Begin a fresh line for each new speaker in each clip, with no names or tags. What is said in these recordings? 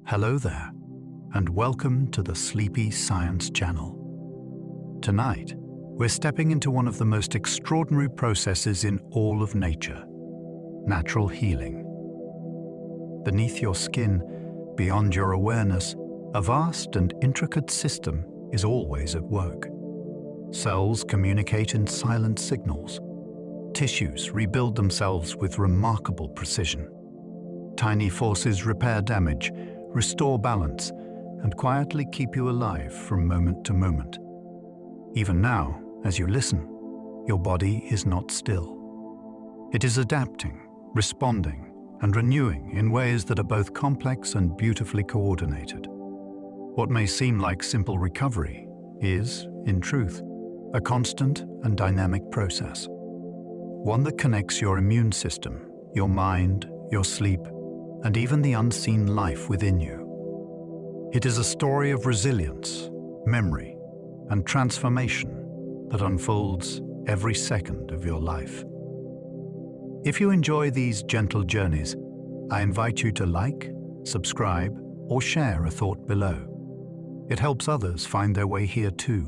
Hello there, and welcome to the Sleepy Science Channel. Tonight, we're stepping into one of the most extraordinary processes in all of nature: natural healing. Beneath your skin, beyond your awareness, a vast and intricate system is always at work. Cells communicate in silent signals. Tissues rebuild themselves with remarkable precision. Tiny forces repair damage, restore balance, and quietly keep you alive from moment to moment. Even now, as you listen, your body is not still. It is adapting, responding, and renewing in ways that are both complex and beautifully coordinated. What may seem like simple recovery is, in truth, a constant and dynamic process. One that connects your immune system, your mind, your sleep, and even the unseen life within you. It is a story of resilience, memory, and transformation that unfolds every second of your life. If you enjoy these gentle journeys, I invite you to like, subscribe, or share a thought below. It helps others find their way here too,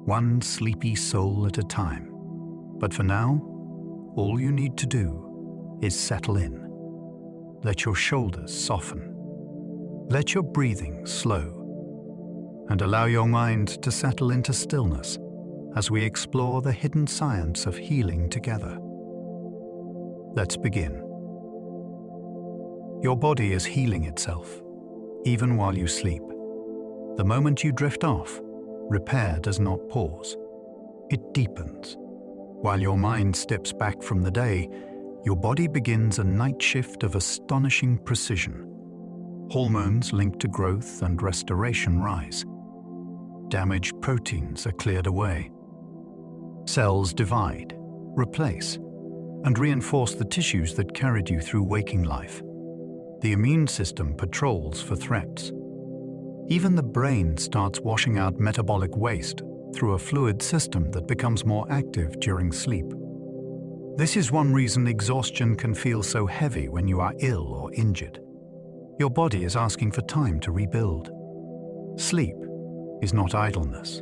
one sleepy soul at a time. But for now, all you need to do is settle in. Let your shoulders soften. Let your breathing slow. And allow your mind to settle into stillness as we explore the hidden science of healing together. Let's begin. Your body is healing itself, even while you sleep. The moment you drift off, repair does not pause. It deepens. While your mind steps back from the day, your body begins a night shift of astonishing precision. Hormones linked to growth and restoration rise. Damaged proteins are cleared away. Cells divide, replace, and reinforce the tissues that carried you through waking life. The immune system patrols for threats. Even the brain starts washing out metabolic waste through a fluid system that becomes more active during sleep. This is one reason exhaustion can feel so heavy when you are ill or injured. Your body is asking for time to rebuild. Sleep is not idleness.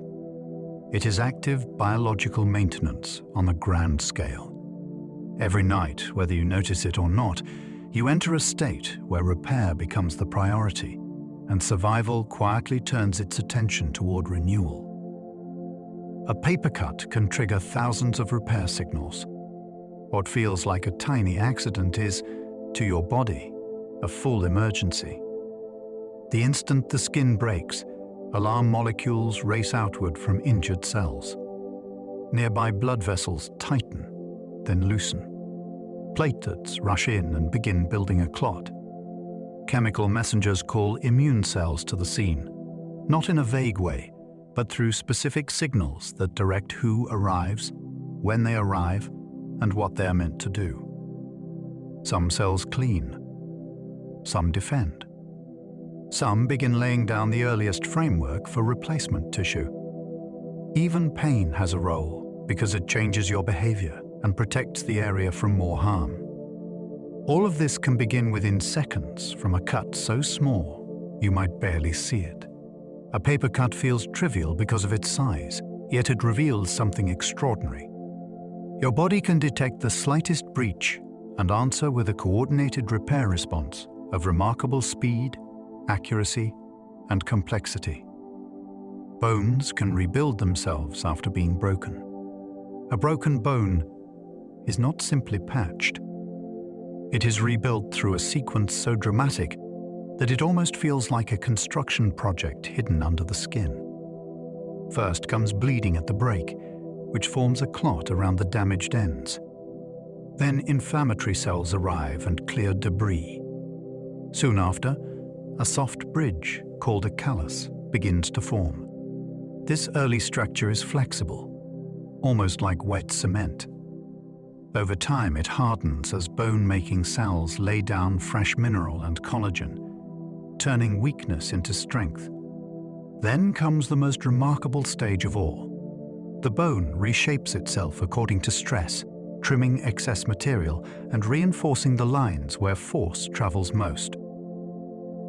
It is active biological maintenance on a grand scale. Every night, whether you notice it or not, you enter a state where repair becomes the priority, and survival quietly turns its attention toward renewal. A paper cut can trigger thousands of repair signals. What feels like a tiny accident is, to your body, a full emergency. The instant the skin breaks, alarm molecules race outward from injured cells. Nearby blood vessels tighten, then loosen. Platelets rush in and begin building a clot. Chemical messengers call immune cells to the scene, not in a vague way, but through specific signals that direct who arrives, when they arrive, and what they are meant to do. Some cells clean. Some defend. Some begin laying down the earliest framework for replacement tissue. Even pain has a role because it changes your behavior and protects the area from more harm. All of this can begin within seconds from a cut so small you might barely see it. A paper cut feels trivial because of its size, yet it reveals something extraordinary. Your body can detect the slightest breach and answer with a coordinated repair response of remarkable speed, accuracy, and complexity. Bones can rebuild themselves after being broken. A broken bone is not simply patched. It is rebuilt through a sequence so dramatic that it almost feels like a construction project hidden under the skin. First comes bleeding at the break, which forms a clot around the damaged ends. Then inflammatory cells arrive and clear debris. Soon after, a soft bridge, called a callus, begins to form. This early structure is flexible, almost like wet cement. Over time, it hardens as bone-making cells lay down fresh mineral and collagen, turning weakness into strength. Then comes the most remarkable stage of all. The bone reshapes itself according to stress, trimming excess material and reinforcing the lines where force travels most.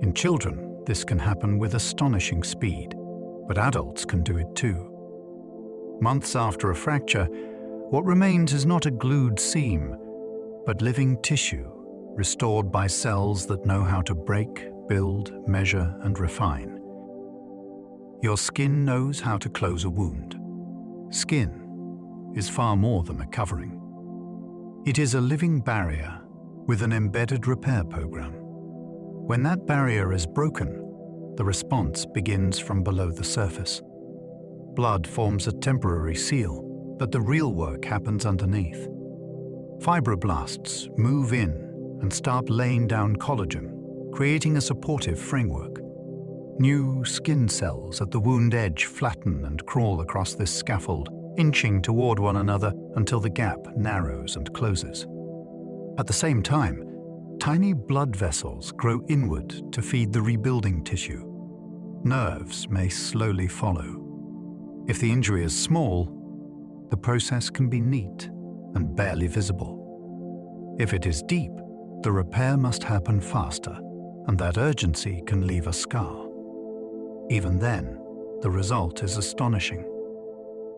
In children, this can happen with astonishing speed, but adults can do it too. Months after a fracture, what remains is not a glued seam, but living tissue, restored by cells that know how to break, build, measure, and refine. Your skin knows how to close a wound. Skin is far more than a covering. It is a living barrier with an embedded repair program. When that barrier is broken, the response begins from below the surface. Blood forms a temporary seal, but the real work happens underneath. Fibroblasts move in and start laying down collagen, creating a supportive framework. New skin cells at the wound edge flatten and crawl across this scaffold, inching toward one another until the gap narrows and closes. At the same time, tiny blood vessels grow inward to feed the rebuilding tissue. Nerves may slowly follow. If the injury is small, the process can be neat and barely visible. If it is deep, the repair must happen faster, and that urgency can leave a scar. Even then, the result is astonishing.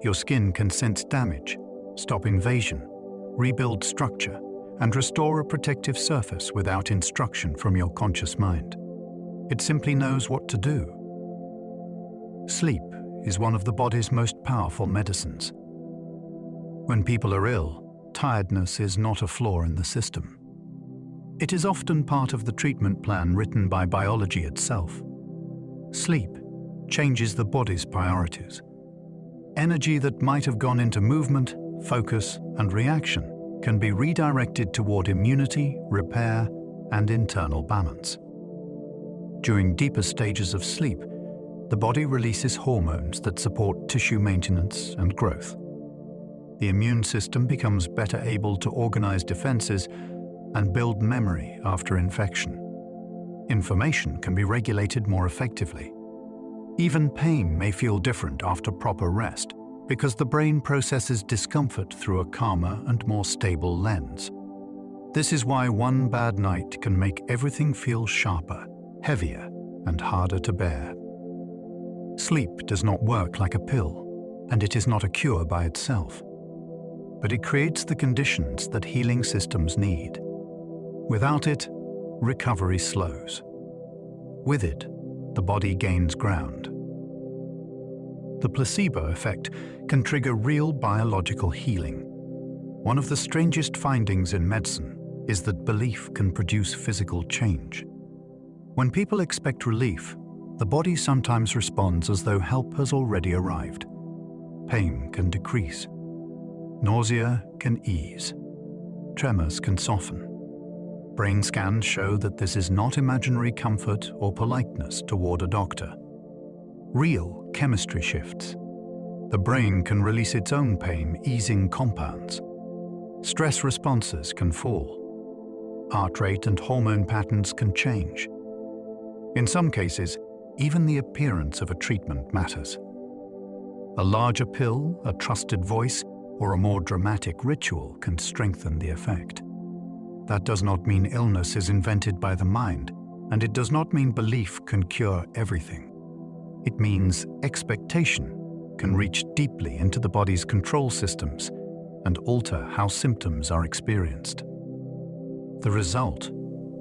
Your skin can sense damage, stop invasion, rebuild structure, and restore a protective surface without instruction from your conscious mind. It simply knows what to do. Sleep is one of the body's most powerful medicines. When people are ill, tiredness is not a flaw in the system. It is often part of the treatment plan written by biology itself. Sleep changes the body's priorities. Energy that might have gone into movement, focus, and reaction can be redirected toward immunity, repair, and internal balance. During deeper stages of sleep, the body releases hormones that support tissue maintenance and growth. The immune system becomes better able to organize defenses and build memory after infection. Information can be regulated more effectively. Even pain may feel different after proper rest, because the brain processes discomfort through a calmer and more stable lens. This is why one bad night can make everything feel sharper, heavier, and harder to bear. Sleep does not work like a pill, and it is not a cure by itself. But it creates the conditions that healing systems need. Without it, recovery slows. With it, the body gains ground. The placebo effect can trigger real biological healing. One of the strangest findings in medicine is that belief can produce physical change. When people expect relief, the body sometimes responds as though help has already arrived. Pain can decrease. Nausea can ease. Tremors can soften. Brain scans show that this is not imaginary comfort or politeness toward a doctor. Real chemistry shifts. The brain can release its own pain-easing compounds. Stress responses can fall. Heart rate and hormone patterns can change. In some cases, even the appearance of a treatment matters. A larger pill, a trusted voice, or a more dramatic ritual can strengthen the effect. That does not mean illness is invented by the mind, and it does not mean belief can cure everything. It means expectation can reach deeply into the body's control systems and alter how symptoms are experienced. The result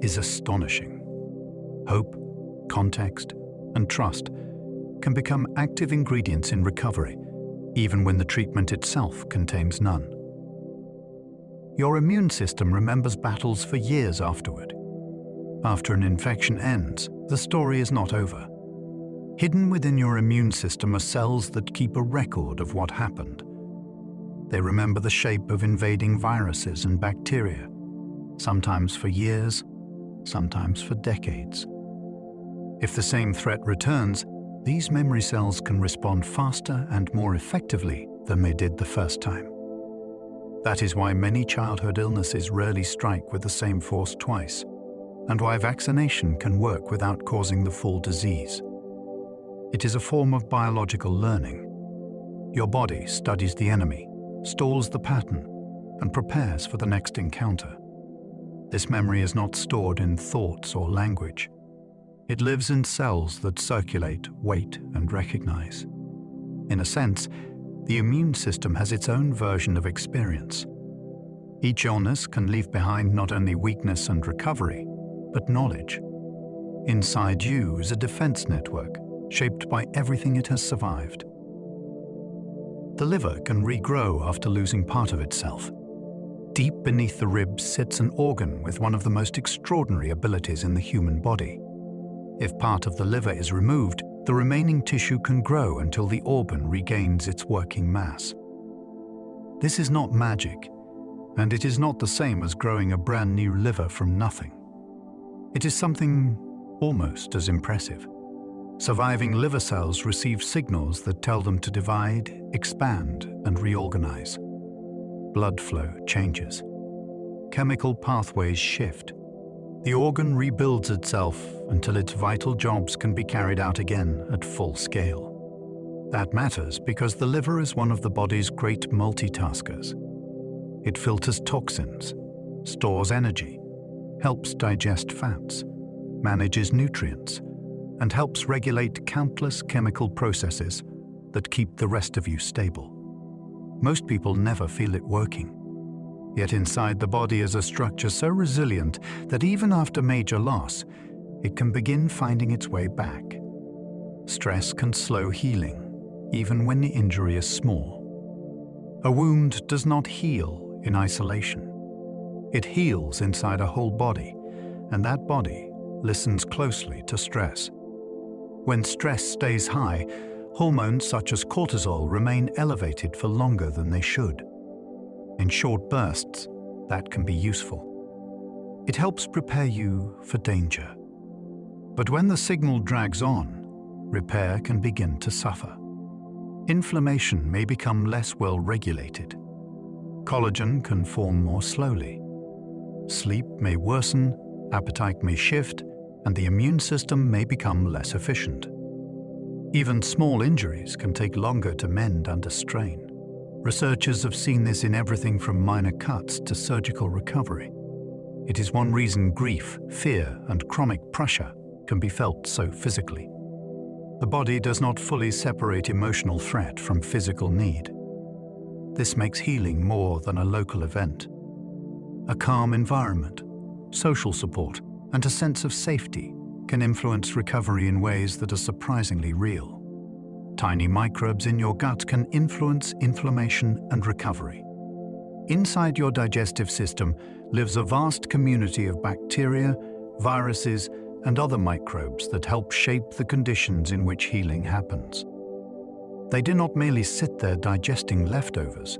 is astonishing. Hope, context, and trust can become active ingredients in recovery, even when the treatment itself contains none. Your immune system remembers battles for years afterward. After an infection ends, the story is not over. Hidden within your immune system are cells that keep a record of what happened. They remember the shape of invading viruses and bacteria, sometimes for years, sometimes for decades. If the same threat returns, these memory cells can respond faster and more effectively than they did the first time. That is why many childhood illnesses rarely strike with the same force twice, and why vaccination can work without causing the full disease. It is a form of biological learning. Your body studies the enemy, stalls the pattern, and prepares for the next encounter. This memory is not stored in thoughts or language. It lives in cells that circulate, wait, and recognize. In a sense, the immune system has its own version of experience. Each illness can leave behind not only weakness and recovery, but knowledge. Inside you is a defense network shaped by everything it has survived. The liver can regrow after losing part of itself. Deep beneath the ribs sits an organ with one of the most extraordinary abilities in the human body. If part of the liver is removed, the remaining tissue can grow until the organ regains its working mass. This is not magic, and it is not the same as growing a brand new liver from nothing. It is something almost as impressive. Surviving liver cells receive signals that tell them to divide, expand, and reorganize. Blood flow changes. Chemical pathways shift. The organ rebuilds itself until its vital jobs can be carried out again at full scale. That matters because the liver is one of the body's great multitaskers. It filters toxins, stores energy, helps digest fats, manages nutrients, and helps regulate countless chemical processes that keep the rest of you stable. Most people never feel it working. Yet inside the body is a structure so resilient that even after major loss, it can begin finding its way back. Stress can slow healing, even when the injury is small. A wound does not heal in isolation. It heals inside a whole body, and that body listens closely to stress. When stress stays high, hormones such as cortisol remain elevated for longer than they should. In short bursts, that can be useful. It helps prepare you for danger. But when the signal drags on, repair can begin to suffer. Inflammation may become less well regulated. Collagen can form more slowly. Sleep may worsen, appetite may shift, and the immune system may become less efficient. Even small injuries can take longer to mend under strain. Researchers have seen this in everything from minor cuts to surgical recovery. It is one reason grief, fear, and chronic pressure can be felt so physically. The body does not fully separate emotional threat from physical need. This makes healing more than a local event. A calm environment, social support, and a sense of safety can influence recovery in ways that are surprisingly real. Tiny microbes in your gut can influence inflammation and recovery. Inside your digestive system lives a vast community of bacteria, viruses, and other microbes that help shape the conditions in which healing happens. They do not merely sit there digesting leftovers.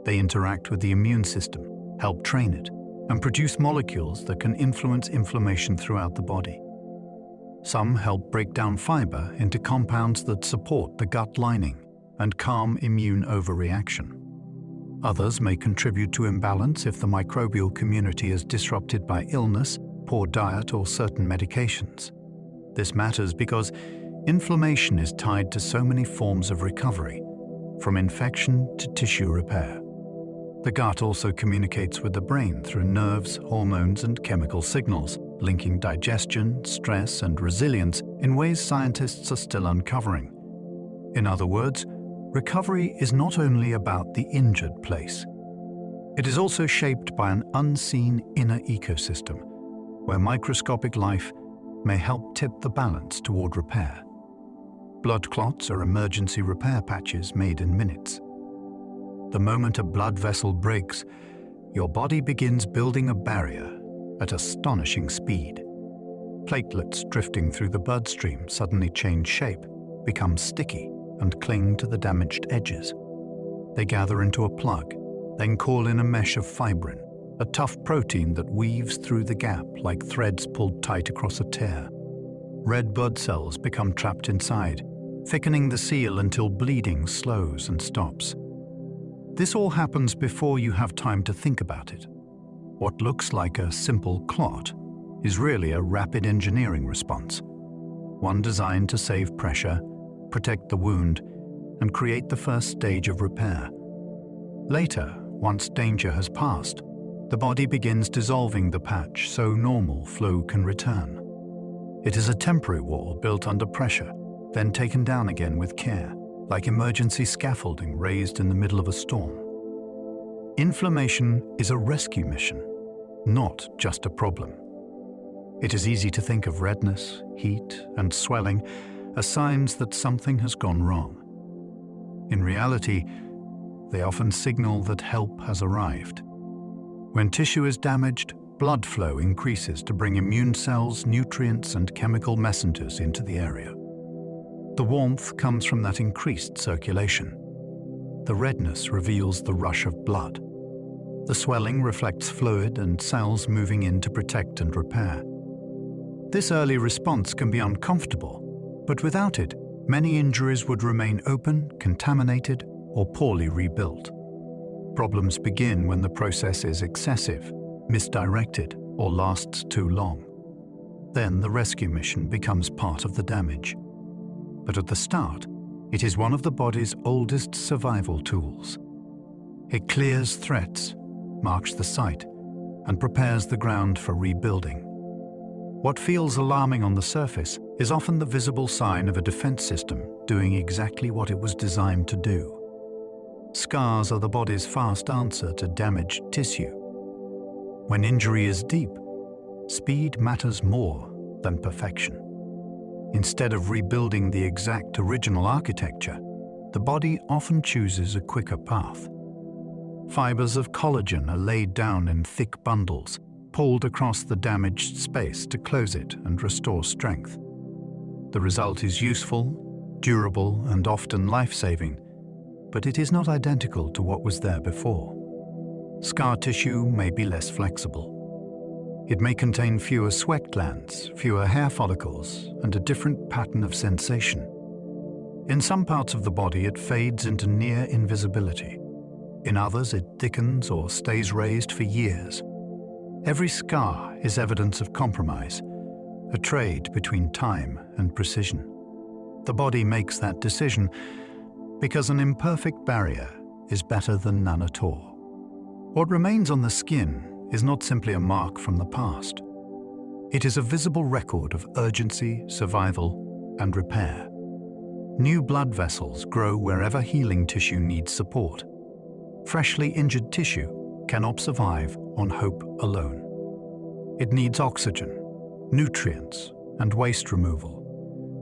They interact with the immune system, help train it, and produce molecules that can influence inflammation throughout the body. Some help break down fiber into compounds that support the gut lining and calm immune overreaction. Others may contribute to imbalance if the microbial community is disrupted by illness, poor diet, or certain medications. This matters because inflammation is tied to so many forms of recovery, from infection to tissue repair. The gut also communicates with the brain through nerves, hormones, and chemical signals, linking digestion, stress, and resilience in ways scientists are still uncovering. In other words, recovery is not only about the injured place. It is also shaped by an unseen inner ecosystem, where microscopic life may help tip the balance toward repair. Blood clots are emergency repair patches made in minutes. The moment a blood vessel breaks, your body begins building a barrier at astonishing speed. Platelets drifting through the bloodstream suddenly change shape, become sticky, and cling to the damaged edges. They gather into a plug, then call in a mesh of fibrin, a tough protein that weaves through the gap like threads pulled tight across a tear. Red blood cells become trapped inside, thickening the seal until bleeding slows and stops. This all happens before you have time to think about it. What looks like a simple clot is really a rapid engineering response, one designed to save pressure, protect the wound, and create the first stage of repair. Later, once danger has passed, the body begins dissolving the patch so normal flow can return. It is a temporary wall built under pressure, then taken down again with care, like emergency scaffolding raised in the middle of a storm. Inflammation is a rescue mission, not just a problem. It is easy to think of redness, heat, and swelling as signs that something has gone wrong. In reality, they often signal that help has arrived. When tissue is damaged, blood flow increases to bring immune cells, nutrients, and chemical messengers into the area. The warmth comes from that increased circulation. The redness reveals the rush of blood. The swelling reflects fluid and cells moving in to protect and repair. This early response can be uncomfortable, but without it, many injuries would remain open, contaminated, or poorly rebuilt. Problems begin when the process is excessive, misdirected, or lasts too long. Then the rescue mission becomes part of the damage. But at the start, it is one of the body's oldest survival tools. It clears threats, marks the site, and prepares the ground for rebuilding. What feels alarming on the surface is often the visible sign of a defense system doing exactly what it was designed to do. Scars are the body's fast answer to damaged tissue. When injury is deep, speed matters more than perfection. Instead of rebuilding the exact original architecture, the body often chooses a quicker path. Fibers of collagen are laid down in thick bundles, pulled across the damaged space to close it and restore strength. The result is useful, durable, and often life-saving, but it is not identical to what was there before. Scar tissue may be less flexible. It may contain fewer sweat glands, fewer hair follicles, and a different pattern of sensation. In some parts of the body, it fades into near invisibility. In others, it thickens or stays raised for years. Every scar is evidence of compromise, a trade between time and precision. The body makes that decision because an imperfect barrier is better than none at all. What remains on the skin is not simply a mark from the past. It is a visible record of urgency, survival, and repair. New blood vessels grow wherever healing tissue needs support. Freshly injured tissue cannot survive on hope alone. It needs oxygen, nutrients, and waste removal,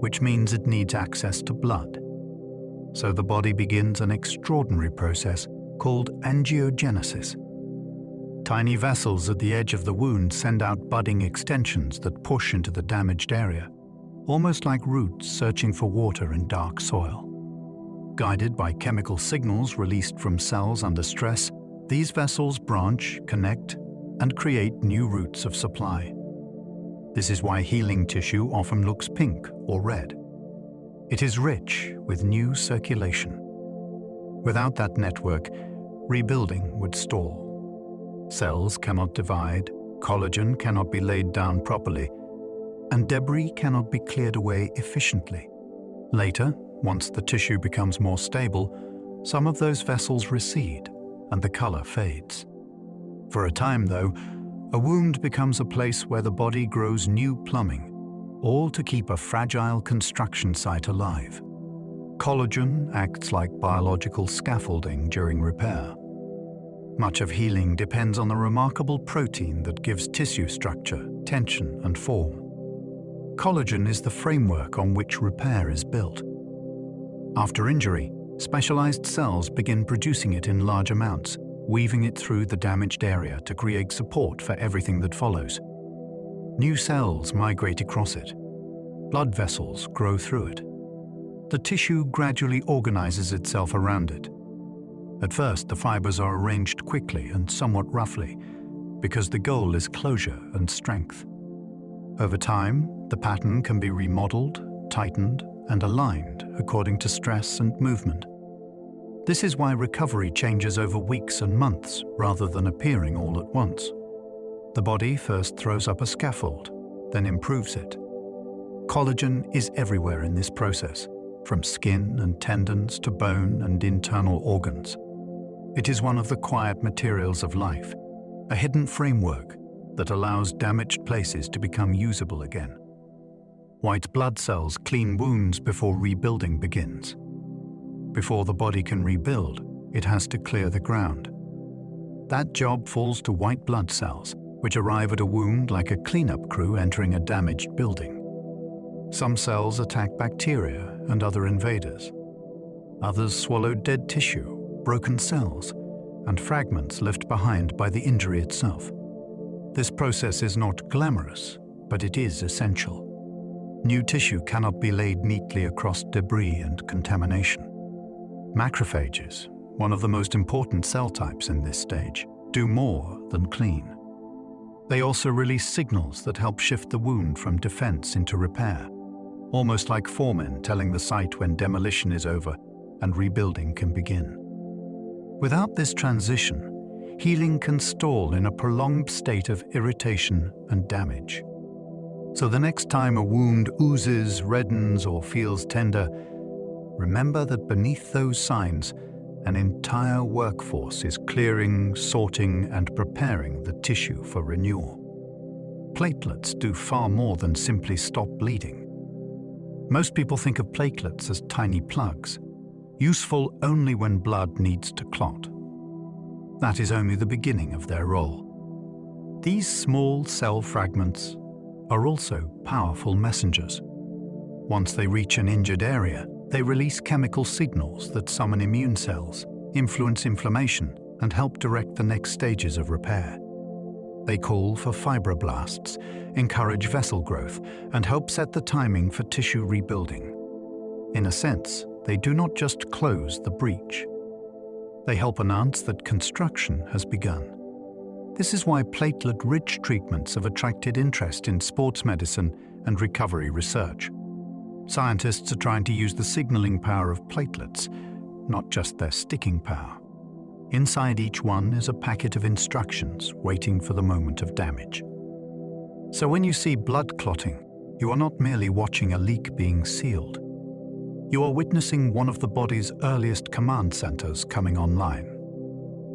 which means it needs access to blood. So the body begins an extraordinary process called angiogenesis. Tiny vessels at the edge of the wound send out budding extensions that push into the damaged area, almost like roots searching for water in dark soil. Guided by chemical signals released from cells under stress, these vessels branch, connect, and create new routes of supply. This is why healing tissue often looks pink or red. It is rich with new circulation. Without that network, rebuilding would stall. Cells cannot divide, collagen cannot be laid down properly, and debris cannot be cleared away efficiently. Later, once the tissue becomes more stable, some of those vessels recede and the color fades. For a time, though, a wound becomes a place where the body grows new plumbing, all to keep a fragile construction site alive. Collagen acts like biological scaffolding during repair. Much of healing depends on the remarkable protein that gives tissue structure, tension, and form. Collagen is the framework on which repair is built. After injury, specialized cells begin producing it in large amounts, weaving it through the damaged area to create support for everything that follows. New cells migrate across it. Blood vessels grow through it. The tissue gradually organizes itself around it. At first, the fibers are arranged quickly and somewhat roughly, because the goal is closure and strength. Over time, the pattern can be remodeled, tightened, and aligned according to stress and movement. This is why recovery changes over weeks and months rather than appearing all at once. The body first throws up a scaffold, then improves it. Collagen is everywhere in this process, from skin and tendons to bone and internal organs. It is one of the quiet materials of life, a hidden framework that allows damaged places to become usable again. White blood cells clean wounds before rebuilding begins. Before the body can rebuild, it has to clear the ground. That job falls to white blood cells, which arrive at a wound like a cleanup crew entering a damaged building. Some cells attack bacteria and other invaders. Others swallow dead tissue, broken cells, and fragments left behind by the injury itself. This process is not glamorous, but it is essential. New tissue cannot be laid neatly across debris and contamination. Macrophages, one of the most important cell types in this stage, do more than clean. They also release signals that help shift the wound from defense into repair, almost like foremen telling the site when demolition is over and rebuilding can begin. Without this transition, healing can stall in a prolonged state of irritation and damage. So the next time a wound oozes, reddens, or feels tender, remember that beneath those signs, an entire workforce is clearing, sorting, and preparing the tissue for renewal. Platelets do far more than simply stop bleeding. Most people think of platelets as tiny plugs, useful only when blood needs to clot. That is only the beginning of their role. These small cell fragments are also powerful messengers. Once they reach an injured area, they release chemical signals that summon immune cells, influence inflammation, and help direct the next stages of repair. They call for fibroblasts, encourage vessel growth, and help set the timing for tissue rebuilding. In a sense, they do not just close the breach. They help announce that construction has begun. This is why platelet-rich treatments have attracted interest in sports medicine and recovery research. Scientists are trying to use the signaling power of platelets, not just their sticking power. Inside each one is a packet of instructions waiting for the moment of damage. So when you see blood clotting, you are not merely watching a leak being sealed. You are witnessing one of the body's earliest command centers coming online.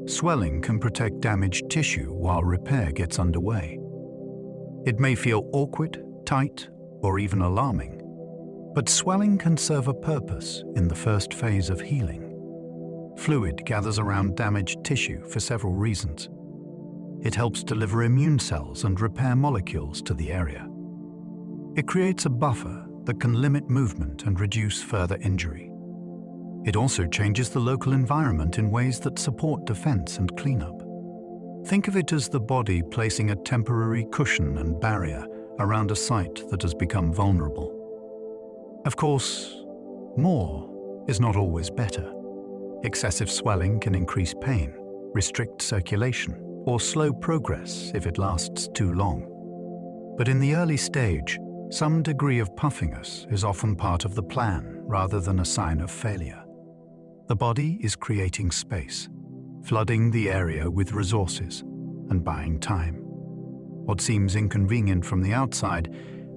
Swelling can protect damaged tissue while repair gets underway. It may feel awkward, tight, or even alarming, but swelling can serve a purpose in the first phase of healing. Fluid gathers around damaged tissue for several reasons. It helps deliver immune cells and repair molecules to the area. It creates a buffer that can limit movement and reduce further injury. It also changes the local environment in ways that support defense and cleanup. Think of it as the body placing a temporary cushion and barrier around a site that has become vulnerable. Of course, more is not always better. Excessive swelling can increase pain, restrict circulation, or slow progress if it lasts too long. But in the early stage, some degree of puffiness is often part of the plan rather than a sign of failure. The body is creating space, flooding the area with resources, and buying time. What seems inconvenient from the outside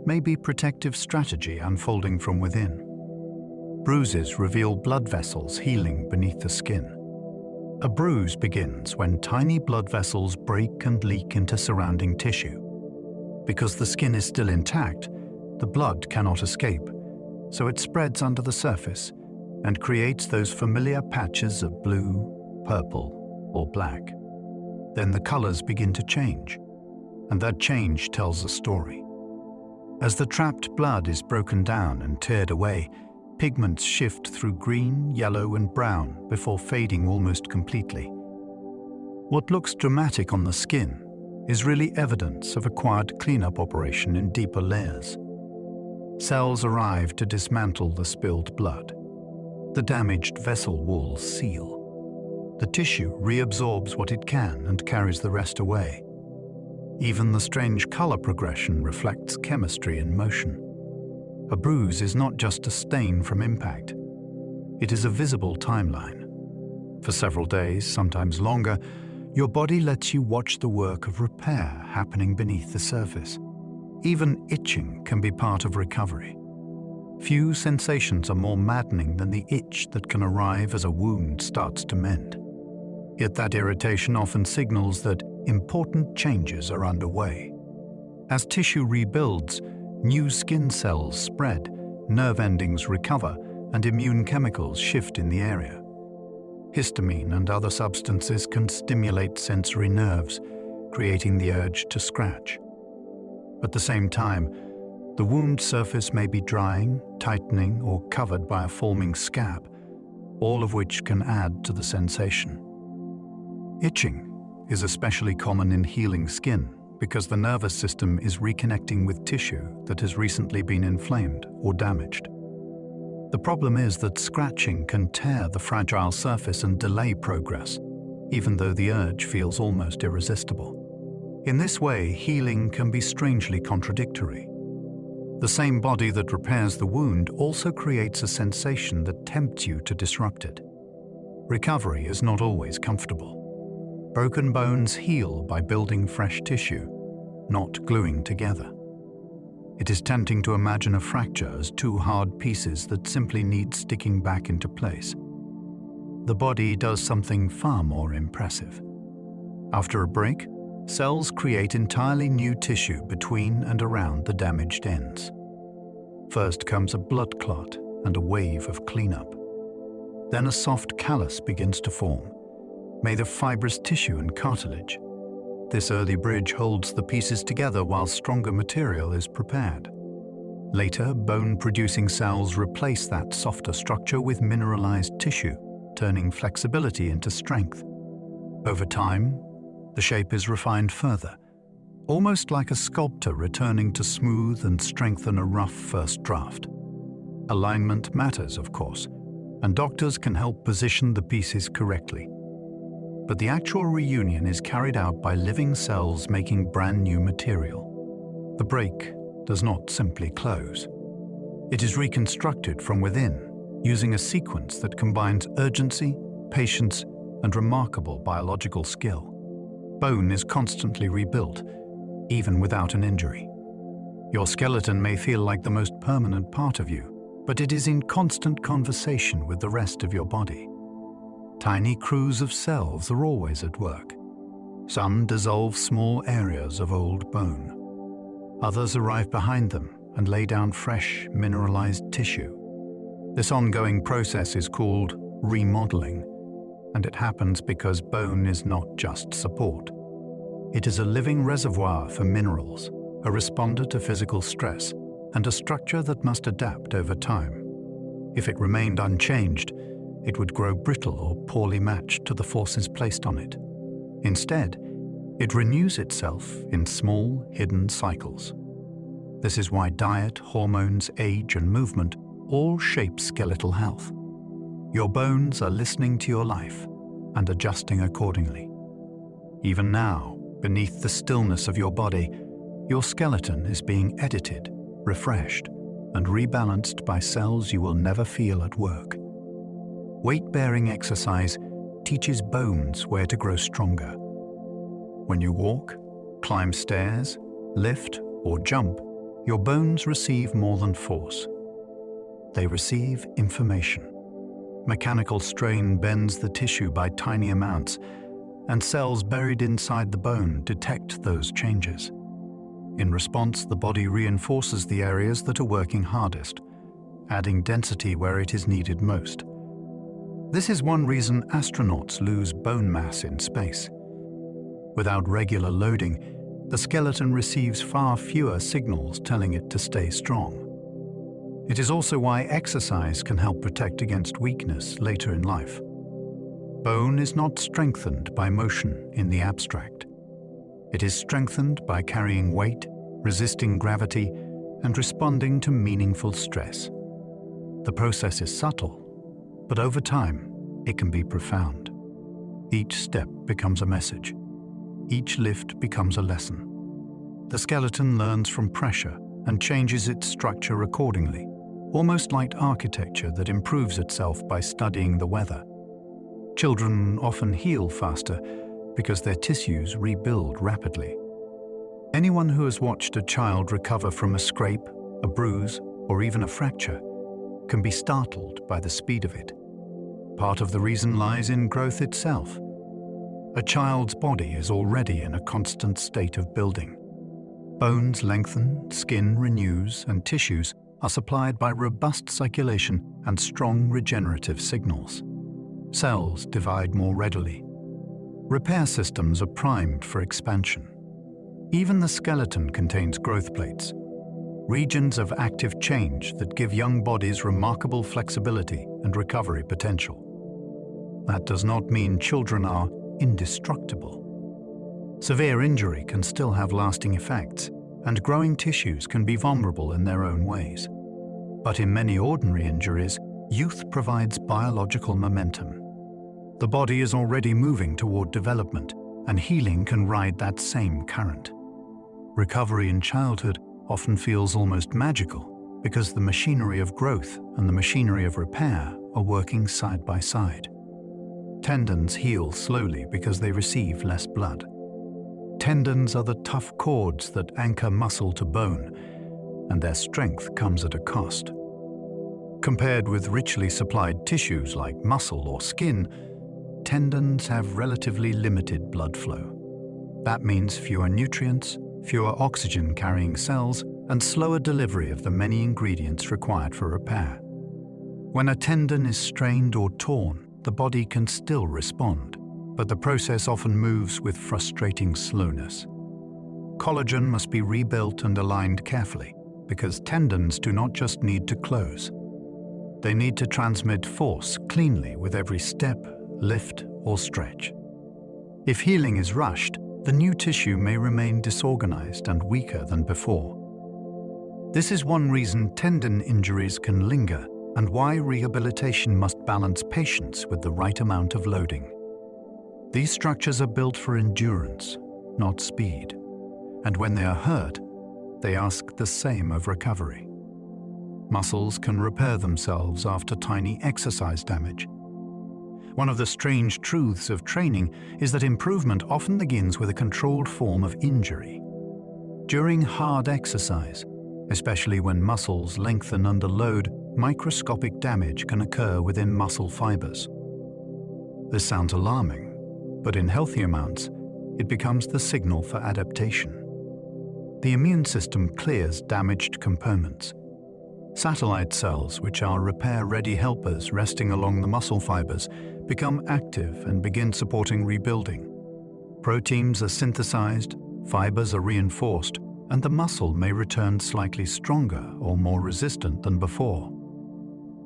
may be protective strategy unfolding from within. Bruises reveal blood vessels healing beneath the skin. A bruise begins when tiny blood vessels break and leak into surrounding tissue. Because the skin is still intact, the blood cannot escape, so it spreads under the surface and creates those familiar patches of blue, purple, or black. Then the colors begin to change, and that change tells a story. As the trapped blood is broken down and teared away, pigments shift through green, yellow, and brown before fading almost completely. What looks dramatic on the skin is really evidence of a quiet cleanup operation in deeper layers. Cells arrive to dismantle the spilled blood. The damaged vessel walls seal. The tissue reabsorbs what it can and carries the rest away. Even the strange color progression reflects chemistry in motion. A bruise is not just a stain from impact. It is a visible timeline. For several days, sometimes longer, your body lets you watch the work of repair happening beneath the surface. Even itching can be part of recovery. Few sensations are more maddening than the itch that can arrive as a wound starts to mend. Yet that irritation often signals that important changes are underway. As tissue rebuilds, New skin cells spread, nerve endings recover, and immune chemicals shift in the area. Histamine and other substances can stimulate sensory nerves, creating the urge to scratch. At the same time, the wound surface may be drying, tightening, or covered by a forming scab, all of which can add to the sensation. Itching is especially common in healing skin because the nervous system is reconnecting with tissue that has recently been inflamed or damaged. The problem is that scratching can tear the fragile surface and delay progress, even though the urge feels almost irresistible. In this way, healing can be strangely contradictory. The same body that repairs the wound also creates a sensation that tempts you to disrupt it. Recovery is not always comfortable. Broken bones heal by building fresh tissue, not gluing together. It is tempting to imagine a fracture as two hard pieces that simply need sticking back into place. The body does something far more impressive. After a break, cells create entirely new tissue between and around the damaged ends. First comes a blood clot and a wave of cleanup. Then a soft callus begins to form, made of fibrous tissue and cartilage. This early bridge holds the pieces together while stronger material is prepared. Later, bone-producing cells replace that softer structure with mineralized tissue, turning flexibility into strength. Over time, the shape is refined further, almost like a sculptor returning to smooth and strengthen a rough first draft. Alignment matters, of course, and doctors can help position the pieces correctly. But the actual reunion is carried out by living cells making brand new material. The break does not simply close. It is reconstructed from within, using a sequence that combines urgency, patience, and remarkable biological skill. Bone is constantly rebuilt, even without an injury. Your skeleton may feel like the most permanent part of you, but it is in constant conversation with the rest of your body. Tiny crews of cells are always at work. Some dissolve small areas of old bone. Others arrive behind them and lay down fresh, mineralized tissue. This ongoing process is called remodeling, and it happens because bone is not just support. It is a living reservoir for minerals, a responder to physical stress, and a structure that must adapt over time. If it remained unchanged, it would grow brittle or poorly matched to the forces placed on it. Instead, it renews itself in small, hidden cycles. This is why diet, hormones, age, and movement all shape skeletal health. Your bones are listening to your life and adjusting accordingly. Even now, beneath the stillness of your body, your skeleton is being edited, refreshed, and rebalanced by cells you will never feel at work. Weight-bearing exercise teaches bones where to grow stronger. When you walk, climb stairs, lift, or jump, your bones receive more than force. They receive information. Mechanical strain bends the tissue by tiny amounts, and cells buried inside the bone detect those changes. In response, the body reinforces the areas that are working hardest, adding density where it is needed most. This is one reason astronauts lose bone mass in space. Without regular loading, the skeleton receives far fewer signals telling it to stay strong. It is also why exercise can help protect against weakness later in life. Bone is not strengthened by motion in the abstract. It is strengthened by carrying weight, resisting gravity, and responding to meaningful stress. The process is subtle, but over time, it can be profound. Each step becomes a message. Each lift becomes a lesson. The skeleton learns from pressure and changes its structure accordingly, almost like architecture that improves itself by studying the weather. Children often heal faster because their tissues rebuild rapidly. Anyone who has watched a child recover from a scrape, a bruise, or even a fracture can be startled by the speed of it. Part of the reason lies in growth itself. A child's body is already in a constant state of building. Bones lengthen, skin renews, and tissues are supplied by robust circulation and strong regenerative signals. Cells divide more readily. Repair systems are primed for expansion. Even the skeleton contains growth plates, regions of active change that give young bodies remarkable flexibility and recovery potential. That does not mean children are indestructible. Severe injury can still have lasting effects, and growing tissues can be vulnerable in their own ways. But in many ordinary injuries, youth provides biological momentum. The body is already moving toward development, and healing can ride that same current. Recovery in childhood often feels almost magical because the machinery of growth and the machinery of repair are working side by side. Tendons heal slowly because they receive less blood. Tendons are the tough cords that anchor muscle to bone, and their strength comes at a cost. Compared with richly supplied tissues like muscle or skin, tendons have relatively limited blood flow. That means fewer nutrients, fewer oxygen-carrying cells, and slower delivery of the many ingredients required for repair. When a tendon is strained or torn, the body can still respond, but the process often moves with frustrating slowness. Collagen must be rebuilt and aligned carefully, because tendons do not just need to close. They need to transmit force cleanly with every step, lift, or stretch. If healing is rushed, the new tissue may remain disorganized and weaker than before. This is one reason tendon injuries can linger and why rehabilitation must balance patience with the right amount of loading. These structures are built for endurance, not speed, and when they are hurt, they ask the same of recovery. Muscles can repair themselves after tiny exercise damage. One of the strange truths of training is that improvement often begins with a controlled form of injury. During hard exercise, especially when muscles lengthen under load, microscopic damage can occur within muscle fibers. This sounds alarming, but in healthy amounts, it becomes the signal for adaptation. The immune system clears damaged components. Satellite cells, which are repair-ready helpers resting along the muscle fibers, become active and begin supporting rebuilding. Proteins are synthesized, fibers are reinforced, and the muscle may return slightly stronger or more resistant than before.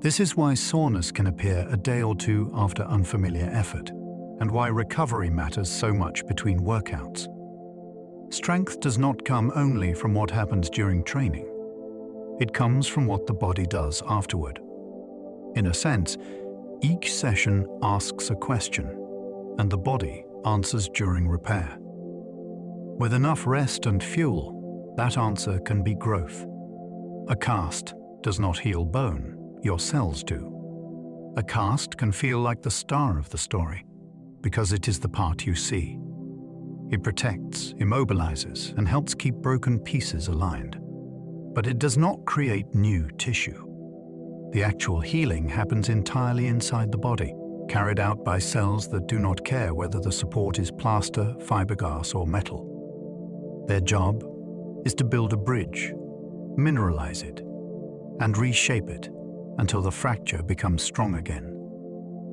This is why soreness can appear a day or two after unfamiliar effort, and why recovery matters so much between workouts. Strength does not come only from what happens during training. It comes from what the body does afterward. In a sense, each session asks a question, and the body answers during repair. With enough rest and fuel, that answer can be growth. A cast does not heal bone, your cells do. A cast can feel like the star of the story, because it is the part you see. It protects, immobilizes, and helps keep broken pieces aligned. But it does not create new tissue. The actual healing happens entirely inside the body, carried out by cells that do not care whether the support is plaster, fiberglass, or metal. Their job is to build a bridge, mineralize it, and reshape it until the fracture becomes strong again.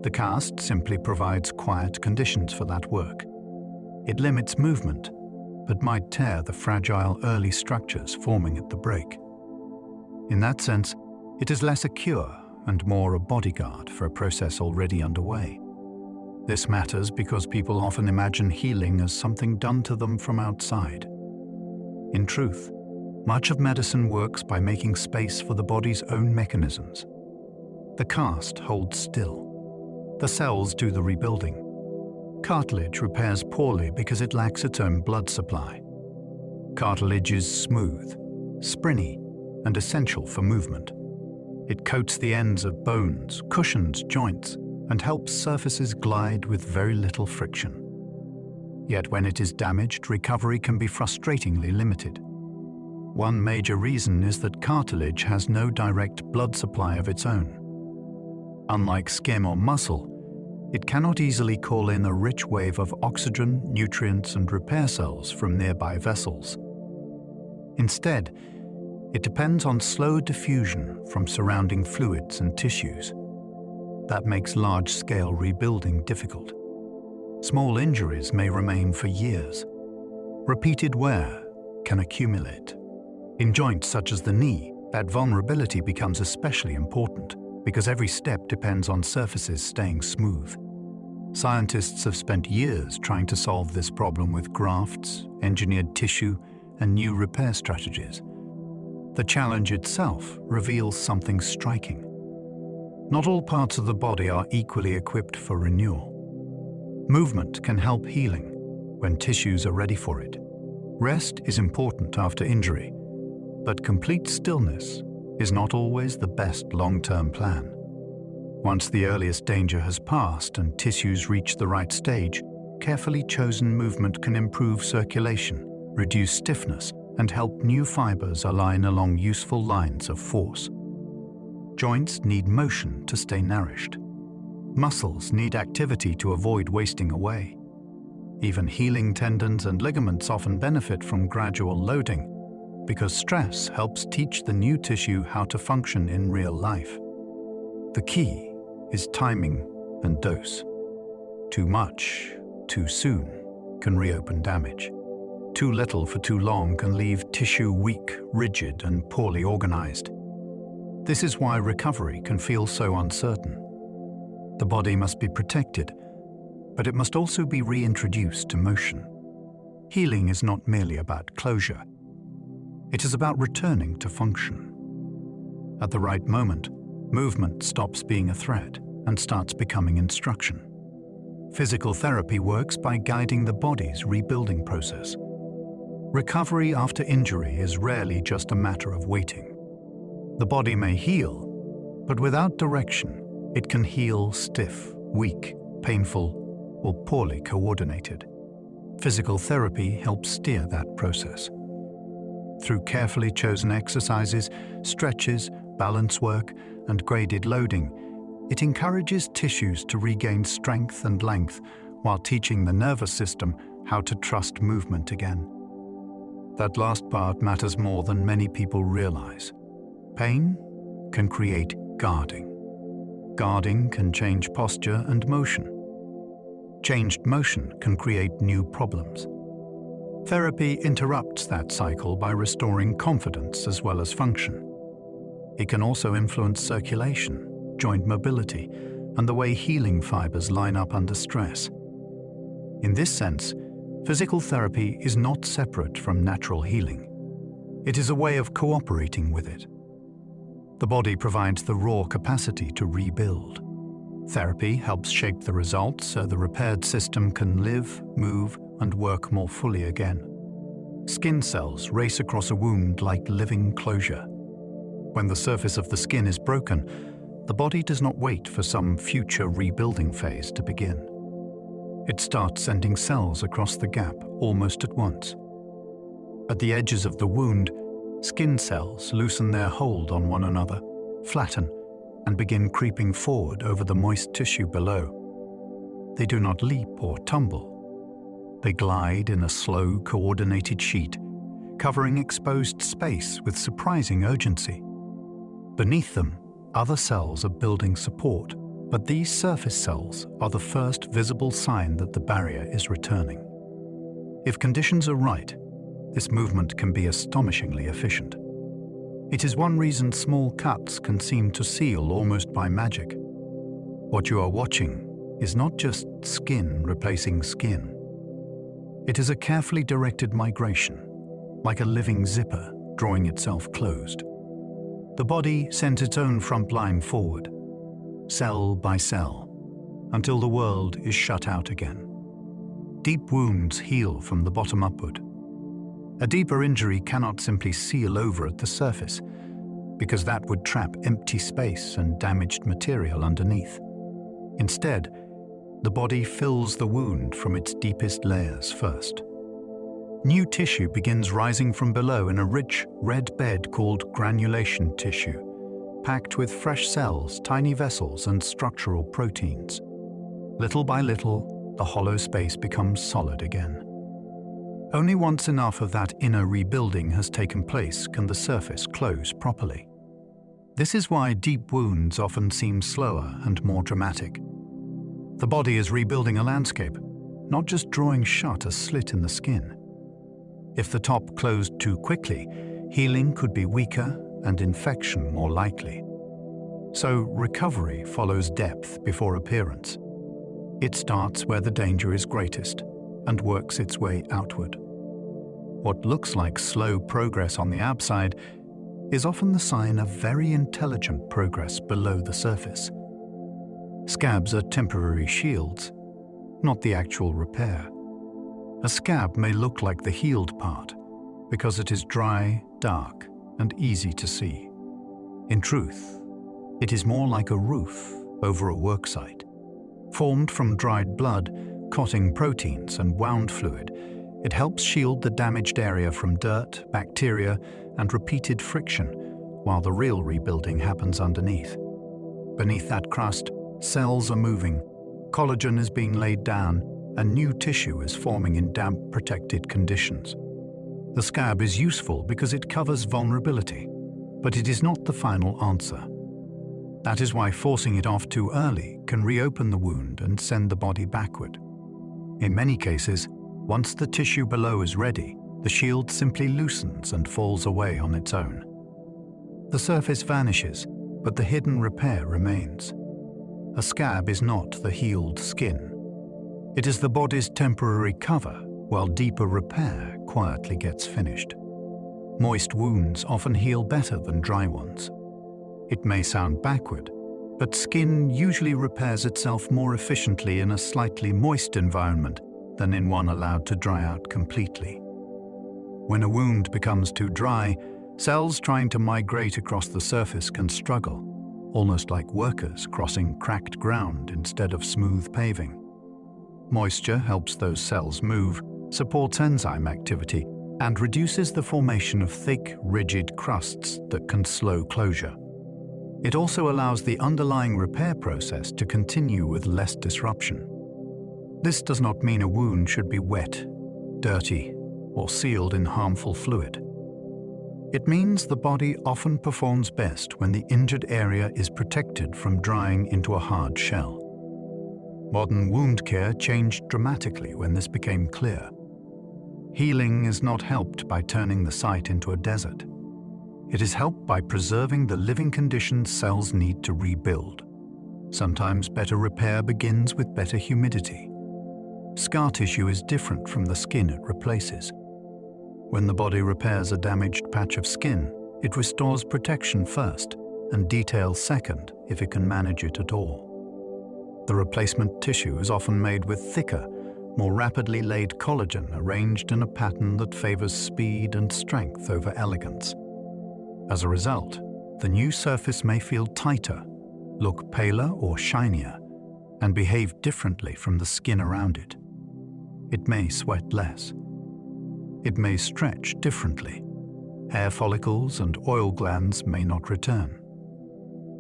The cast simply provides quiet conditions for that work. It limits movement, but might tear the fragile early structures forming at the break. In that sense, it is less a cure and more a bodyguard for a process already underway. This matters because people often imagine healing as something done to them from outside. In truth, much of medicine works by making space for the body's own mechanisms. The cast holds still. The cells do the rebuilding. Cartilage repairs poorly because it lacks its own blood supply. Cartilage is smooth, springy, and essential for movement. It coats the ends of bones, cushions joints, and helps surfaces glide with very little friction. Yet when it is damaged, recovery can be frustratingly limited. One major reason is that cartilage has no direct blood supply of its own. Unlike skin or muscle, it cannot easily call in a rich wave of oxygen, nutrients, and repair cells from nearby vessels. Instead, it depends on slow diffusion from surrounding fluids and tissues. That makes large-scale rebuilding difficult. Small injuries may remain for years. Repeated wear can accumulate. In joints such as the knee, that vulnerability becomes especially important because every step depends on surfaces staying smooth. Scientists have spent years trying to solve this problem with grafts, engineered tissue, and new repair strategies. The challenge itself reveals something striking. Not all parts of the body are equally equipped for renewal. Movement can help healing when tissues are ready for it. Rest is important after injury, but complete stillness is not always the best long-term plan. Once the earliest danger has passed and tissues reach the right stage, carefully chosen movement can improve circulation, reduce stiffness, and help new fibers align along useful lines of force. Joints need motion to stay nourished. Muscles need activity to avoid wasting away. Even healing tendons and ligaments often benefit from gradual loading because stress helps teach the new tissue how to function in real life. The key is timing and dose. Too much, too soon, can reopen damage. Too little for too long can leave tissue weak, rigid, and poorly organized. This is why recovery can feel so uncertain. The body must be protected, but it must also be reintroduced to motion. Healing is not merely about closure. It is about returning to function. At the right moment, movement stops being a threat and starts becoming instruction. Physical therapy works by guiding the body's rebuilding process. Recovery after injury is rarely just a matter of waiting. The body may heal, but without direction, it can heal stiff, weak, painful, or poorly coordinated. Physical therapy helps steer that process. Through carefully chosen exercises, stretches, balance work, and graded loading, it encourages tissues to regain strength and length while teaching the nervous system how to trust movement again. That last part matters more than many people realize. Pain can create guarding. Guarding can change posture and motion. Changed motion can create new problems. Therapy interrupts that cycle by restoring confidence as well as function. It can also influence circulation, joint mobility, and the way healing fibers line up under stress. In this sense, physical therapy is not separate from natural healing. It is a way of cooperating with it. The body provides the raw capacity to rebuild. Therapy helps shape the results so the repaired system can live, move, and work more fully again. Skin cells race across a wound like living closure. When the surface of the skin is broken, the body does not wait for some future rebuilding phase to begin. It starts sending cells across the gap almost at once. At the edges of the wound, skin cells loosen their hold on one another, flatten, and begin creeping forward over the moist tissue below. They do not leap or tumble. They glide in a slow, coordinated sheet, covering exposed space with surprising urgency. Beneath them, other cells are building support, but these surface cells are the first visible sign that the barrier is returning. If conditions are right, this movement can be astonishingly efficient. It is one reason small cuts can seem to heal almost by magic. What you are watching is not just skin replacing skin. It is a carefully directed migration, like a living zipper drawing itself closed. The body sends its own front line forward, cell by cell, until the world is shut out again. Deep wounds heal from the bottom upward. A deeper injury cannot simply seal over at the surface, because that would trap empty space and damaged material underneath. Instead, the body fills the wound from its deepest layers first. New tissue begins rising from below in a rich red bed called granulation tissue, packed with fresh cells, tiny vessels, and structural proteins. Little by little, the hollow space becomes solid again. Only once enough of that inner rebuilding has taken place can the surface close properly. This is why deep wounds often seem slower and more dramatic. The body is rebuilding a landscape, not just drawing shut a slit in the skin. If the top closed too quickly, healing could be weaker and infection more likely. So recovery follows depth before appearance. It starts where the danger is greatest and works its way outward. What looks like slow progress on the outside is often the sign of very intelligent progress below the surface. Scabs are temporary shields, not the actual repair. A scab may look like the healed part because it is dry, dark, and easy to see. In truth, it is more like a roof over a worksite. Formed from dried blood, clotting proteins, and wound fluid, it helps shield the damaged area from dirt, bacteria, and repeated friction, while the real rebuilding happens underneath. Beneath that crust, cells are moving, collagen is being laid down, and new tissue is forming in damp, protected conditions. The scab is useful because it covers vulnerability, but it is not the final answer. That is why forcing it off too early can reopen the wound and send the body backward. In many cases, once the tissue below is ready, the shield simply loosens and falls away on its own. The surface vanishes, but the hidden repair remains. A scab is not the healed skin. It is the body's temporary cover, while deeper repair quietly gets finished. Moist wounds often heal better than dry ones. It may sound backward, but skin usually repairs itself more efficiently in a slightly moist environment than in one allowed to dry out completely. When a wound becomes too dry, cells trying to migrate across the surface can struggle, almost like workers crossing cracked ground instead of smooth paving. Moisture helps those cells move, supports enzyme activity, and reduces the formation of thick, rigid crusts that can slow closure. It also allows the underlying repair process to continue with less disruption. This does not mean a wound should be wet, dirty, or sealed in harmful fluid. It means the body often performs best when the injured area is protected from drying into a hard shell. Modern wound care changed dramatically when this became clear. Healing is not helped by turning the site into a desert. It is helped by preserving the living conditions cells need to rebuild. Sometimes better repair begins with better humidity. Scar tissue is different from the skin it replaces. When the body repairs a damaged patch of skin, it restores protection first and detail second if it can manage it at all. The replacement tissue is often made with thicker, more rapidly laid collagen arranged in a pattern that favors speed and strength over elegance. As a result, the new surface may feel tighter, look paler or shinier, and behave differently from the skin around it. It may sweat less. It may stretch differently. Hair follicles and oil glands may not return.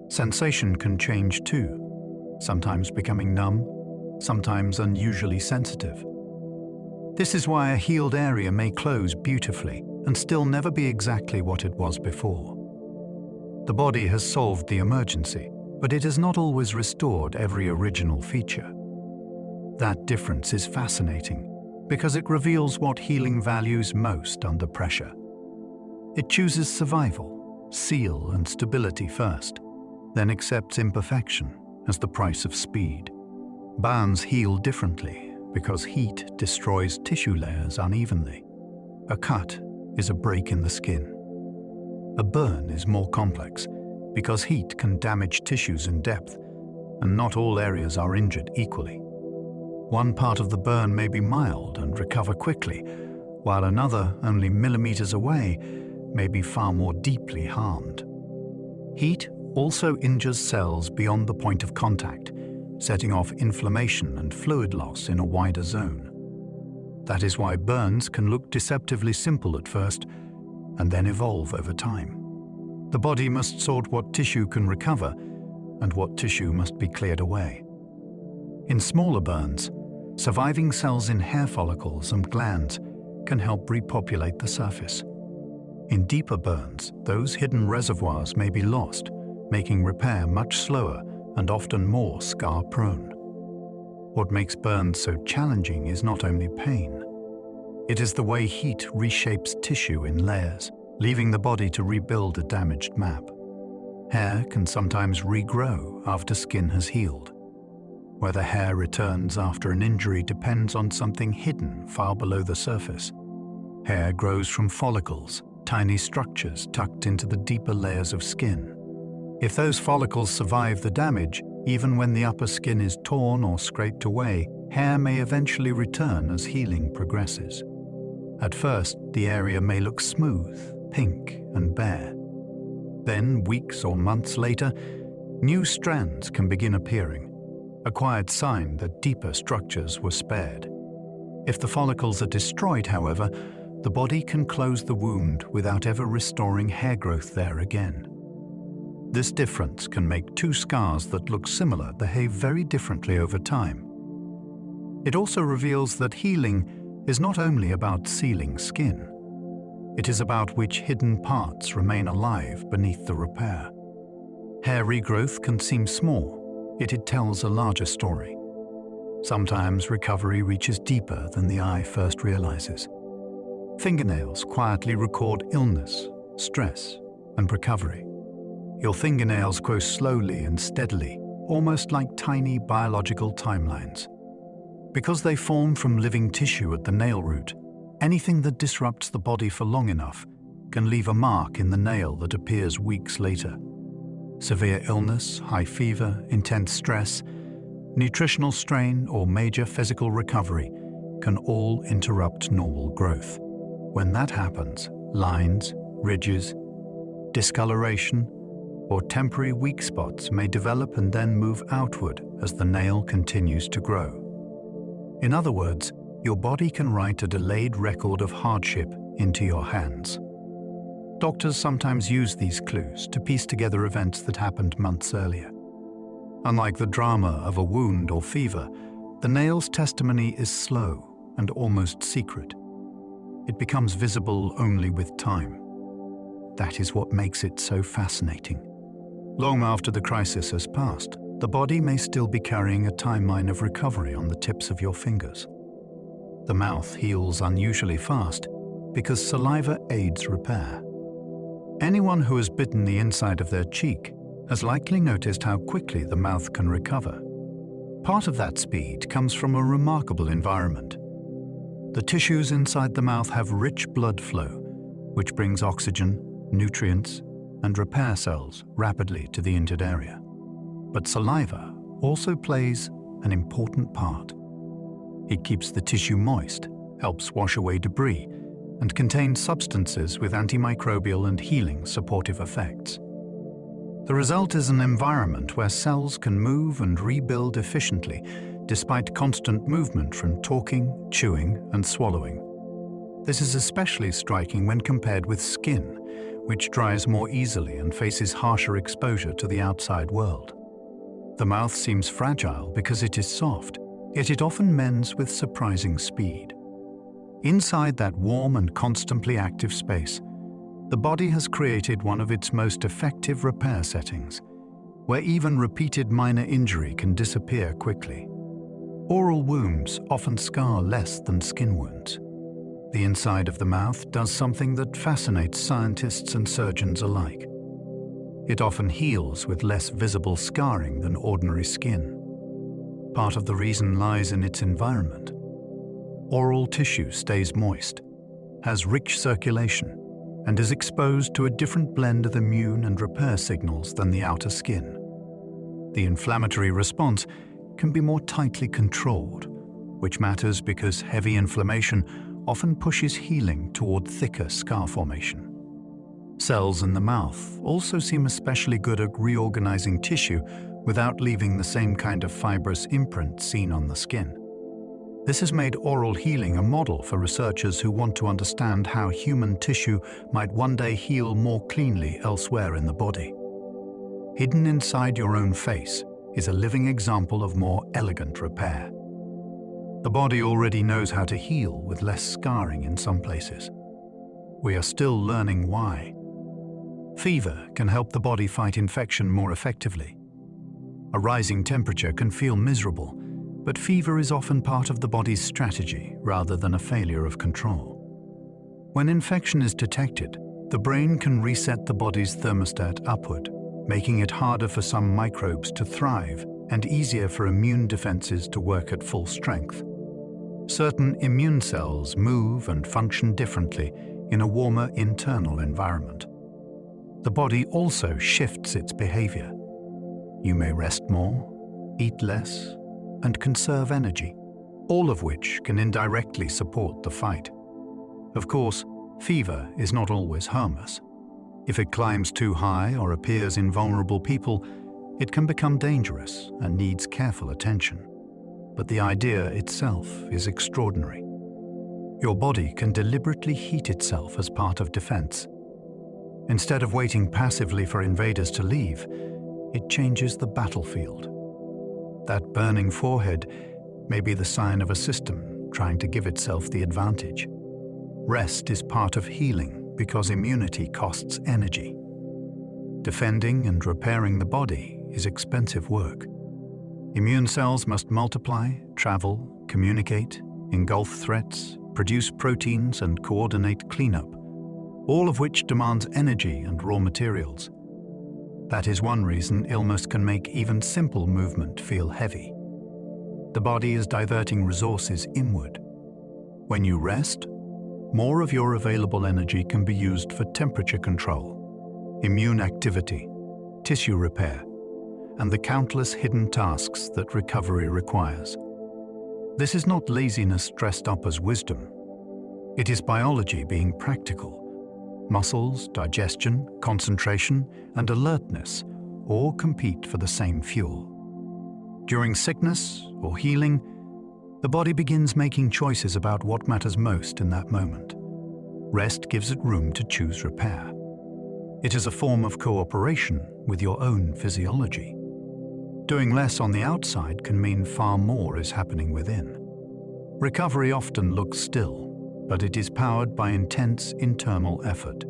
Sensation can change too, sometimes becoming numb, sometimes unusually sensitive. This is why a healed area may close beautifully and still never be exactly what it was before. The body has solved the emergency, but it has not always restored every original feature. That difference is fascinating because it reveals what healing values most under pressure. It chooses survival, seal, and stability first, then accepts imperfection as the price of speed. Burns heal differently because heat destroys tissue layers unevenly. A cut is a break in the skin. A burn is more complex because heat can damage tissues in depth, and not all areas are injured equally. One part of the burn may be mild and recover quickly, while another, only millimeters away, may be far more deeply harmed. Heat also injures cells beyond the point of contact, setting off inflammation and fluid loss in a wider zone. That is why burns can look deceptively simple at first and then evolve over time. The body must sort what tissue can recover and what tissue must be cleared away. In smaller burns, surviving cells in hair follicles and glands can help repopulate the surface. In deeper burns, those hidden reservoirs may be lost, making repair much slower and often more scar-prone. What makes burns so challenging is not only pain. It is the way heat reshapes tissue in layers, leaving the body to rebuild a damaged map. Hair can sometimes regrow after skin has healed. Whether hair returns after an injury depends on something hidden far below the surface. Hair grows from follicles, tiny structures tucked into the deeper layers of skin. If those follicles survive the damage, even when the upper skin is torn or scraped away, hair may eventually return as healing progresses. At first, the area may look smooth, pink, and bare. Then, weeks or months later, new strands can begin appearing, a quiet sign that deeper structures were spared. If the follicles are destroyed, however, the body can close the wound without ever restoring hair growth there again. This difference can make two scars that look similar behave very differently over time. It also reveals that healing is not only about sealing skin. It is about which hidden parts remain alive beneath the repair. Hair regrowth can seem small, yet it tells a larger story. Sometimes recovery reaches deeper than the eye first realizes. Fingernails quietly record illness, stress, and recovery. Your fingernails grow slowly and steadily, almost like tiny biological timelines. Because they form from living tissue at the nail root, anything that disrupts the body for long enough can leave a mark in the nail that appears weeks later. Severe illness, high fever, intense stress, nutritional strain, or major physical recovery can all interrupt normal growth. When that happens, lines, ridges, discoloration, or temporary weak spots may develop and then move outward as the nail continues to grow. In other words, your body can write a delayed record of hardship into your hands. Doctors sometimes use these clues to piece together events that happened months earlier. Unlike the drama of a wound or fever, the nail's testimony is slow and almost secret. It becomes visible only with time. That is what makes it so fascinating. Long after the crisis has passed, the body may still be carrying a timeline of recovery on the tips of your fingers. The mouth heals unusually fast because saliva aids repair. Anyone who has bitten the inside of their cheek has likely noticed how quickly the mouth can recover. Part of that speed comes from a remarkable environment. The tissues inside the mouth have rich blood flow, which brings oxygen, nutrients, and repair cells rapidly to the injured area. But saliva also plays an important part. It keeps the tissue moist, helps wash away debris, and contains substances with antimicrobial and healing supportive effects. The result is an environment where cells can move and rebuild efficiently, despite constant movement from talking, chewing, and swallowing. This is especially striking when compared with skin, which dries more easily and faces harsher exposure to the outside world. The mouth seems fragile because it is soft, yet it often mends with surprising speed. Inside that warm and constantly active space, the body has created one of its most effective repair settings, where even repeated minor injury can disappear quickly. Oral wounds often scar less than skin wounds. The inside of the mouth does something that fascinates scientists and surgeons alike. It often heals with less visible scarring than ordinary skin. Part of the reason lies in its environment. Oral tissue stays moist, has rich circulation, and is exposed to a different blend of immune and repair signals than the outer skin. The inflammatory response can be more tightly controlled, which matters because heavy inflammation often pushes healing toward thicker scar formation. Cells in the mouth also seem especially good at reorganizing tissue without leaving the same kind of fibrous imprint seen on the skin. This has made oral healing a model for researchers who want to understand how human tissue might one day heal more cleanly elsewhere in the body. Hidden inside your own face is a living example of more elegant repair. The body already knows how to heal with less scarring in some places. We are still learning why. Fever can help the body fight infection more effectively. A rising temperature can feel miserable, but fever is often part of the body's strategy rather than a failure of control. When infection is detected, the brain can reset the body's thermostat upward, making it harder for some microbes to thrive and easier for immune defenses to work at full strength. Certain immune cells move and function differently in a warmer internal environment. The body also shifts its behavior. You may rest more, eat less, and conserve energy, all of which can indirectly support the fight. Of course, fever is not always harmless. If it climbs too high or appears in vulnerable people, it can become dangerous and needs careful attention. But the idea itself is extraordinary. Your body can deliberately heat itself as part of defense. Instead of waiting passively for invaders to leave, it changes the battlefield. That burning forehead may be the sign of a system trying to give itself the advantage. Rest is part of healing because immunity costs energy. Defending and repairing the body is expensive work. Immune cells must multiply, travel, communicate, engulf threats, produce proteins, and coordinate cleanup, all of which demands energy and raw materials. That is one reason illness can make even simple movement feel heavy. The body is diverting resources inward. When you rest, more of your available energy can be used for temperature control, immune activity, tissue repair, and the countless hidden tasks that recovery requires. This is not laziness dressed up as wisdom. It is biology being practical. Muscles, digestion, concentration, and alertness all compete for the same fuel. During sickness or healing, the body begins making choices about what matters most in that moment. Rest gives it room to choose repair. It is a form of cooperation with your own physiology. Doing less on the outside can mean far more is happening within. Recovery often looks still, but it is powered by intense internal effort.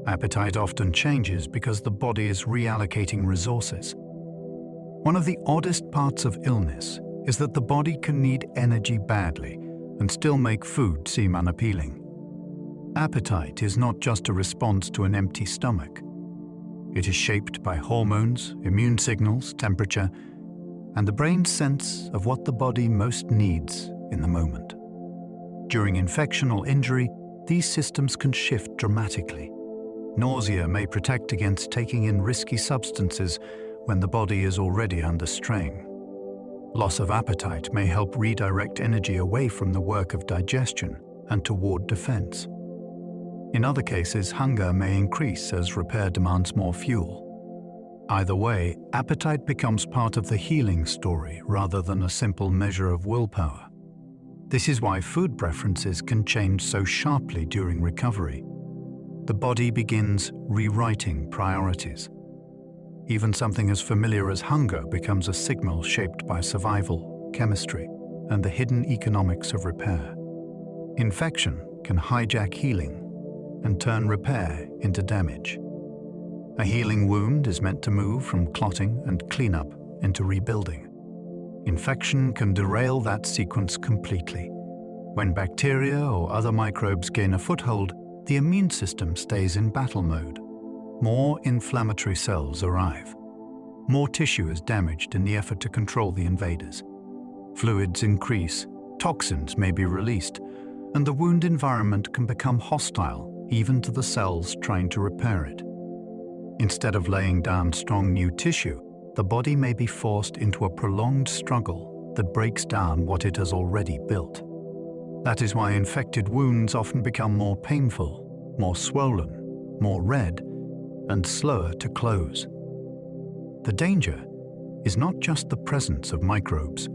Appetite often changes because the body is reallocating resources. One of the oddest parts of illness is that the body can need energy badly and still make food seem unappealing. Appetite is not just a response to an empty stomach. It is shaped by hormones, immune signals, temperature, and the brain's sense of what the body most needs in the moment. During infection or injury, these systems can shift dramatically. Nausea may protect against taking in risky substances when the body is already under strain. Loss of appetite may help redirect energy away from the work of digestion and toward defense. In other cases, hunger may increase as repair demands more fuel. Either way, appetite becomes part of the healing story rather than a simple measure of willpower. This is why food preferences can change so sharply during recovery. The body begins rewriting priorities. Even something as familiar as hunger becomes a signal shaped by survival, chemistry, and the hidden economics of repair. Infection can hijack healing and turn repair into damage. A healing wound is meant to move from clotting and cleanup into rebuilding. Infection can derail that sequence completely. When bacteria or other microbes gain a foothold, the immune system stays in battle mode. More inflammatory cells arrive. More tissue is damaged in the effort to control the invaders. Fluids increase, toxins may be released, and the wound environment can become hostile even to the cells trying to repair it. Instead of laying down strong new tissue, the body may be forced into a prolonged struggle that breaks down what it has already built. That is why infected wounds often become more painful, more swollen, more red, and slower to close. The danger is not just the presence of microbes.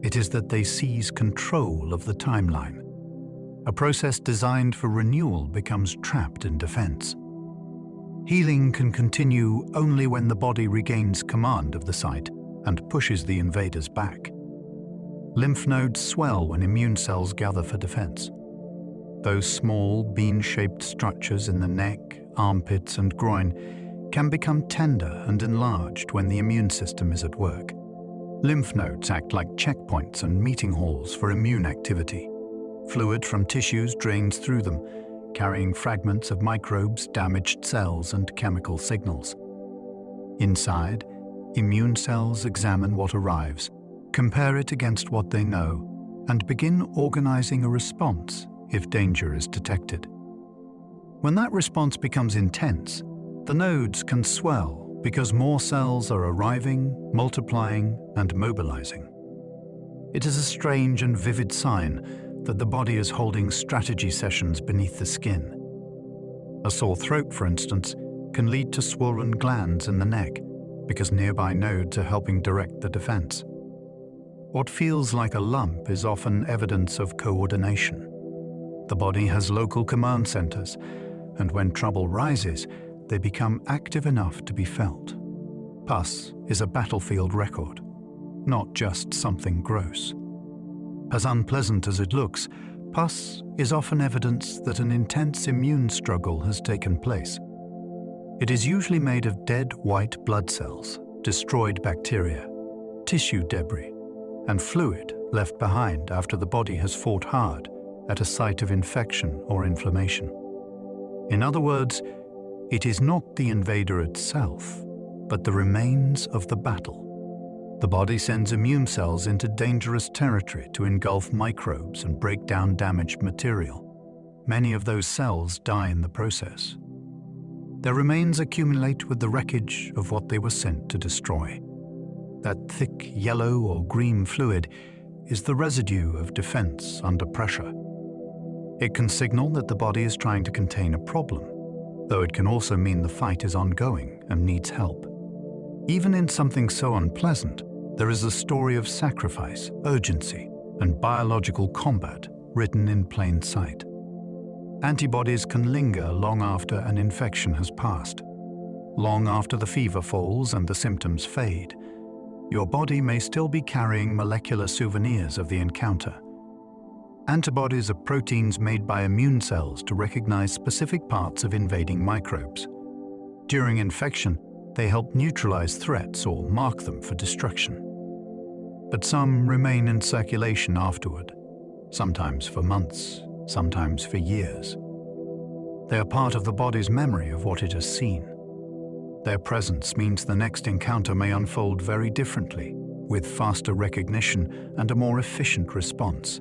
It is that they seize control of the timeline. A process designed for renewal becomes trapped in defense. Healing can continue only when the body regains command of the site and pushes the invaders back. Lymph nodes swell when immune cells gather for defense. Those small, bean-shaped structures in the neck, armpits, and groin can become tender and enlarged when the immune system is at work. Lymph nodes act like checkpoints and meeting halls for immune activity. Fluid from tissues drains through them, carrying fragments of microbes, damaged cells, and chemical signals. Inside, immune cells examine what arrives, compare it against what they know, and begin organizing a response if danger is detected. When that response becomes intense, the nodes can swell because more cells are arriving, multiplying, and mobilizing. It is a strange and vivid sign that the body is holding strategy sessions beneath the skin. A sore throat, for instance, can lead to swollen glands in the neck because nearby nodes are helping direct the defense. What feels like a lump is often evidence of coordination. The body has local command centers, and when trouble rises, they become active enough to be felt. Pus is a battlefield record, not just something gross. As unpleasant as it looks, pus is often evidence that an intense immune struggle has taken place. It is usually made of dead white blood cells, destroyed bacteria, tissue debris, and fluid left behind after the body has fought hard at a site of infection or inflammation. In other words, it is not the invader itself, but the remains of the battle. The body sends immune cells into dangerous territory to engulf microbes and break down damaged material. Many of those cells die in the process. Their remains accumulate with the wreckage of what they were sent to destroy. That thick yellow or green fluid is the residue of defense under pressure. It can signal that the body is trying to contain a problem, though it can also mean the fight is ongoing and needs help. Even in something so unpleasant, there is a story of sacrifice, urgency, and biological combat written in plain sight. Antibodies can linger long after an infection has passed. Long after the fever falls and the symptoms fade, your body may still be carrying molecular souvenirs of the encounter. Antibodies are proteins made by immune cells to recognize specific parts of invading microbes. During infection, they help neutralize threats or mark them for destruction. But some remain in circulation afterward, sometimes for months, sometimes for years. They are part of the body's memory of what it has seen. Their presence means the next encounter may unfold very differently, with faster recognition and a more efficient response.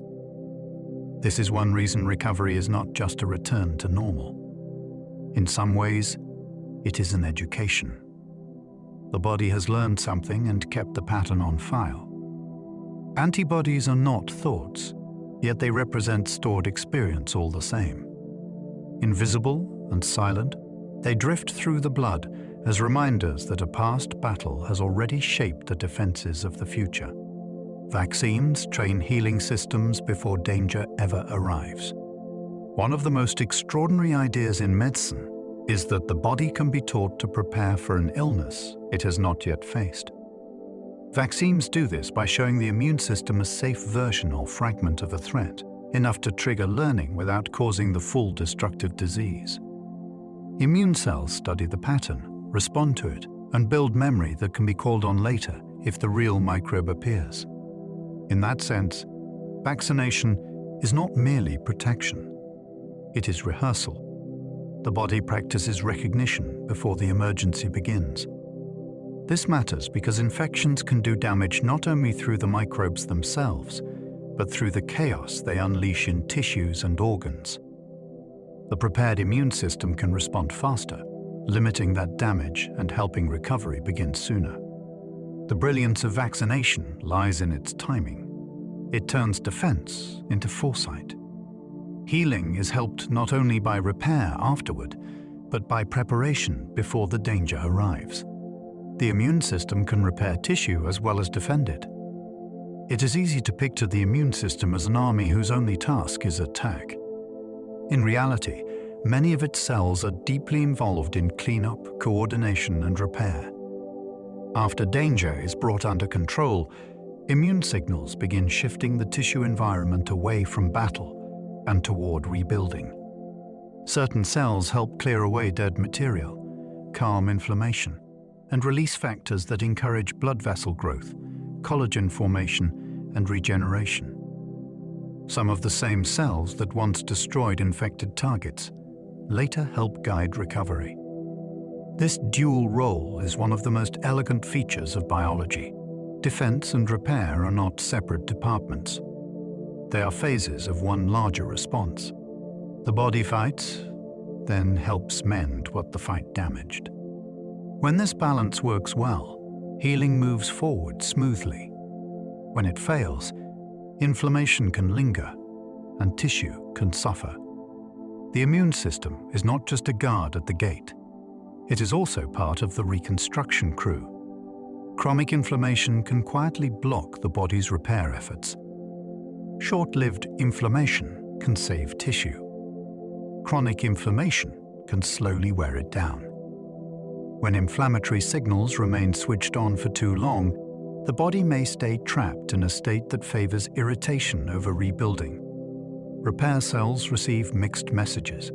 This is one reason recovery is not just a return to normal. In some ways, it is an education. The body has learned something and kept the pattern on file. Antibodies are not thoughts, yet they represent stored experience all the same. Invisible and silent, they drift through the blood as reminders that a past battle has already shaped the defenses of the future. Vaccines train healing systems before danger ever arrives. One of the most extraordinary ideas in medicine is that the body can be taught to prepare for an illness it has not yet faced. Vaccines do this by showing the immune system a safe version or fragment of a threat, enough to trigger learning without causing the full destructive disease. Immune cells study the pattern, respond to it, and build memory that can be called on later if the real microbe appears. In that sense, vaccination is not merely protection. It is rehearsal. The body practices recognition before the emergency begins. This matters because infections can do damage not only through the microbes themselves, but through the chaos they unleash in tissues and organs. The prepared immune system can respond faster, limiting that damage and helping recovery begin sooner. The brilliance of vaccination lies in its timing. It turns defense into foresight. Healing is helped not only by repair afterward, but by preparation before the danger arrives. The immune system can repair tissue as well as defend it. It is easy to picture the immune system as an army whose only task is attack. In reality, many of its cells are deeply involved in cleanup, coordination, and repair. After danger is brought under control, immune signals begin shifting the tissue environment away from battle and toward rebuilding. Certain cells help clear away dead material, calm inflammation, and release factors that encourage blood vessel growth, collagen formation, and regeneration. Some of the same cells that once destroyed infected targets later help guide recovery. This dual role is one of the most elegant features of biology. Defense and repair are not separate departments. They are phases of one larger response. The body fights, then helps mend what the fight damaged. When this balance works well, healing moves forward smoothly. When it fails, inflammation can linger and tissue can suffer. The immune system is not just a guard at the gate. It is also part of the reconstruction crew. Chronic inflammation can quietly block the body's repair efforts. Short-lived inflammation can save tissue. Chronic inflammation can slowly wear it down. When inflammatory signals remain switched on for too long, the body may stay trapped in a state that favors irritation over rebuilding. Repair cells receive mixed messages.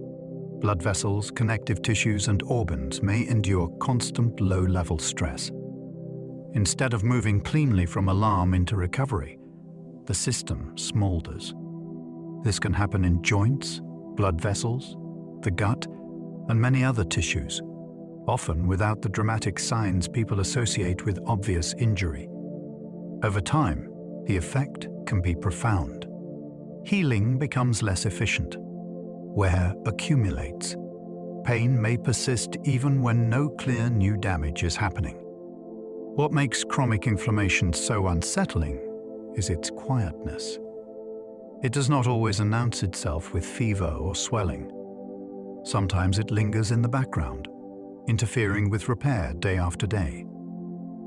Blood vessels, connective tissues, and organs may endure constant low-level stress. Instead of moving cleanly from alarm into recovery, the system smolders. This can happen in joints, blood vessels, the gut, and many other tissues, often without the dramatic signs people associate with obvious injury. Over time, the effect can be profound. Healing becomes less efficient. Wear accumulates. Pain may persist even when no clear new damage is happening. What makes chronic inflammation so unsettling is its quietness. It does not always announce itself with fever or swelling. Sometimes it lingers in the background, interfering with repair day after day.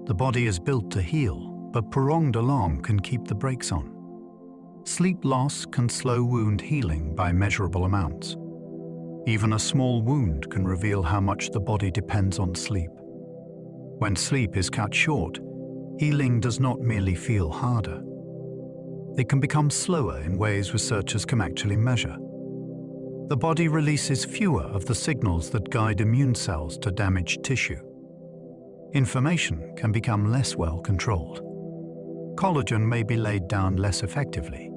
The body is built to heal, but prolonged alarm can keep the brakes on. Sleep loss can slow wound healing by measurable amounts. Even a small wound can reveal how much the body depends on sleep. When sleep is cut short, healing does not merely feel harder. It can become slower in ways researchers can actually measure. The body releases fewer of the signals that guide immune cells to damaged tissue. Inflammation can become less well controlled. Collagen may be laid down less effectively.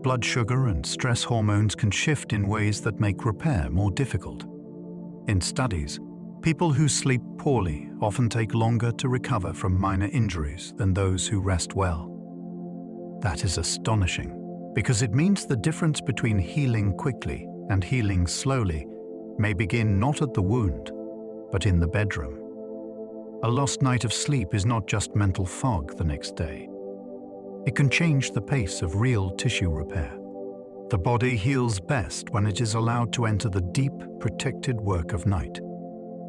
Blood sugar and stress hormones can shift in ways that make repair more difficult. In studies, people who sleep poorly often take longer to recover from minor injuries than those who rest well. That is astonishing, because it means the difference between healing quickly and healing slowly may begin not at the wound, but in the bedroom. A lost night of sleep is not just mental fog the next day. It can change the pace of real tissue repair. The body heals best when it is allowed to enter the deep, protected work of night.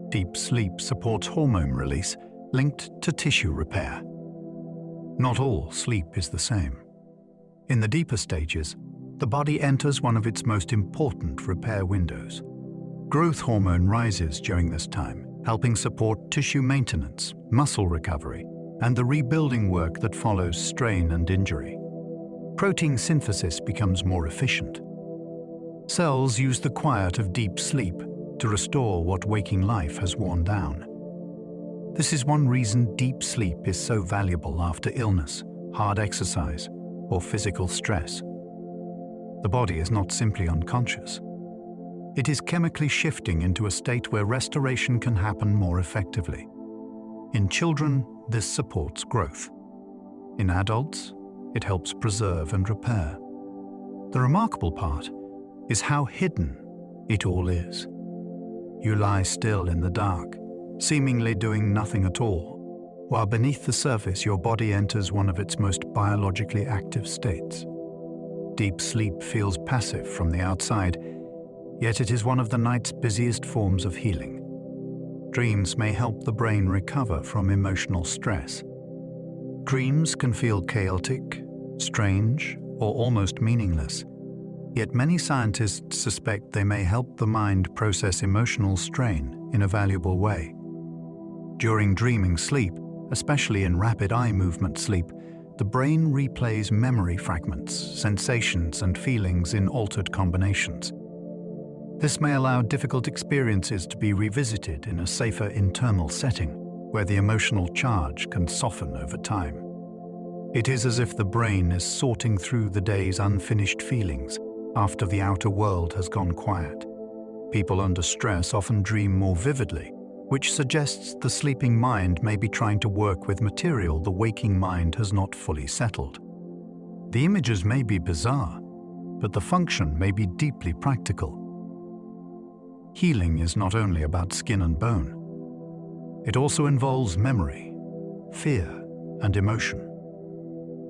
Deep sleep supports hormone release linked to tissue repair. Not all sleep is the same. In the deeper stages, the body enters one of its most important repair windows. Growth hormone rises during this time, helping support tissue maintenance, muscle recovery, and the rebuilding work that follows strain and injury. Protein synthesis becomes more efficient. Cells use the quiet of deep sleep to restore what waking life has worn down. This is one reason deep sleep is so valuable after illness, hard exercise, or physical stress. The body is not simply unconscious. It is chemically shifting into a state where restoration can happen more effectively. In children, this supports growth. In adults, it helps preserve and repair. The remarkable part is how hidden it all is. You lie still in the dark, seemingly doing nothing at all, while beneath the surface your body enters one of its most biologically active states. Deep sleep feels passive from the outside, yet it is one of the night's busiest forms of healing. Dreams may help the brain recover from emotional stress. Dreams can feel chaotic, strange, or almost meaningless, yet many scientists suspect they may help the mind process emotional strain in a valuable way. During dreaming sleep, especially in rapid eye movement sleep, the brain replays memory fragments, sensations, and feelings in altered combinations. This may allow difficult experiences to be revisited in a safer internal setting, where the emotional charge can soften over time. It is as if the brain is sorting through the day's unfinished feelings after the outer world has gone quiet. People under stress often dream more vividly, which suggests the sleeping mind may be trying to work with material the waking mind has not fully settled. The images may be bizarre, but the function may be deeply practical. Healing is not only about skin and bone. It also involves memory, fear, and emotion.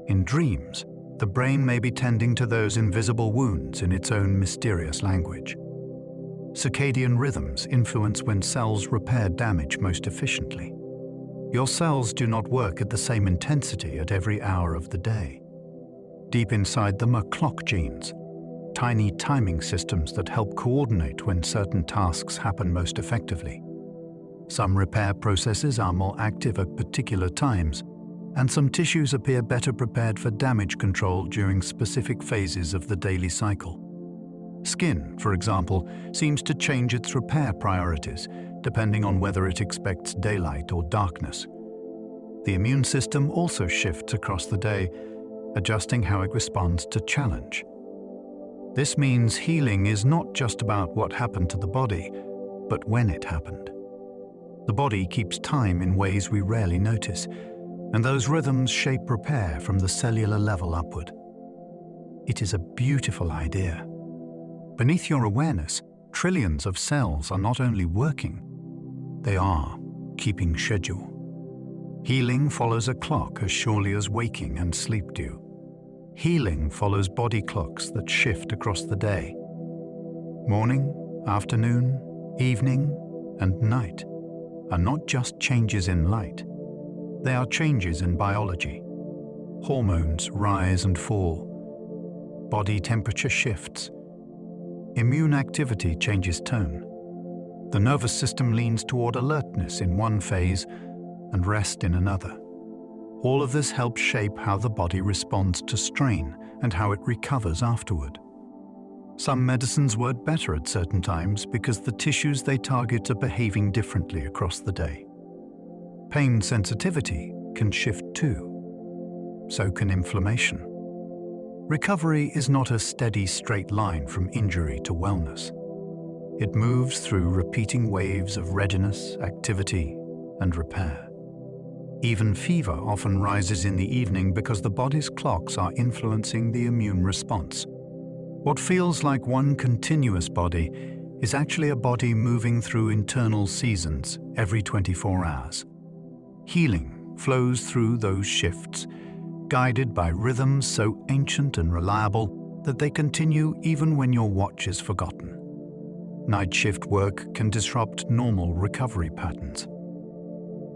In dreams, the brain may be tending to those invisible wounds in its own mysterious language. Circadian rhythms influence when cells repair damage most efficiently. Your cells do not work at the same intensity at every hour of the day. Deep inside them are clock genes, tiny timing systems that help coordinate when certain tasks happen most effectively. Some repair processes are more active at particular times, and some tissues appear better prepared for damage control during specific phases of the daily cycle. Skin, for example, seems to change its repair priorities, depending on whether it expects daylight or darkness. The immune system also shifts across the day, adjusting how it responds to challenge. This means healing is not just about what happened to the body, but when it happened. The body keeps time in ways we rarely notice, and those rhythms shape repair from the cellular level upward. It is a beautiful idea. Beneath your awareness, trillions of cells are not only working, they are keeping schedule. Healing follows a clock as surely as waking and sleep do. Healing follows body clocks that shift across the day. Morning, afternoon, evening, and night are not just changes in light. They are changes in biology. Hormones rise and fall. Body temperature shifts. Immune activity changes tone. The nervous system leans toward alertness in one phase and rest in another. All of this helps shape how the body responds to strain and how it recovers afterward. Some medicines work better at certain times because the tissues they target are behaving differently across the day. Pain sensitivity can shift too. So can inflammation. Recovery is not a steady straight line from injury to wellness. It moves through repeating waves of readiness, activity, and repair. Even fever often rises in the evening because the body's clocks are influencing the immune response. What feels like one continuous body is actually a body moving through internal seasons every 24 hours. Healing flows through those shifts, guided by rhythms so ancient and reliable that they continue even when your watch is forgotten. Night shift work can disrupt normal recovery patterns.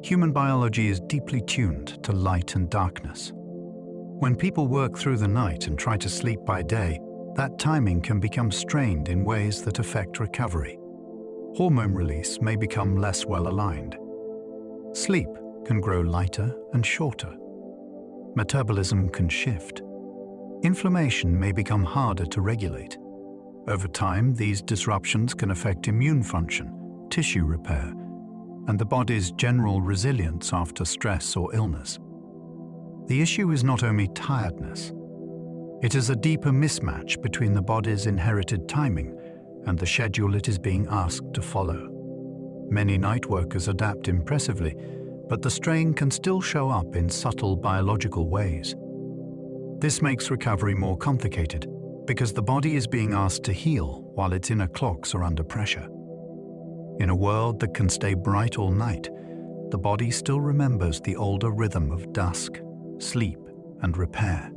Human biology is deeply tuned to light and darkness. When people work through the night and try to sleep by day, that timing can become strained in ways that affect recovery. Hormone release may become less well aligned. Sleep can grow lighter and shorter. Metabolism can shift. Inflammation may become harder to regulate. Over time, these disruptions can affect immune function, tissue repair, and the body's general resilience after stress or illness. The issue is not only tiredness. It is a deeper mismatch between the body's inherited timing and the schedule it is being asked to follow. Many night workers adapt impressively, but the strain can still show up in subtle biological ways. This makes recovery more complicated because the body is being asked to heal while its inner clocks are under pressure. In a world that can stay bright all night, the body still remembers the older rhythm of dusk, sleep, and repair.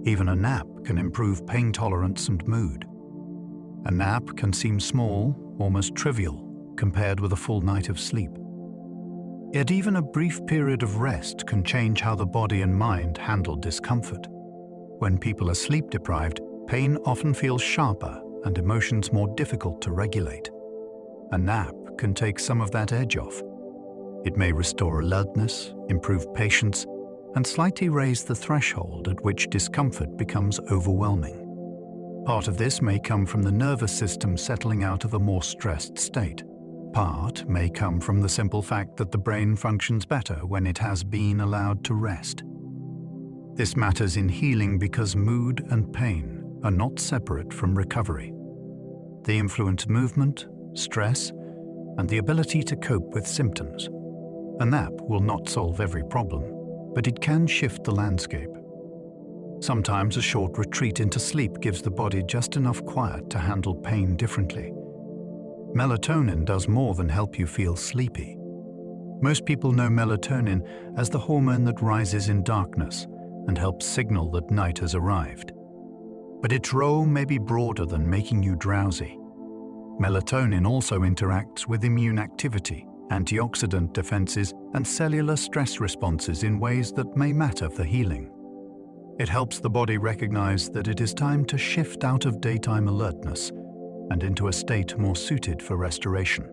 Even a nap can improve pain tolerance and mood. A nap can seem small, almost trivial, compared with a full night of sleep. Yet even a brief period of rest can change how the body and mind handle discomfort. When people are sleep-deprived, pain often feels sharper and emotions more difficult to regulate. A nap can take some of that edge off. It may restore alertness, improve patience, and slightly raise the threshold at which discomfort becomes overwhelming. Part of this may come from the nervous system settling out of a more stressed state. Part may come from the simple fact that the brain functions better when it has been allowed to rest. This matters in healing because mood and pain are not separate from recovery. They influence movement, stress, and the ability to cope with symptoms. A nap will not solve every problem, but it can shift the landscape. Sometimes a short retreat into sleep gives the body just enough quiet to handle pain differently. Melatonin does more than help you feel sleepy. Most people know melatonin as the hormone that rises in darkness and helps signal that night has arrived. But its role may be broader than making you drowsy. Melatonin also interacts with immune activity, antioxidant defenses, and cellular stress responses in ways that may matter for healing. It helps the body recognize that it is time to shift out of daytime alertness and into a state more suited for restoration.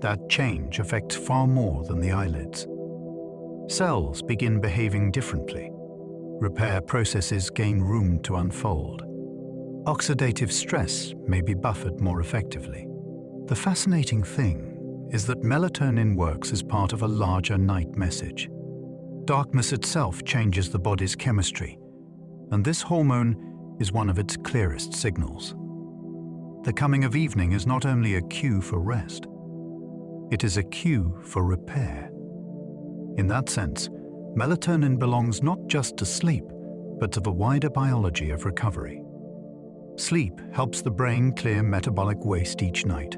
That change affects far more than the eyelids. Cells begin behaving differently. Repair processes gain room to unfold. Oxidative stress may be buffered more effectively. The fascinating thing is that melatonin works as part of a larger night message. Darkness itself changes the body's chemistry, and this hormone is one of its clearest signals. The coming of evening is not only a cue for rest, it is a cue for repair. In that sense, melatonin belongs not just to sleep, but to the wider biology of recovery. Sleep helps the brain clear metabolic waste each night.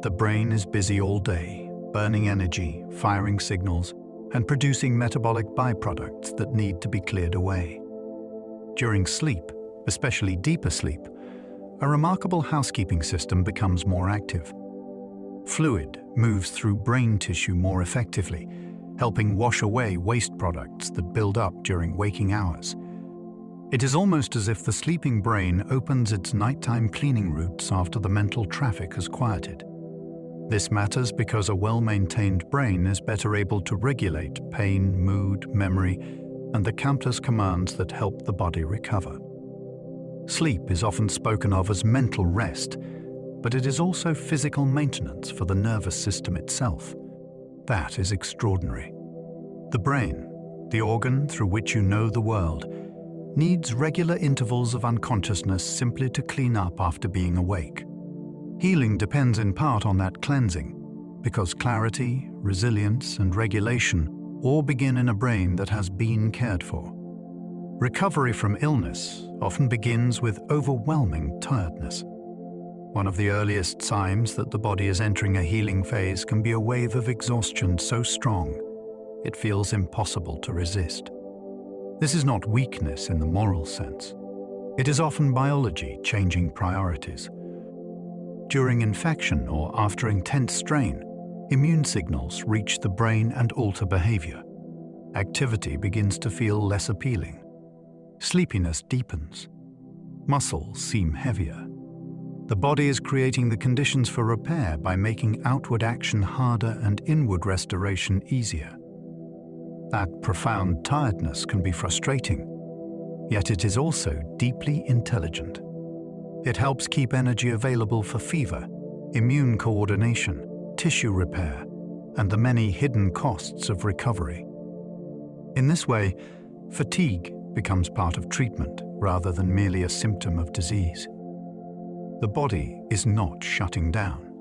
The brain is busy all day, burning energy, firing signals, and producing metabolic byproducts that need to be cleared away. During sleep, especially deeper sleep, a remarkable housekeeping system becomes more active. Fluid moves through brain tissue more effectively, helping wash away waste products that build up during waking hours. It is almost as if the sleeping brain opens its nighttime cleaning routes after the mental traffic has quieted. This matters because a well-maintained brain is better able to regulate pain, mood, memory, and the countless commands that help the body recover. Sleep is often spoken of as mental rest, but it is also physical maintenance for the nervous system itself. That is extraordinary. The brain, the organ through which you know the world, needs regular intervals of unconsciousness simply to clean up after being awake. Healing depends in part on that cleansing, because clarity, resilience, and regulation all begin in a brain that has been cared for. Recovery from illness often begins with overwhelming tiredness. One of the earliest signs that the body is entering a healing phase can be a wave of exhaustion so strong it feels impossible to resist. This is not weakness in the moral sense. It is often biology changing priorities. During infection or after intense strain, immune signals reach the brain and alter behavior. Activity begins to feel less appealing. Sleepiness deepens. Muscles seem heavier. The body is creating the conditions for repair by making outward action harder and inward restoration easier. That profound tiredness can be frustrating, yet it is also deeply intelligent. It helps keep energy available for fever, immune coordination, tissue repair, and the many hidden costs of recovery. In this way, fatigue becomes part of treatment rather than merely a symptom of disease. The body is not shutting down.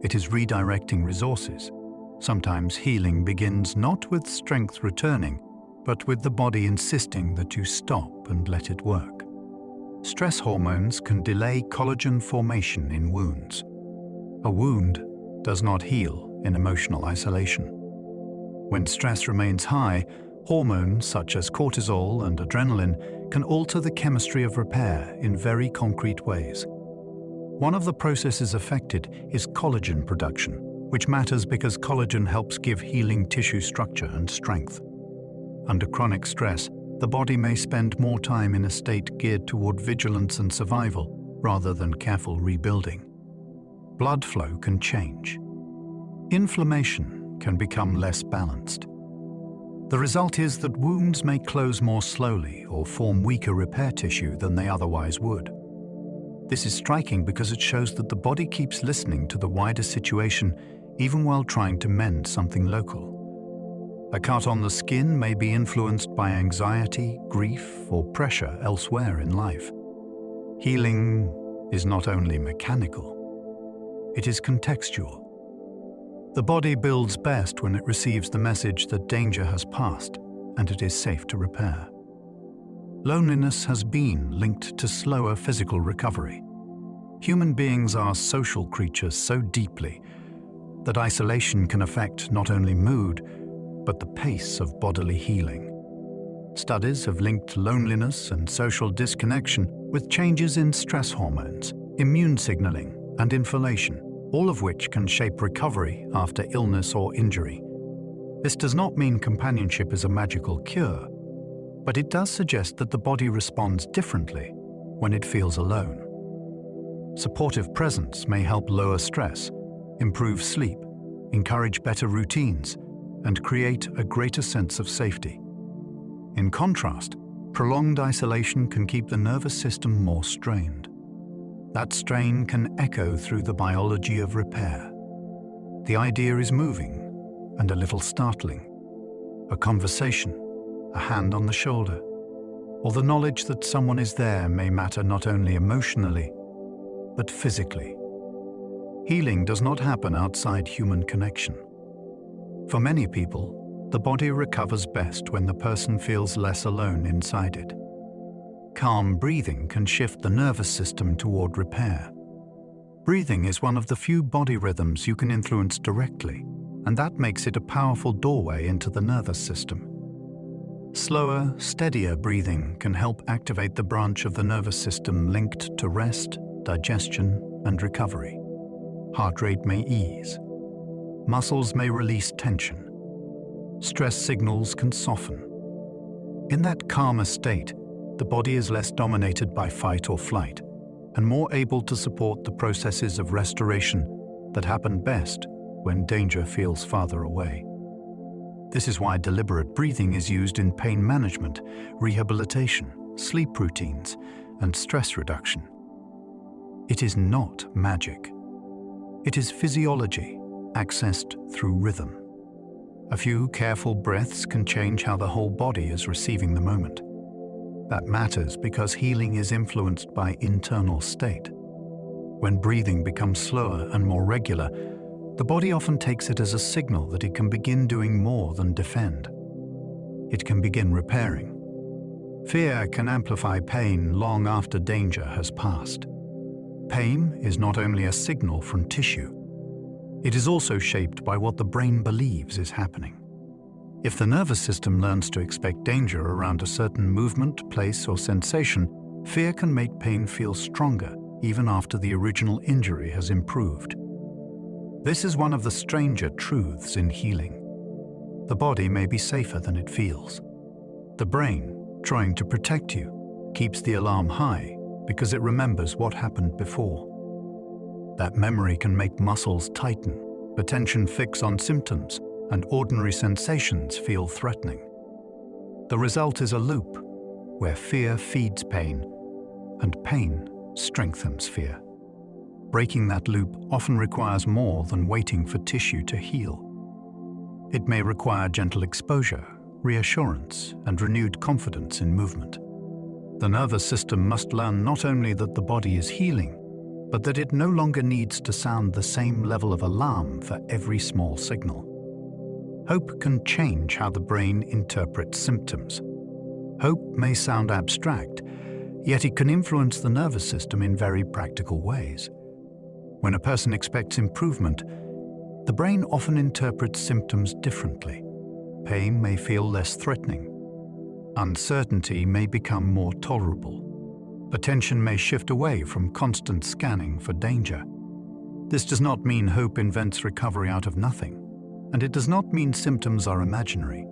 It is redirecting resources. Sometimes healing begins not with strength returning, but with the body insisting that you stop and let it work. Stress hormones can delay collagen formation in wounds. A wound does not heal in emotional isolation. When stress remains high, hormones such as cortisol and adrenaline can alter the chemistry of repair in very concrete ways. One of the processes affected is collagen production, which matters because collagen helps give healing tissue structure and strength. Under chronic stress, the body may spend more time in a state geared toward vigilance and survival rather than careful rebuilding. Blood flow can change. Inflammation can become less balanced. The result is that wounds may close more slowly or form weaker repair tissue than they otherwise would. This is striking because it shows that the body keeps listening to the wider situation even while trying to mend something local. A cut on the skin may be influenced by anxiety, grief, or pressure elsewhere in life. Healing is not only mechanical, it is contextual. The body builds best when it receives the message that danger has passed and it is safe to repair. Loneliness has been linked to slower physical recovery. Human beings are social creatures so deeply that isolation can affect not only mood, but the pace of bodily healing. Studies have linked loneliness and social disconnection with changes in stress hormones, immune signaling, and inflammation, all of which can shape recovery after illness or injury. This does not mean companionship is a magical cure, but it does suggest that the body responds differently when it feels alone. Supportive presence may help lower stress, improve sleep, encourage better routines, and create a greater sense of safety. In contrast, prolonged isolation can keep the nervous system more strained. That strain can echo through the biology of repair. The idea is moving and a little startling. A conversation, a hand on the shoulder, or the knowledge that someone is there may matter not only emotionally, but physically. Healing does not happen outside human connection. For many people, the body recovers best when the person feels less alone inside it. Calm breathing can shift the nervous system toward repair. Breathing is one of the few body rhythms you can influence directly, and that makes it a powerful doorway into the nervous system. Slower, steadier breathing can help activate the branch of the nervous system linked to rest, digestion, and recovery. Heart rate may ease. Muscles may release tension. Stress signals can soften. In that calmer state, the body is less dominated by fight or flight and more able to support the processes of restoration that happen best when danger feels farther away. This is why deliberate breathing is used in pain management, rehabilitation, sleep routines, and stress reduction. It is not magic. It is physiology, accessed through rhythm. A few careful breaths can change how the whole body is receiving the moment. That matters because healing is influenced by internal state. When breathing becomes slower and more regular, the body often takes it as a signal that it can begin doing more than defend. It can begin repairing. Fear can amplify pain long after danger has passed. Pain is not only a signal from tissue, it is also shaped by what the brain believes is happening. If the nervous system learns to expect danger around a certain movement, place, or sensation, fear can make pain feel stronger even after the original injury has improved. This is one of the stranger truths in healing. The body may be safer than it feels. The brain, trying to protect you, keeps the alarm high because it remembers what happened before. That memory can make muscles tighten, attention fix on symptoms, and ordinary sensations feel threatening. The result is a loop where fear feeds pain and pain strengthens fear. Breaking that loop often requires more than waiting for tissue to heal. It may require gentle exposure, reassurance, and renewed confidence in movement. The nervous system must learn not only that the body is healing, but that it no longer needs to sound the same level of alarm for every small signal. Hope can change how the brain interprets symptoms. Hope may sound abstract, yet it can influence the nervous system in very practical ways. When a person expects improvement, the brain often interprets symptoms differently. Pain may feel less threatening. Uncertainty may become more tolerable. Attention may shift away from constant scanning for danger. This does not mean hope invents recovery out of nothing, and it does not mean symptoms are imaginary.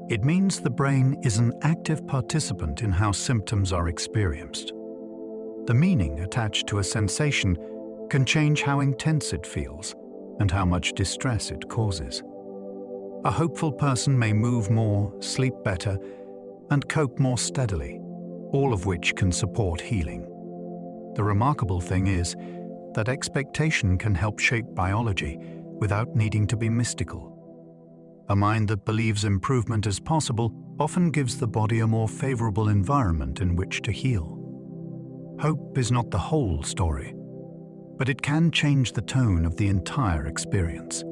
It means the brain is an active participant in how symptoms are experienced. The meaning attached to a sensation can change how intense it feels and how much distress it causes. A hopeful person may move more, sleep better, and cope more steadily, all of which can support healing. The remarkable thing is that expectation can help shape biology without needing to be mystical. A mind that believes improvement is possible often gives the body a more favorable environment in which to heal. Hope is not the whole story, but it can change the tone of the entire experience.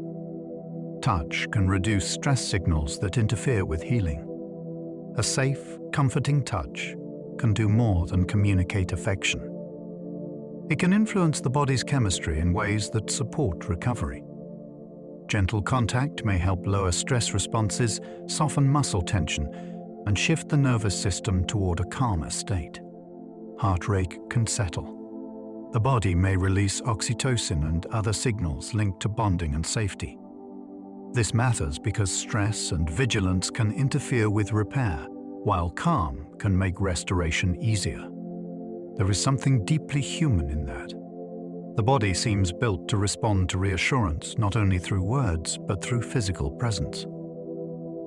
Touch can reduce stress signals that interfere with healing. A safe, comforting touch can do more than communicate affection. It can influence the body's chemistry in ways that support recovery. Gentle contact may help lower stress responses, soften muscle tension, and shift the nervous system toward a calmer state. Heart rate can settle. The body may release oxytocin and other signals linked to bonding and safety. This matters because stress and vigilance can interfere with repair, while calm can make restoration easier. There is something deeply human in that. The body seems built to respond to reassurance not only through words, but through physical presence.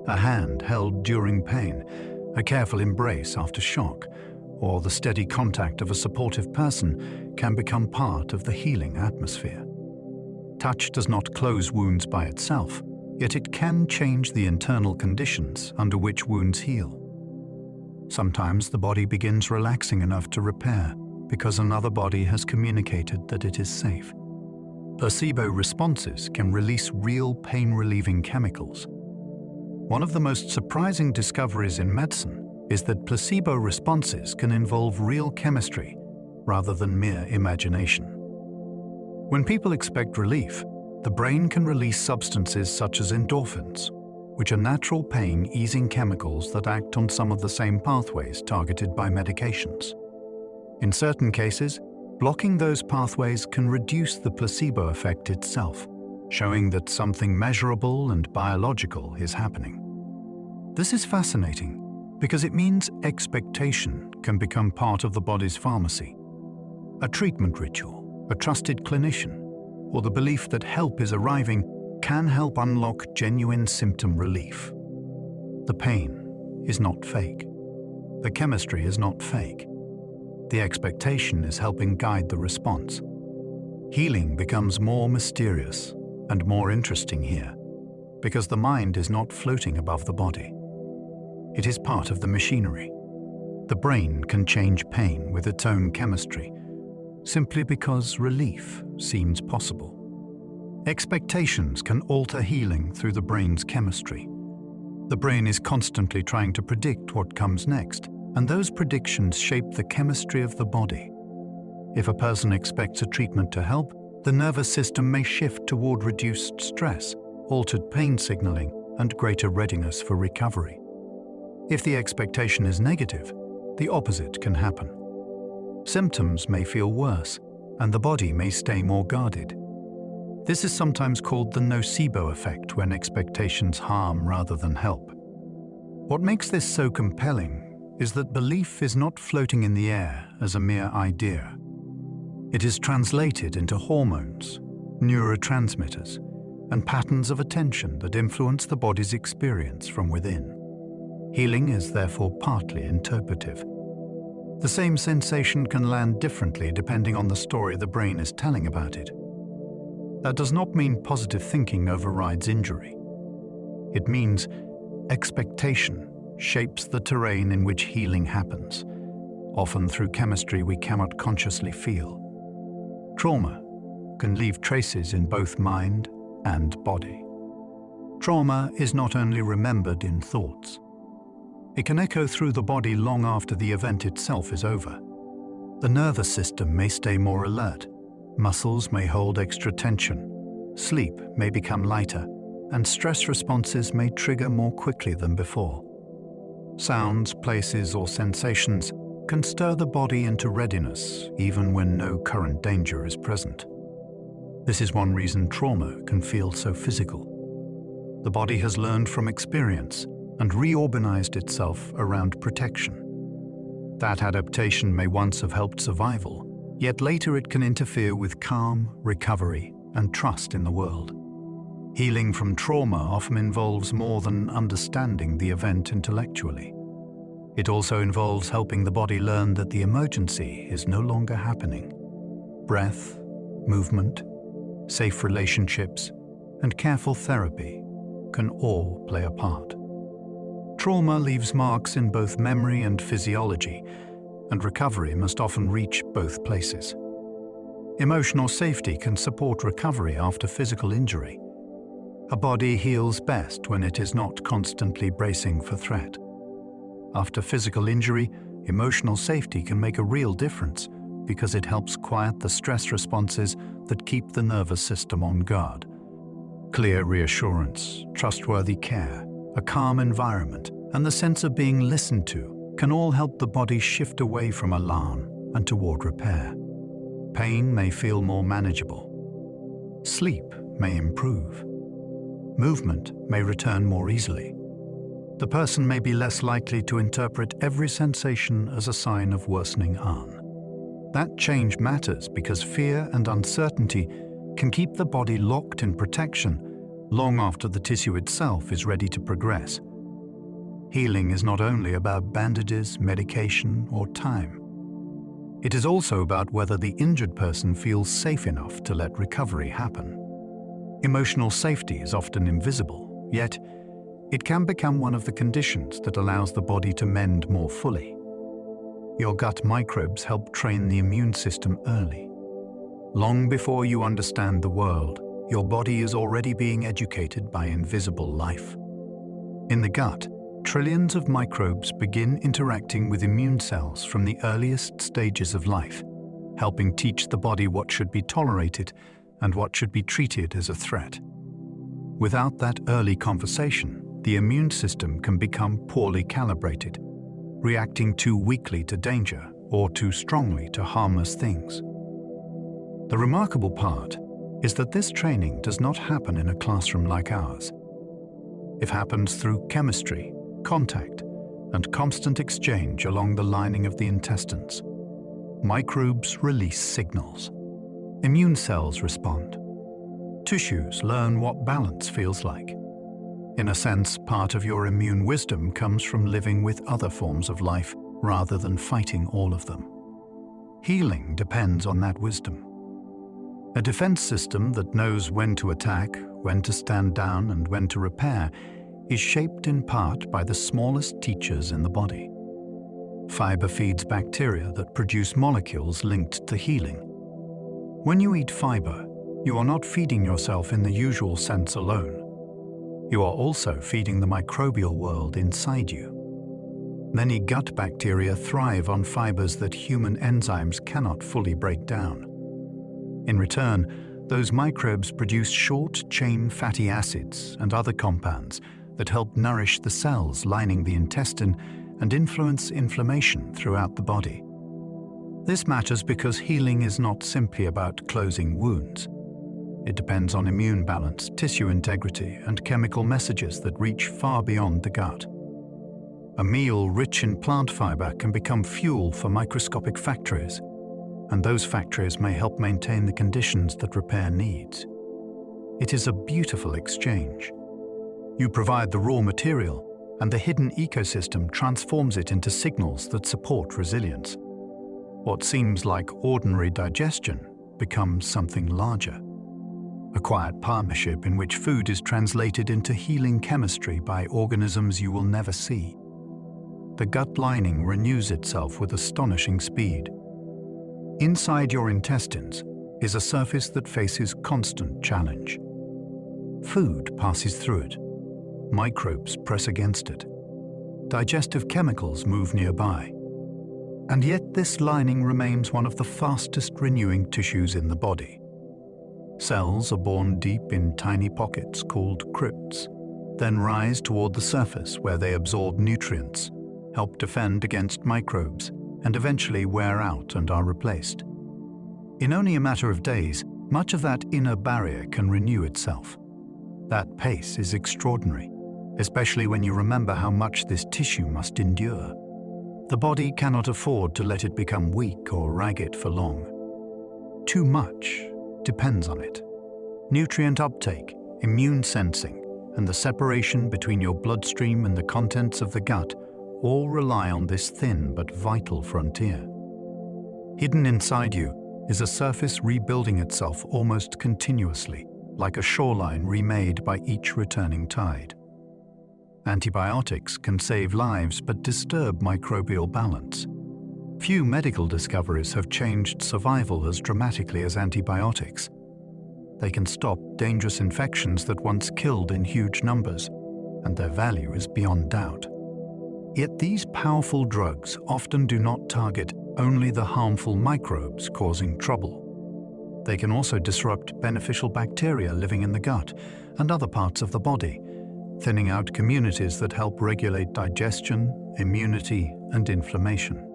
A hand held during pain, a careful embrace after shock, or the steady contact of a supportive person can become part of the healing atmosphere. Touch does not close wounds by itself, yet it can change the internal conditions under which wounds heal. Sometimes the body begins relaxing enough to repair because another body has communicated that it is safe. Placebo responses can release real pain-relieving chemicals. One of the most surprising discoveries in medicine is that placebo responses can involve real chemistry rather than mere imagination. When people expect relief, the brain can release substances such as endorphins, which are natural pain-easing chemicals that act on some of the same pathways targeted by medications. In certain cases, blocking those pathways can reduce the placebo effect itself, showing that something measurable and biological is happening. This is fascinating because it means expectation can become part of the body's pharmacy. A treatment ritual, a trusted clinician, or the belief that help is arriving can help unlock genuine symptom relief. The pain is not fake. The chemistry is not fake. The expectation is helping guide the response. Healing becomes more mysterious and more interesting here, because the mind is not floating above the body. It is part of the machinery. The brain can change pain with its own chemistry, simply because relief seems possible. Expectations can alter healing through the brain's chemistry. The brain is constantly trying to predict what comes next, and those predictions shape the chemistry of the body. If a person expects a treatment to help, the nervous system may shift toward reduced stress, altered pain signaling, and greater readiness for recovery. If the expectation is negative, the opposite can happen. Symptoms may feel worse, and the body may stay more guarded. This is sometimes called the nocebo effect, when expectations harm rather than help. What makes this so compelling is that belief is not floating in the air as a mere idea. It is translated into hormones, neurotransmitters, and patterns of attention that influence the body's experience from within. Healing is therefore partly interpretive. The same sensation can land differently depending on the story the brain is telling about it. That does not mean positive thinking overrides injury. It means expectation shapes the terrain in which healing happens, often through chemistry we cannot consciously feel. Trauma can leave traces in both mind and body. Trauma is not only remembered in thoughts. It can echo through the body long after the event itself is over. The nervous system may stay more alert, muscles may hold extra tension, sleep may become lighter, and stress responses may trigger more quickly than before. Sounds, places, or sensations can stir the body into readiness even when no current danger is present. This is one reason trauma can feel so physical. The body has learned from experience and reorganized itself around protection. That adaptation may once have helped survival, yet later it can interfere with calm, recovery, and trust in the world. Healing from trauma often involves more than understanding the event intellectually. It also involves helping the body learn that the emergency is no longer happening. Breath, movement, safe relationships, and careful therapy can all play a part. Trauma leaves marks in both memory and physiology, and recovery must often reach both places. Emotional safety can support recovery after physical injury. A body heals best when it is not constantly bracing for threat. After physical injury, emotional safety can make a real difference because it helps quiet the stress responses that keep the nervous system on guard. Clear reassurance, trustworthy care, a calm environment, and the sense of being listened to can all help the body shift away from alarm and toward repair. Pain may feel more manageable. Sleep may improve. Movement may return more easily. The person may be less likely to interpret every sensation as a sign of worsening harm. That change matters because fear and uncertainty can keep the body locked in protection long after the tissue itself is ready to progress. Healing is not only about bandages, medication, or time. It is also about whether the injured person feels safe enough to let recovery happen. Emotional safety is often invisible, yet it can become one of the conditions that allows the body to mend more fully. Your gut microbes help train the immune system early. Long before you understand the world, your body is already being educated by invisible life. In the gut, trillions of microbes begin interacting with immune cells from the earliest stages of life, helping teach the body what should be tolerated and what should be treated as a threat. Without that early conversation, the immune system can become poorly calibrated, reacting too weakly to danger or too strongly to harmless things. The remarkable part is that this training does not happen in a classroom like ours. It happens through chemistry, contact, and constant exchange along the lining of the intestines. Microbes release signals. Immune cells respond. Tissues learn what balance feels like. In a sense, part of your immune wisdom comes from living with other forms of life rather than fighting all of them. Healing depends on that wisdom. A defense system that knows when to attack, when to stand down, and when to repair is shaped in part by the smallest teachers in the body. Fiber feeds bacteria that produce molecules linked to healing. When you eat fiber, you are not feeding yourself in the usual sense alone. You are also feeding the microbial world inside you. Many gut bacteria thrive on fibers that human enzymes cannot fully break down. In return, those microbes produce short-chain fatty acids and other compounds that help nourish the cells lining the intestine and influence inflammation throughout the body. This matters because healing is not simply about closing wounds. It depends on immune balance, tissue integrity, and chemical messages that reach far beyond the gut. A meal rich in plant fiber can become fuel for microscopic factories, and those factories may help maintain the conditions that repair needs. It is a beautiful exchange. You provide the raw material, and the hidden ecosystem transforms it into signals that support resilience. What seems like ordinary digestion becomes something larger. A quiet partnership in which food is translated into healing chemistry by organisms you will never see. The gut lining renews itself with astonishing speed. Inside your intestines is a surface that faces constant challenge. Food passes through it. Microbes press against it. Digestive chemicals move nearby. And yet this lining remains one of the fastest renewing tissues in the body. Cells are born deep in tiny pockets called crypts, then rise toward the surface where they absorb nutrients, help defend against microbes, and eventually wear out and are replaced. In only a matter of days, much of that inner barrier can renew itself. That pace is extraordinary, especially when you remember how much this tissue must endure. The body cannot afford to let it become weak or ragged for long. Too much depends on it. Nutrient uptake, immune sensing, and the separation between your bloodstream and the contents of the gut all rely on this thin but vital frontier. Hidden inside you is a surface rebuilding itself almost continuously, like a shoreline remade by each returning tide. Antibiotics can save lives but disturb microbial balance. Few medical discoveries have changed survival as dramatically as antibiotics. They can stop dangerous infections that once killed in huge numbers, and their value is beyond doubt. Yet these powerful drugs often do not target only the harmful microbes causing trouble. They can also disrupt beneficial bacteria living in the gut and other parts of the body, thinning out communities that help regulate digestion, immunity, and inflammation.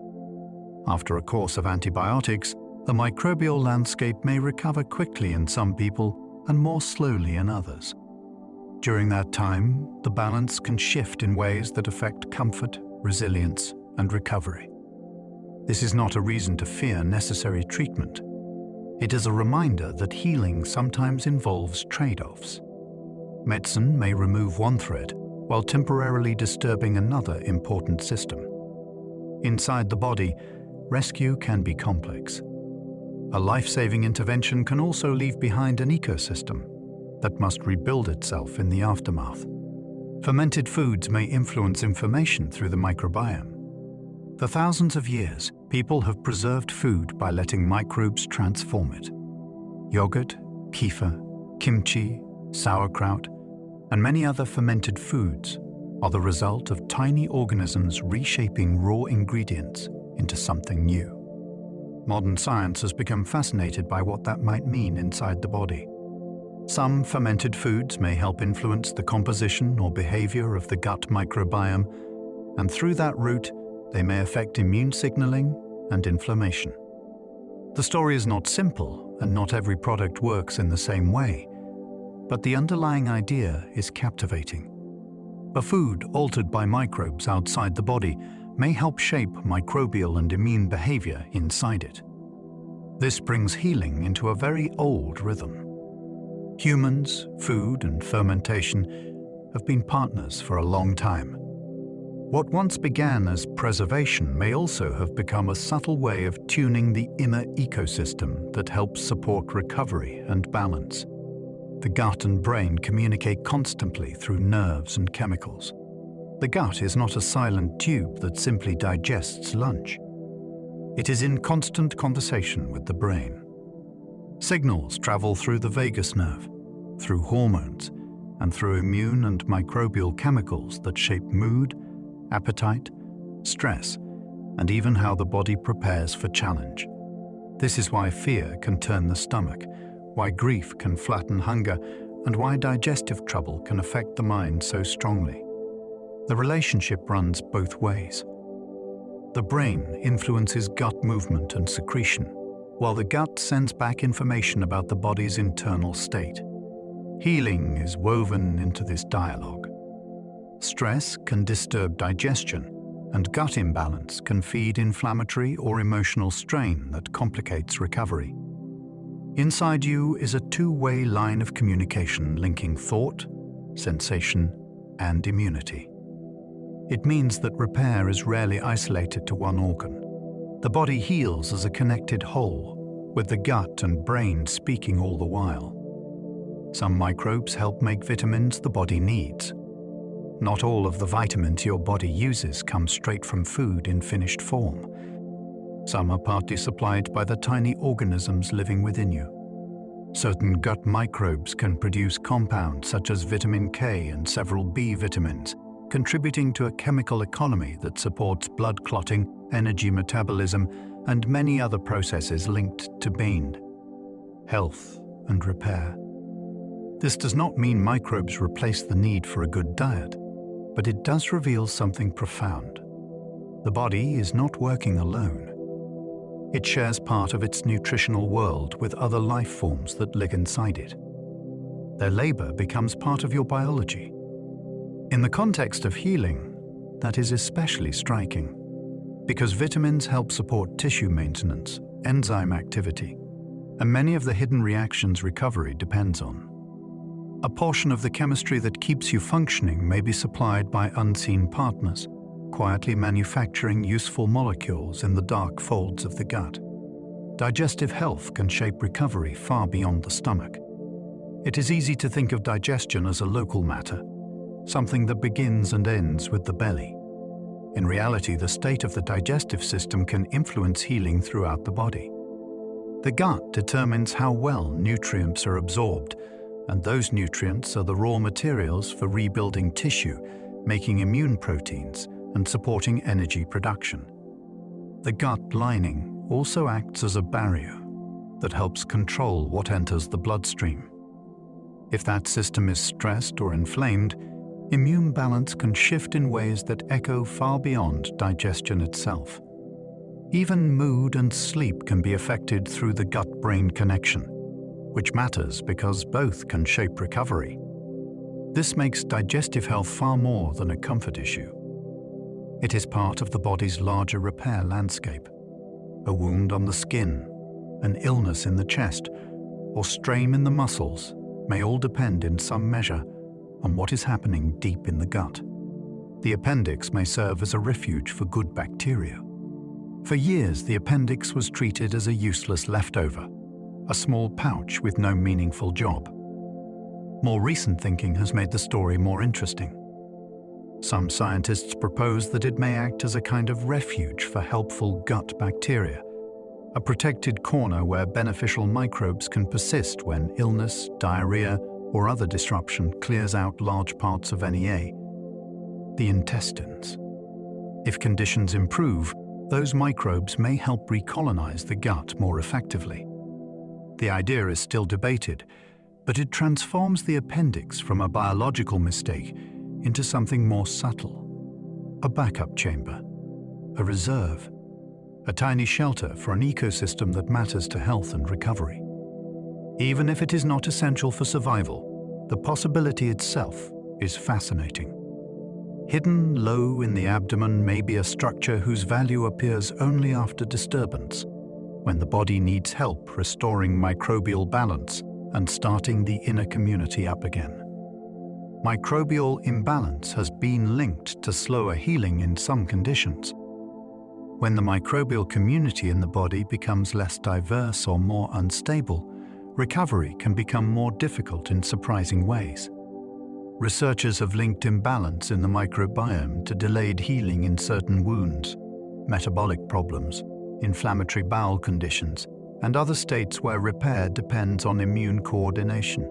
After a course of antibiotics, the microbial landscape may recover quickly in some people and more slowly in others. During that time, the balance can shift in ways that affect comfort, resilience, and recovery. This is not a reason to fear necessary treatment. It is a reminder that healing sometimes involves trade-offs. Medicine may remove one thread while temporarily disturbing another important system. Inside the body, rescue can be complex. A life-saving intervention can also leave behind an ecosystem that must rebuild itself in the aftermath. Fermented foods may influence inflammation through the microbiome. For thousands of years, people have preserved food by letting microbes transform it. Yogurt, kefir, kimchi, sauerkraut, and many other fermented foods are the result of tiny organisms reshaping raw ingredients into something new. Modern science has become fascinated by what that might mean inside the body. Some fermented foods may help influence the composition or behavior of the gut microbiome, and through that route, they may affect immune signaling and inflammation. The story is not simple, and not every product works in the same way, but the underlying idea is captivating. A food altered by microbes outside the body may help shape microbial and immune behavior inside it. This brings healing into a very old rhythm. Humans, food, and fermentation have been partners for a long time. What once began as preservation may also have become a subtle way of tuning the inner ecosystem that helps support recovery and balance. The gut and brain communicate constantly through nerves and chemicals. The gut is not a silent tube that simply digests lunch. It is in constant conversation with the brain. Signals travel through the vagus nerve, through hormones, and through immune and microbial chemicals that shape mood, appetite, stress, and even how the body prepares for challenge. This is why fear can turn the stomach, why grief can flatten hunger, and why digestive trouble can affect the mind so strongly. The relationship runs both ways. The brain influences gut movement and secretion, while the gut sends back information about the body's internal state. Healing is woven into this dialogue. Stress can disturb digestion, and gut imbalance can feed inflammatory or emotional strain that complicates recovery. Inside you is a two-way line of communication linking thought, sensation, and immunity. It means that repair is rarely isolated to one organ. The body heals as a connected whole, with the gut and brain speaking all the while. Some microbes help make vitamins the body needs. Not all of the vitamins your body uses come straight from food in finished form. Some are partly supplied by the tiny organisms living within you. Certain gut microbes can produce compounds such as vitamin K and several B vitamins, contributing to a chemical economy that supports blood clotting, energy metabolism, and many other processes linked to being health and repair. This does not mean microbes replace the need for a good diet, but it does reveal something profound. The body is not working alone. It shares part of its nutritional world with other life forms that live inside it. Their labor becomes part of your biology. In the context of healing, that is especially striking, because vitamins help support tissue maintenance, enzyme activity, and many of the hidden reactions recovery depends on. A portion of the chemistry that keeps you functioning may be supplied by unseen partners, quietly manufacturing useful molecules in the dark folds of the gut. Digestive health can shape recovery far beyond the stomach. It is easy to think of digestion as a local matter, something that begins and ends with the belly. In reality, the state of the digestive system can influence healing throughout the body. The gut determines how well nutrients are absorbed, and those nutrients are the raw materials for rebuilding tissue, making immune proteins, and supporting energy production. The gut lining also acts as a barrier that helps control what enters the bloodstream. If that system is stressed or inflamed, immune balance can shift in ways that echo far beyond digestion itself. Even mood and sleep can be affected through the gut-brain connection, which matters because both can shape recovery. This makes digestive health far more than a comfort issue. It is part of the body's larger repair landscape. A wound on the skin, an illness in the chest, or strain in the muscles may all depend in some measure on what is happening deep in the gut. The appendix may serve as a refuge for good bacteria. For years, the appendix was treated as a useless leftover, a small pouch with no meaningful job. More recent thinking has made the story more interesting. Some scientists propose that it may act as a kind of refuge for helpful gut bacteria, a protected corner where beneficial microbes can persist when illness, diarrhea, or other disruption clears out large parts of NEA. The intestines. If conditions improve, those microbes may help recolonize the gut more effectively. The idea is still debated, but it transforms the appendix from a biological mistake into something more subtle. A backup chamber, a reserve, a tiny shelter for an ecosystem that matters to health and recovery. Even if it is not essential for survival, the possibility itself is fascinating. Hidden low in the abdomen may be a structure whose value appears only after disturbance, when the body needs help restoring microbial balance and starting the inner community up again. Microbial imbalance has been linked to slower healing in some conditions. When the microbial community in the body becomes less diverse or more unstable, recovery can become more difficult in surprising ways. Researchers have linked imbalance in the microbiome to delayed healing in certain wounds, metabolic problems, inflammatory bowel conditions, and other states where repair depends on immune coordination.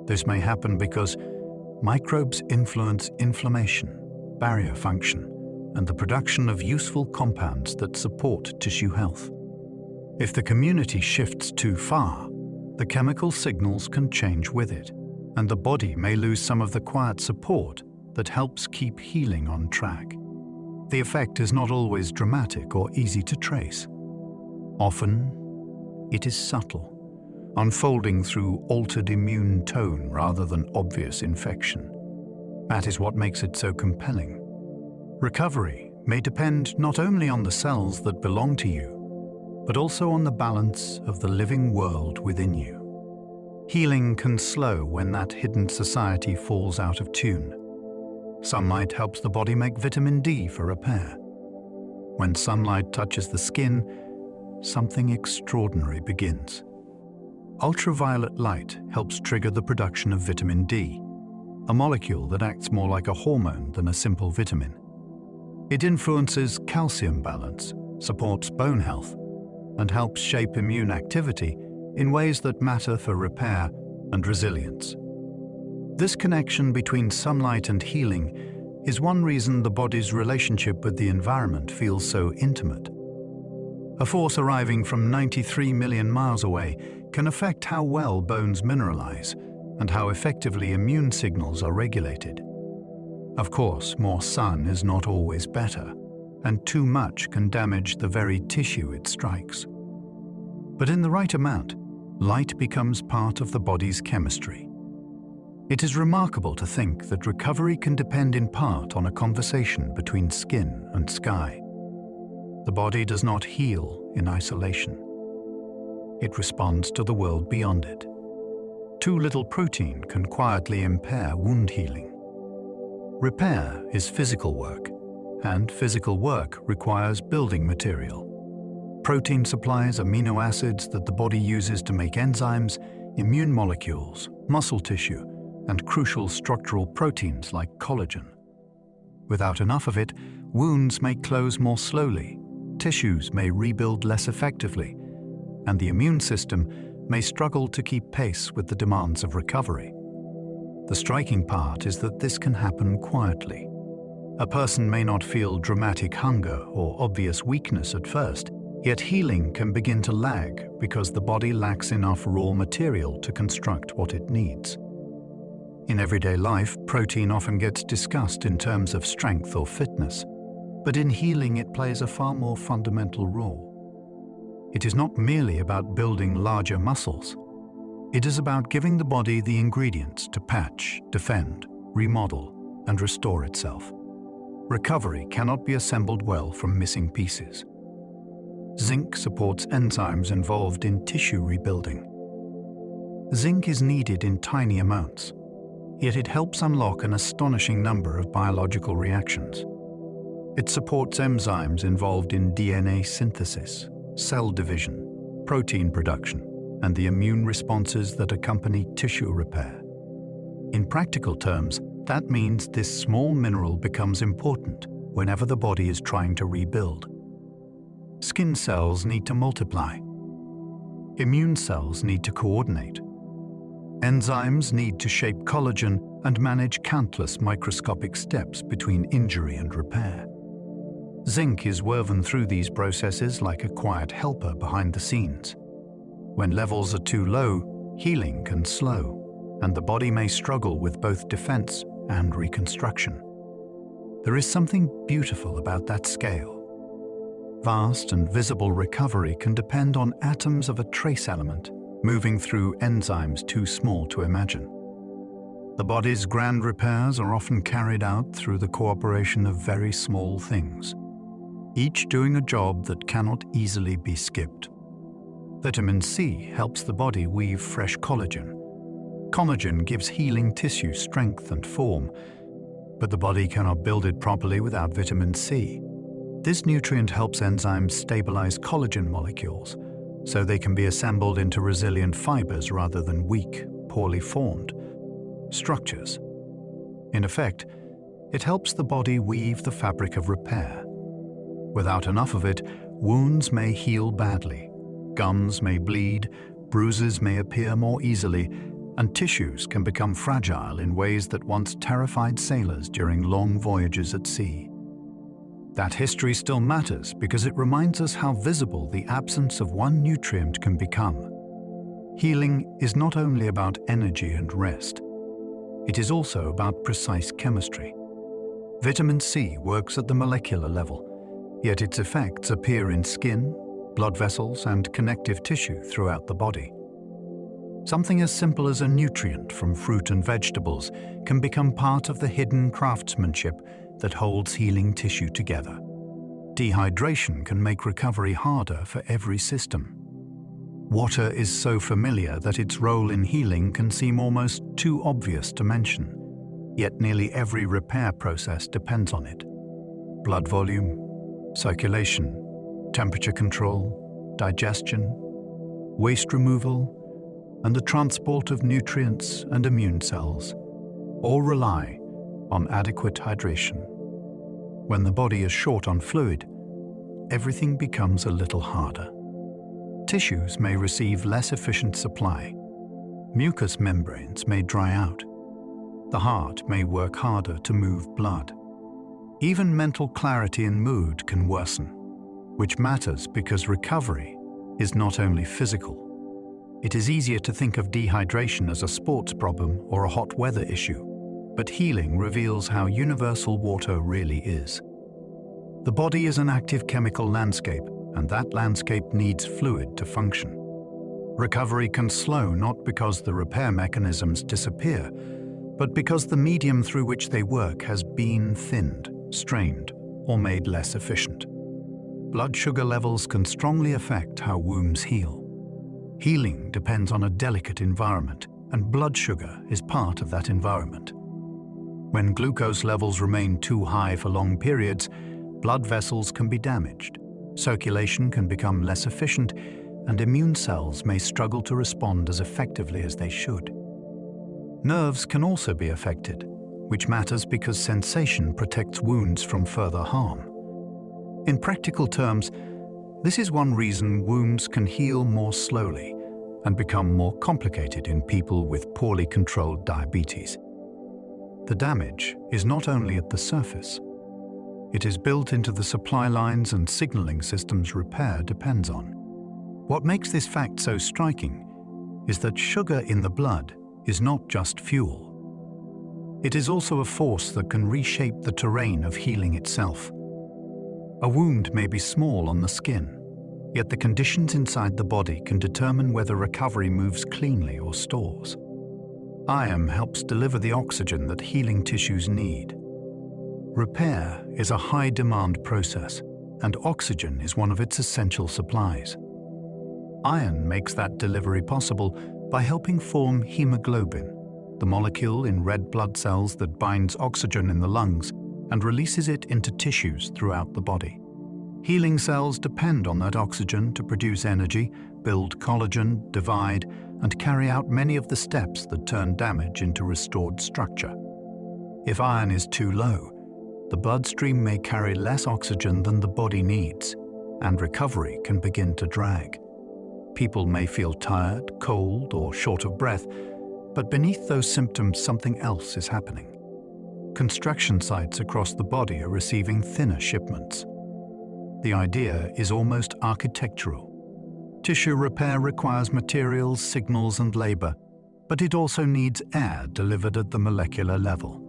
This may happen because microbes influence inflammation, barrier function, and the production of useful compounds that support tissue health. If the community shifts too far, the chemical signals can change with it, and the body may lose some of the quiet support that helps keep healing on track. The effect is not always dramatic or easy to trace. Often, it is subtle, unfolding through altered immune tone rather than obvious infection. That is what makes it so compelling. Recovery may depend not only on the cells that belong to you, but also on the balance of the living world within you. Healing can slow when that hidden society falls out of tune. Sunlight helps the body make vitamin D for repair. When sunlight touches the skin, something extraordinary begins. Ultraviolet light helps trigger the production of vitamin D, a molecule that acts more like a hormone than a simple vitamin. It influences calcium balance, supports bone health, and helps shape immune activity in ways that matter for repair and resilience. This connection between sunlight and healing is one reason the body's relationship with the environment feels so intimate. A force arriving from 93 million miles away can affect how well bones mineralize and how effectively immune signals are regulated. Of course, more sun is not always better, and too much can damage the very tissue it strikes. But in the right amount, light becomes part of the body's chemistry. It is remarkable to think that recovery can depend in part on a conversation between skin and sky. The body does not heal in isolation. It responds to the world beyond it. too little protein can quietly impair wound healing. Repair is physical work, and physical work requires building material. Protein supplies amino acids that the body uses to make enzymes, immune molecules, muscle tissue, and crucial structural proteins like collagen. Without enough of it, wounds may close more slowly, tissues may rebuild less effectively, and the immune system may struggle to keep pace with the demands of recovery. The striking part is that this can happen quietly. A person may not feel dramatic hunger or obvious weakness at first, yet healing can begin to lag because the body lacks enough raw material to construct what it needs. In everyday life, protein often gets discussed in terms of strength or fitness, but in healing it plays a far more fundamental role. It is not merely about building larger muscles. It is about giving the body the ingredients to patch, defend, remodel, and restore itself. Recovery cannot be assembled well from missing pieces. Zinc supports enzymes involved in tissue rebuilding. Zinc is needed in tiny amounts, yet it helps unlock an astonishing number of biological reactions. It supports enzymes involved in DNA synthesis, cell division, protein production, and the immune responses that accompany tissue repair. In practical terms, that means this small mineral becomes important whenever the body is trying to rebuild. Skin cells need to multiply. Immune cells need to coordinate. Enzymes need to shape collagen and manage countless microscopic steps between injury and repair. Zinc is woven through these processes like a quiet helper behind the scenes. When levels are too low, healing can slow, and the body may struggle with both defense and reconstruction. There is something beautiful about that scale. Vast and visible recovery can depend on atoms of a trace element moving through enzymes too small to imagine. The body's grand repairs are often carried out through the cooperation of very small things, each doing a job that cannot easily be skipped. Vitamin C helps the body weave fresh collagen. Collagen gives healing tissue strength and form, but the body cannot build it properly without vitamin C. This nutrient helps enzymes stabilize collagen molecules, so they can be assembled into resilient fibers rather than weak, poorly formed structures. In effect, it helps the body weave the fabric of repair. Without enough of it, wounds may heal badly, gums may bleed, bruises may appear more easily, and tissues can become fragile in ways that once terrified sailors during long voyages at sea. That history still matters because it reminds us how visible the absence of one nutrient can become. Healing is not only about energy and rest. It is also about precise chemistry. Vitamin C works at the molecular level, yet its effects appear in skin, blood vessels, and connective tissue throughout the body. Something as simple as a nutrient from fruit and vegetables can become part of the hidden craftsmanship that holds healing tissue together. Dehydration can make recovery harder for every system. Water is so familiar that its role in healing can seem almost too obvious to mention, yet nearly every repair process depends on it. Blood volume, circulation, temperature control, digestion, waste removal, and the transport of nutrients and immune cells all rely on adequate hydration. When the body is short on fluid, everything becomes a little harder. Tissues may receive less efficient supply. Mucous membranes may dry out. The heart may work harder to move blood. Even mental clarity and mood can worsen, which matters because recovery is not only physical. It is easier to think of dehydration as a sports problem or a hot weather issue, but healing reveals how universal water really is. The body is an active chemical landscape, and that landscape needs fluid to function. Recovery can slow not because the repair mechanisms disappear, but because the medium through which they work has been thinned, strained, or made less efficient. Blood sugar levels can strongly affect how wounds heal. Healing depends on a delicate environment, and blood sugar is part of that environment. When glucose levels remain too high for long periods, blood vessels can be damaged, circulation can become less efficient, and immune cells may struggle to respond as effectively as they should. Nerves can also be affected, which matters because sensation protects wounds from further harm. In practical terms, this is one reason wounds can heal more slowly and become more complicated in people with poorly controlled diabetes. The damage is not only at the surface. It is built into the supply lines and signaling systems repair depends on. What makes this fact so striking is that sugar in the blood is not just fuel. It is also a force that can reshape the terrain of healing itself. A wound may be small on the skin, yet the conditions inside the body can determine whether recovery moves cleanly or stalls. Iron helps deliver the oxygen that healing tissues need. Repair is a high-demand process, and oxygen is one of its essential supplies. Iron makes that delivery possible by helping form hemoglobin, the molecule in red blood cells that binds oxygen in the lungs and releases it into tissues throughout the body. Healing cells depend on that oxygen to produce energy, build collagen, divide, and carry out many of the steps that turn damage into restored structure. If iron is too low, the bloodstream may carry less oxygen than the body needs, and recovery can begin to drag. People may feel tired, cold, or short of breath, but beneath those symptoms something else is happening. Construction sites across the body are receiving thinner shipments. The idea is almost architectural. Tissue repair requires materials, signals, and labor, but it also needs air delivered at the molecular level.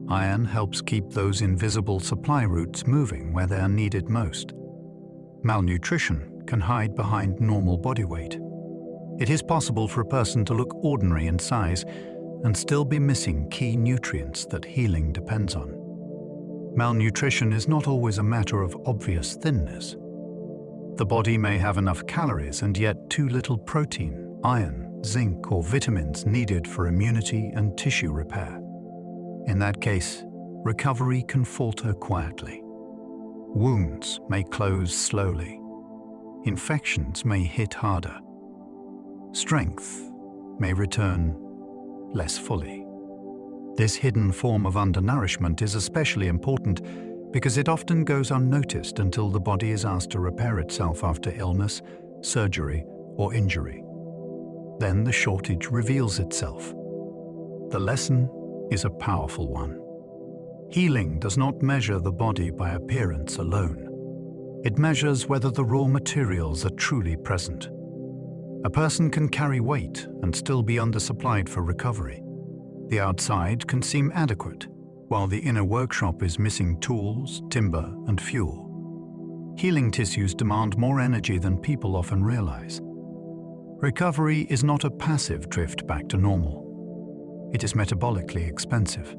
Iron helps keep those invisible supply routes moving where they are needed most. Malnutrition can hide behind normal body weight. It is possible for a person to look ordinary in size and still be missing key nutrients that healing depends on. Malnutrition is not always a matter of obvious thinness. The body may have enough calories and yet too little protein, iron, zinc, or vitamins needed for immunity and tissue repair. In that case, recovery can falter quietly. Wounds may close slowly. Infections may hit harder. Strength may return less fully. This hidden form of undernourishment is especially important because it often goes unnoticed until the body is asked to repair itself after illness, surgery, or injury. Then the shortage reveals itself. The lesson is a powerful one. Healing does not measure the body by appearance alone. It measures whether the raw materials are truly present. A person can carry weight and still be undersupplied for recovery. The outside can seem adequate, while the inner workshop is missing tools, timber, and fuel. Healing tissues demand more energy than people often realize. Recovery is not a passive drift back to normal. It is metabolically expensive.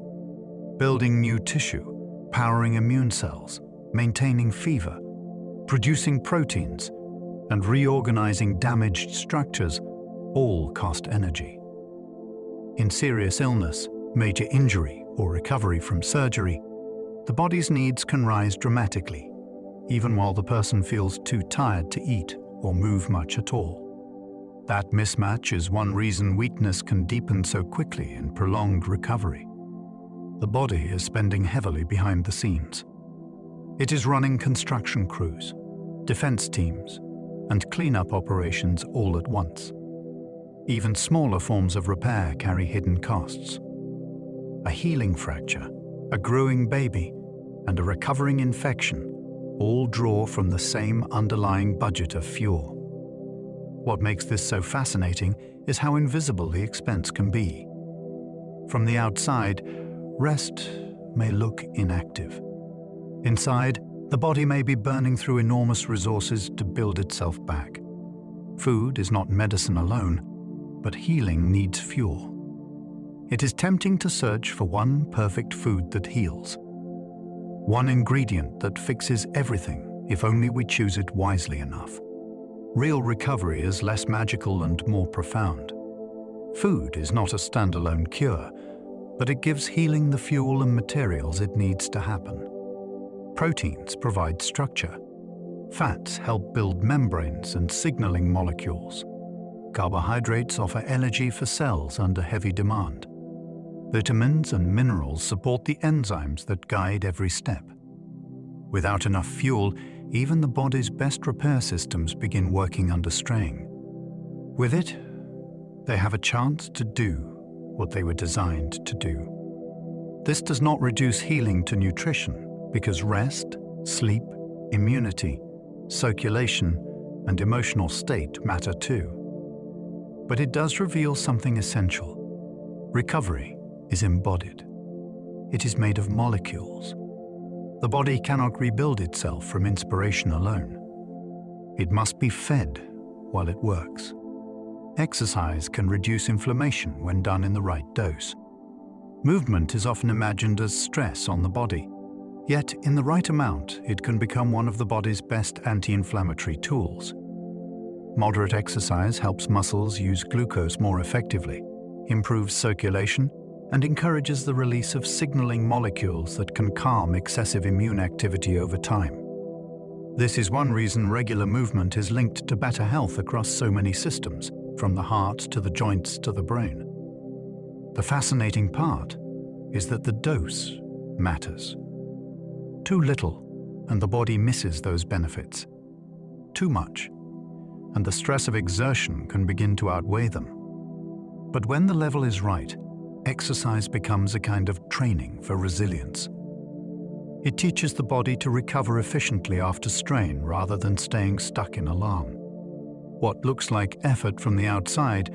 Building new tissue, powering immune cells, maintaining fever, producing proteins, and reorganizing damaged structures all cost energy. In serious illness, major injury, or recovery from surgery, the body's needs can rise dramatically, even while the person feels too tired to eat or move much at all. That mismatch is one reason weakness can deepen so quickly in prolonged recovery. The body is spending heavily behind the scenes. It is running construction crews, defense teams, and cleanup operations all at once. Even smaller forms of repair carry hidden costs. A healing fracture, a growing baby, and a recovering infection all draw from the same underlying budget of fuel. What makes this so fascinating is how invisible the expense can be. From the outside, rest may look inactive. Inside, the body may be burning through enormous resources to build itself back. Food is not medicine alone, but healing needs fuel. It is tempting to search for one perfect food that heals. One ingredient that fixes everything if only we choose it wisely enough. Real recovery is less magical and more profound. Food is not a standalone cure, but it gives healing the fuel and materials it needs to happen. Proteins provide structure. Fats help build membranes and signaling molecules. Carbohydrates offer energy for cells under heavy demand. Vitamins and minerals support the enzymes that guide every step. Without enough fuel, even the body's best repair systems begin working under strain. With it, they have a chance to do what they were designed to do. This does not reduce healing to nutrition, because rest, sleep, immunity, circulation, and emotional state matter too. But it does reveal something essential. Recovery is embodied. It is made of molecules. The body cannot rebuild itself from inspiration alone. It must be fed while it works. Exercise can reduce inflammation when done in the right dose. Movement is often imagined as stress on the body, yet in the right amount, it can become one of the body's best anti-inflammatory tools. Moderate exercise helps muscles use glucose more effectively, improves circulation, and encourages the release of signaling molecules that can calm excessive immune activity over time. This is one reason regular movement is linked to better health across so many systems, from the heart to the joints to the brain. The fascinating part is that the dose matters. Too little, and the body misses those benefits. Too much, and the stress of exertion can begin to outweigh them. But when the level is right, exercise becomes a kind of training for resilience. It teaches the body to recover efficiently after strain rather than staying stuck in alarm. What looks like effort from the outside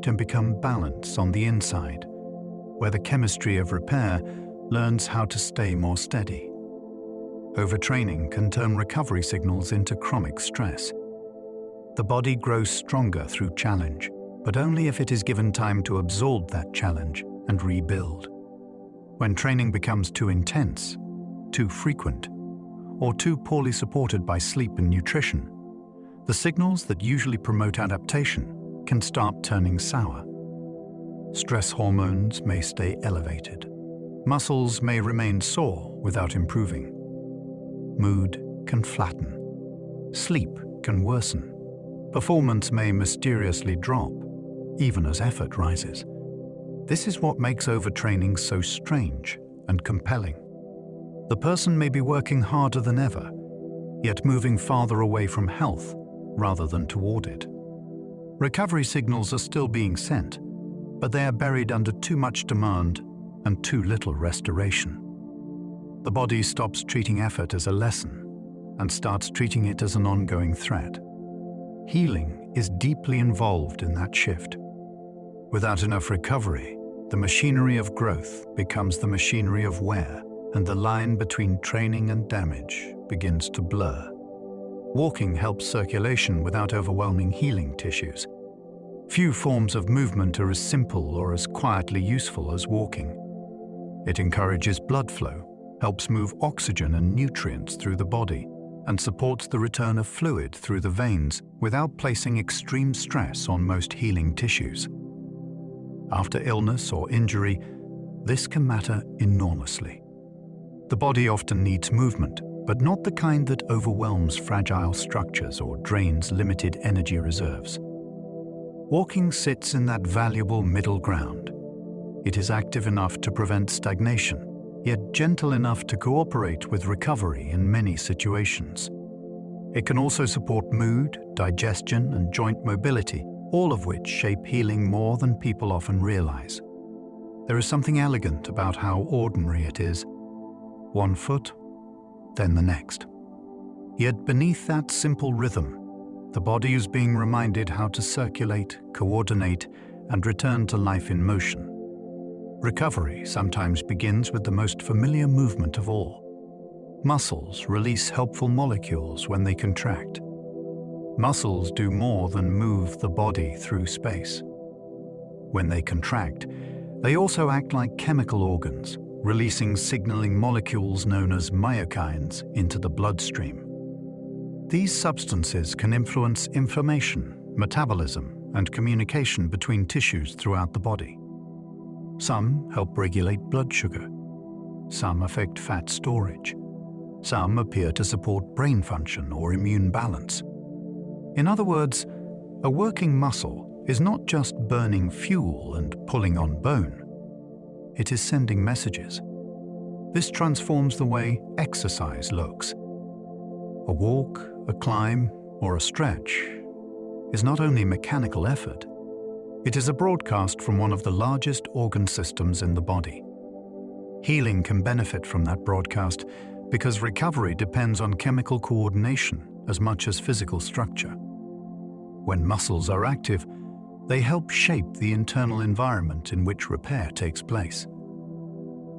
can become balance on the inside, where the chemistry of repair learns how to stay more steady. Overtraining can turn recovery signals into chronic stress. The body grows stronger through challenge, but only if it is given time to absorb that challenge and rebuild. When training becomes too intense, too frequent, or too poorly supported by sleep and nutrition, the signals that usually promote adaptation can start turning sour. Stress hormones may stay elevated. Muscles may remain sore without improving. Mood can flatten. Sleep can worsen. Performance may mysteriously drop, even as effort rises. This is what makes overtraining so strange and compelling. The person may be working harder than ever, yet moving farther away from health rather than toward it. Recovery signals are still being sent, but they are buried under too much demand and too little restoration. The body stops treating effort as a lesson and starts treating it as an ongoing threat. Healing is deeply involved in that shift. Without enough recovery, the machinery of growth becomes the machinery of wear, and the line between training and damage begins to blur. Walking helps circulation without overwhelming healing tissues. Few forms of movement are as simple or as quietly useful as walking. It encourages blood flow, helps move oxygen and nutrients through the body, and supports the return of fluid through the veins without placing extreme stress on most healing tissues. After illness or injury, this can matter enormously. The body often needs movement, but not the kind that overwhelms fragile structures or drains limited energy reserves. Walking sits in that valuable middle ground. It is active enough to prevent stagnation, yet gentle enough to cooperate with recovery in many situations. It can also support mood, digestion, and joint mobility, all of which shape healing more than people often realize. There is something elegant about how ordinary it is. One foot, then the next. Yet beneath that simple rhythm, the body is being reminded how to circulate, coordinate, and return to life in motion. Recovery sometimes begins with the most familiar movement of all. Muscles release helpful molecules when they contract. Muscles do more than move the body through space. When they contract, they also act like chemical organs, releasing signaling molecules known as myokines into the bloodstream. These substances can influence inflammation, metabolism, and communication between tissues throughout the body. Some help regulate blood sugar. Some affect fat storage. Some appear to support brain function or immune balance. In other words, a working muscle is not just burning fuel and pulling on bone. It is sending messages. This transforms the way exercise looks. A walk, a climb, or a stretch is not only mechanical effort, it is a broadcast from one of the largest organ systems in the body. Healing can benefit from that broadcast because recovery depends on chemical coordination as much as physical structure. When muscles are active, they help shape the internal environment in which repair takes place.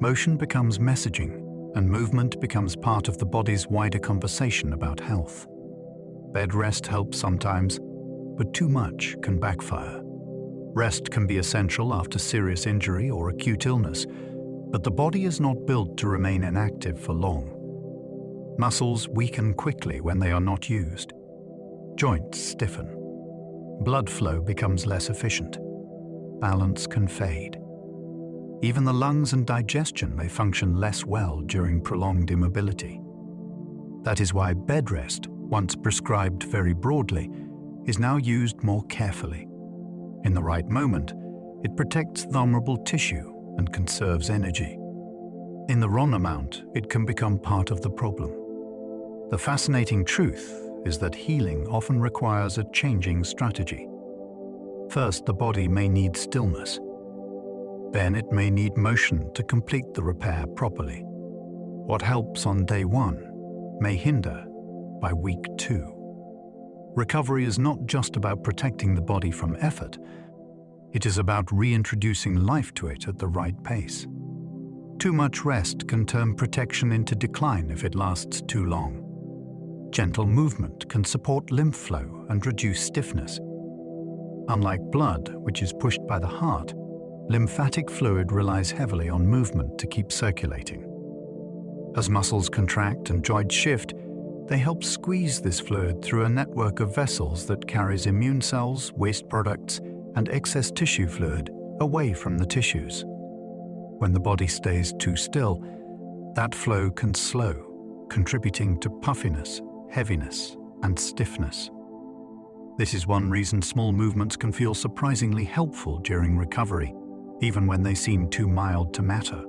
Motion becomes messaging, and movement becomes part of the body's wider conversation about health. Bed rest helps sometimes, but too much can backfire. Rest can be essential after serious injury or acute illness, but the body is not built to remain inactive for long. Muscles weaken quickly when they are not used. Joints stiffen. Blood flow becomes less efficient. Balance can fade. Even the lungs and digestion may function less well during prolonged immobility. That is why bed rest, once prescribed very broadly, is now used more carefully. In the right moment, it protects vulnerable tissue and conserves energy. In the wrong amount, it can become part of the problem. The fascinating truth is that healing often requires a changing strategy. First, the body may need stillness. Then it may need motion to complete the repair properly. What helps on day 1 may hinder by week 2. Recovery is not just about protecting the body from effort. It is about reintroducing life to it at the right pace. Too much rest can turn protection into decline if it lasts too long. Gentle movement can support lymph flow and reduce stiffness. Unlike blood, which is pushed by the heart, lymphatic fluid relies heavily on movement to keep circulating. As muscles contract and joints shift, they help squeeze this fluid through a network of vessels that carries immune cells, waste products, and excess tissue fluid away from the tissues. When the body stays too still, that flow can slow, contributing to puffiness, heaviness, and stiffness. This is one reason small movements can feel surprisingly helpful during recovery, even when they seem too mild to matter.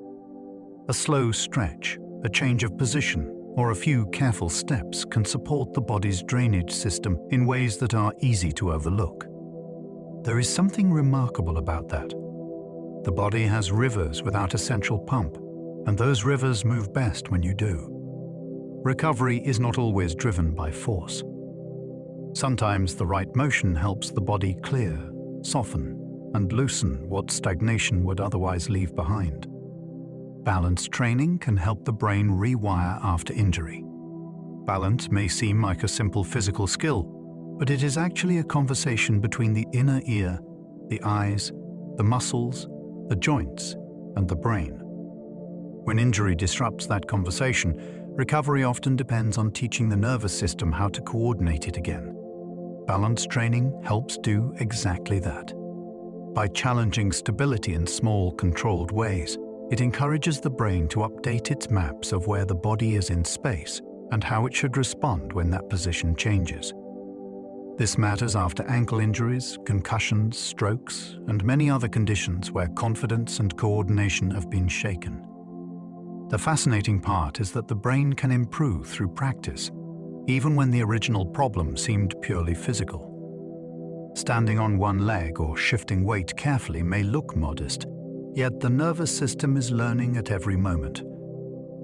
A slow stretch, a change of position, or a few careful steps can support the body's drainage system in ways that are easy to overlook. There is something remarkable about that. The body has rivers without a central pump, and those rivers move best when you do. Recovery is not always driven by force. Sometimes the right motion helps the body clear, soften, and loosen what stagnation would otherwise leave behind. Balance training can help the brain rewire after injury. Balance may seem like a simple physical skill, but it is actually a conversation between the inner ear, the eyes, the muscles, the joints, and the brain. When injury disrupts that conversation, recovery often depends on teaching the nervous system how to coordinate it again. Balance training helps do exactly that. By challenging stability in small, controlled ways, it encourages the brain to update its maps of where the body is in space and how it should respond when that position changes. This matters after ankle injuries, concussions, strokes, and many other conditions where confidence and coordination have been shaken. The fascinating part is that the brain can improve through practice, even when the original problem seemed purely physical. Standing on one leg or shifting weight carefully may look modest, yet the nervous system is learning at every moment.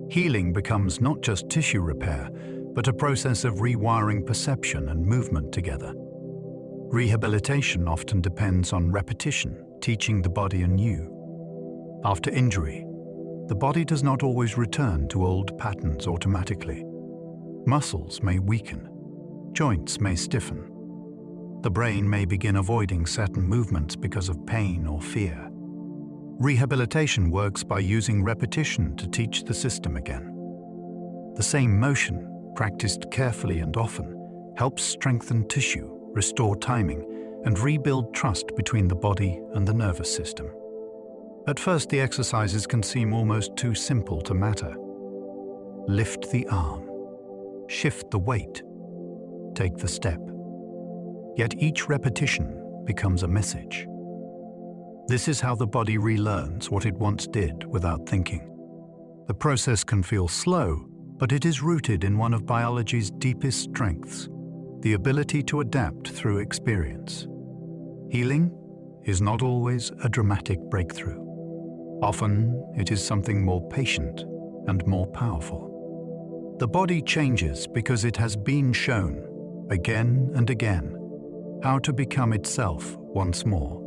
Healing becomes not just tissue repair, but a process of rewiring perception and movement together. Rehabilitation often depends on repetition, teaching the body anew. After injury, the body does not always return to old patterns automatically. Muscles may weaken, joints may stiffen. The brain may begin avoiding certain movements because of pain or fear. Rehabilitation works by using repetition to teach the system again. The same motion, practiced carefully and often, helps strengthen tissue, restore timing, and rebuild trust between the body and the nervous system. At first, the exercises can seem almost too simple to matter. Lift the arm, shift the weight, take the step. Yet each repetition becomes a message. This is how the body relearns what it once did without thinking. The process can feel slow, but it is rooted in one of biology's deepest strengths, the ability to adapt through experience. Healing is not always a dramatic breakthrough. Often, it is something more patient and more powerful. The body changes because it has been shown, again and again, how to become itself once more.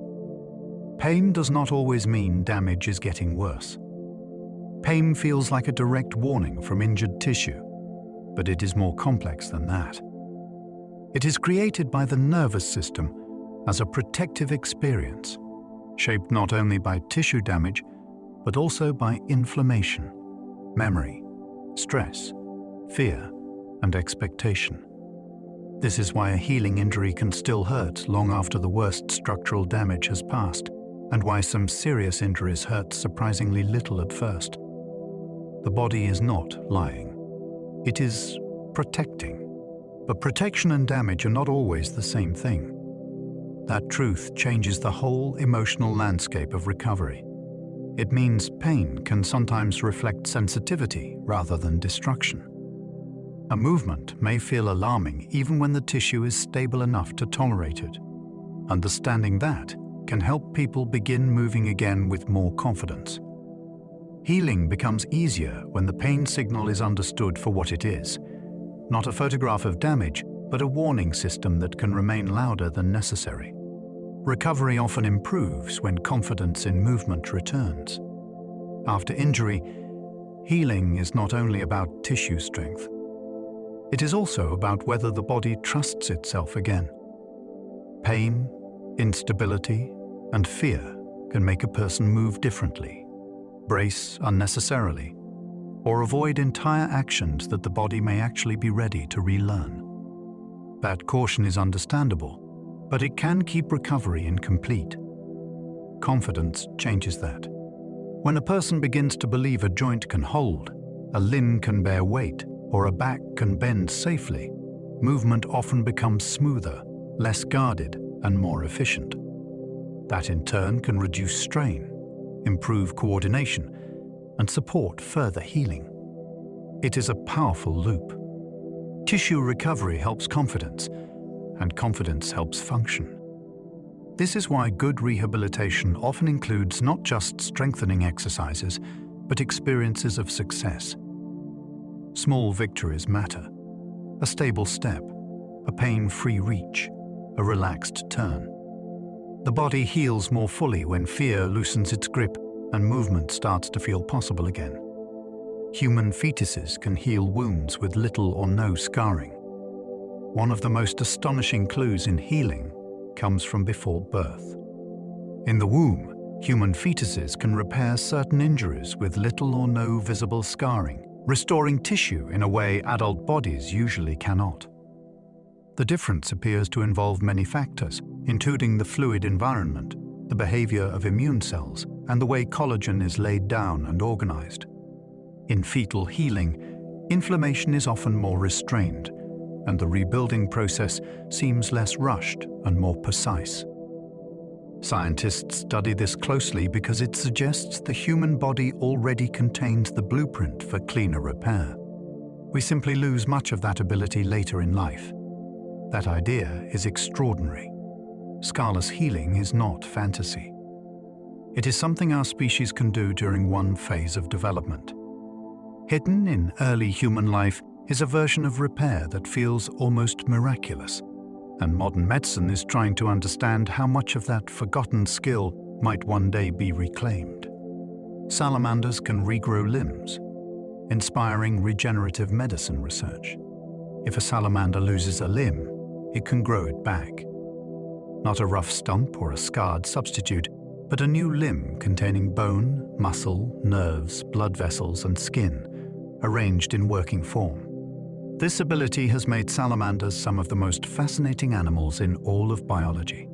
Pain does not always mean damage is getting worse. Pain feels like a direct warning from injured tissue, but it is more complex than that. It is created by the nervous system as a protective experience, shaped not only by tissue damage, but also by inflammation, memory, stress, fear, and expectation. This is why a healing injury can still hurt long after the worst structural damage has passed, and why some serious injuries hurt surprisingly little at first. The body is not lying. It is protecting. But protection and damage are not always the same thing. That truth changes the whole emotional landscape of recovery. It means pain can sometimes reflect sensitivity rather than destruction. A movement may feel alarming even when the tissue is stable enough to tolerate it. Understanding that can help people begin moving again with more confidence. Healing becomes easier when the pain signal is understood for what it is, not a photograph of damage, but a warning system that can remain louder than necessary. Recovery often improves when confidence in movement returns. After injury, healing is not only about tissue strength. It is also about whether the body trusts itself again. Pain, instability, and fear can make a person move differently, brace unnecessarily, or avoid entire actions that the body may actually be ready to relearn. That caution is understandable, but it can keep recovery incomplete. Confidence changes that. When a person begins to believe a joint can hold, a limb can bear weight, or a back can bend safely, movement often becomes smoother, less guarded, and more efficient. That in turn can reduce strain, improve coordination, and support further healing. It is a powerful loop. Tissue recovery helps confidence, and confidence helps function. This is why good rehabilitation often includes not just strengthening exercises, but experiences of success. Small victories matter. A stable step, a pain-free reach, a relaxed turn. The body heals more fully when fear loosens its grip and movement starts to feel possible again. Human fetuses can heal wounds with little or no scarring. One of the most astonishing clues in healing comes from before birth. In the womb, human fetuses can repair certain injuries with little or no visible scarring, restoring tissue in a way adult bodies usually cannot. The difference appears to involve many factors, including the fluid environment, the behavior of immune cells, and the way collagen is laid down and organized. In fetal healing, inflammation is often more restrained, and the rebuilding process seems less rushed and more precise. Scientists study this closely because it suggests the human body already contains the blueprint for cleaner repair. We simply lose much of that ability later in life. That idea is extraordinary. Scarless healing is not fantasy. It is something our species can do during one phase of development. Hidden in early human life is a version of repair that feels almost miraculous, and modern medicine is trying to understand how much of that forgotten skill might one day be reclaimed. Salamanders can regrow limbs, inspiring regenerative medicine research. If a salamander loses a limb, it can grow it back. Not a rough stump or a scarred substitute, but a new limb containing bone, muscle, nerves, blood vessels, and skin, arranged in working form. This ability has made salamanders some of the most fascinating animals in all of biology.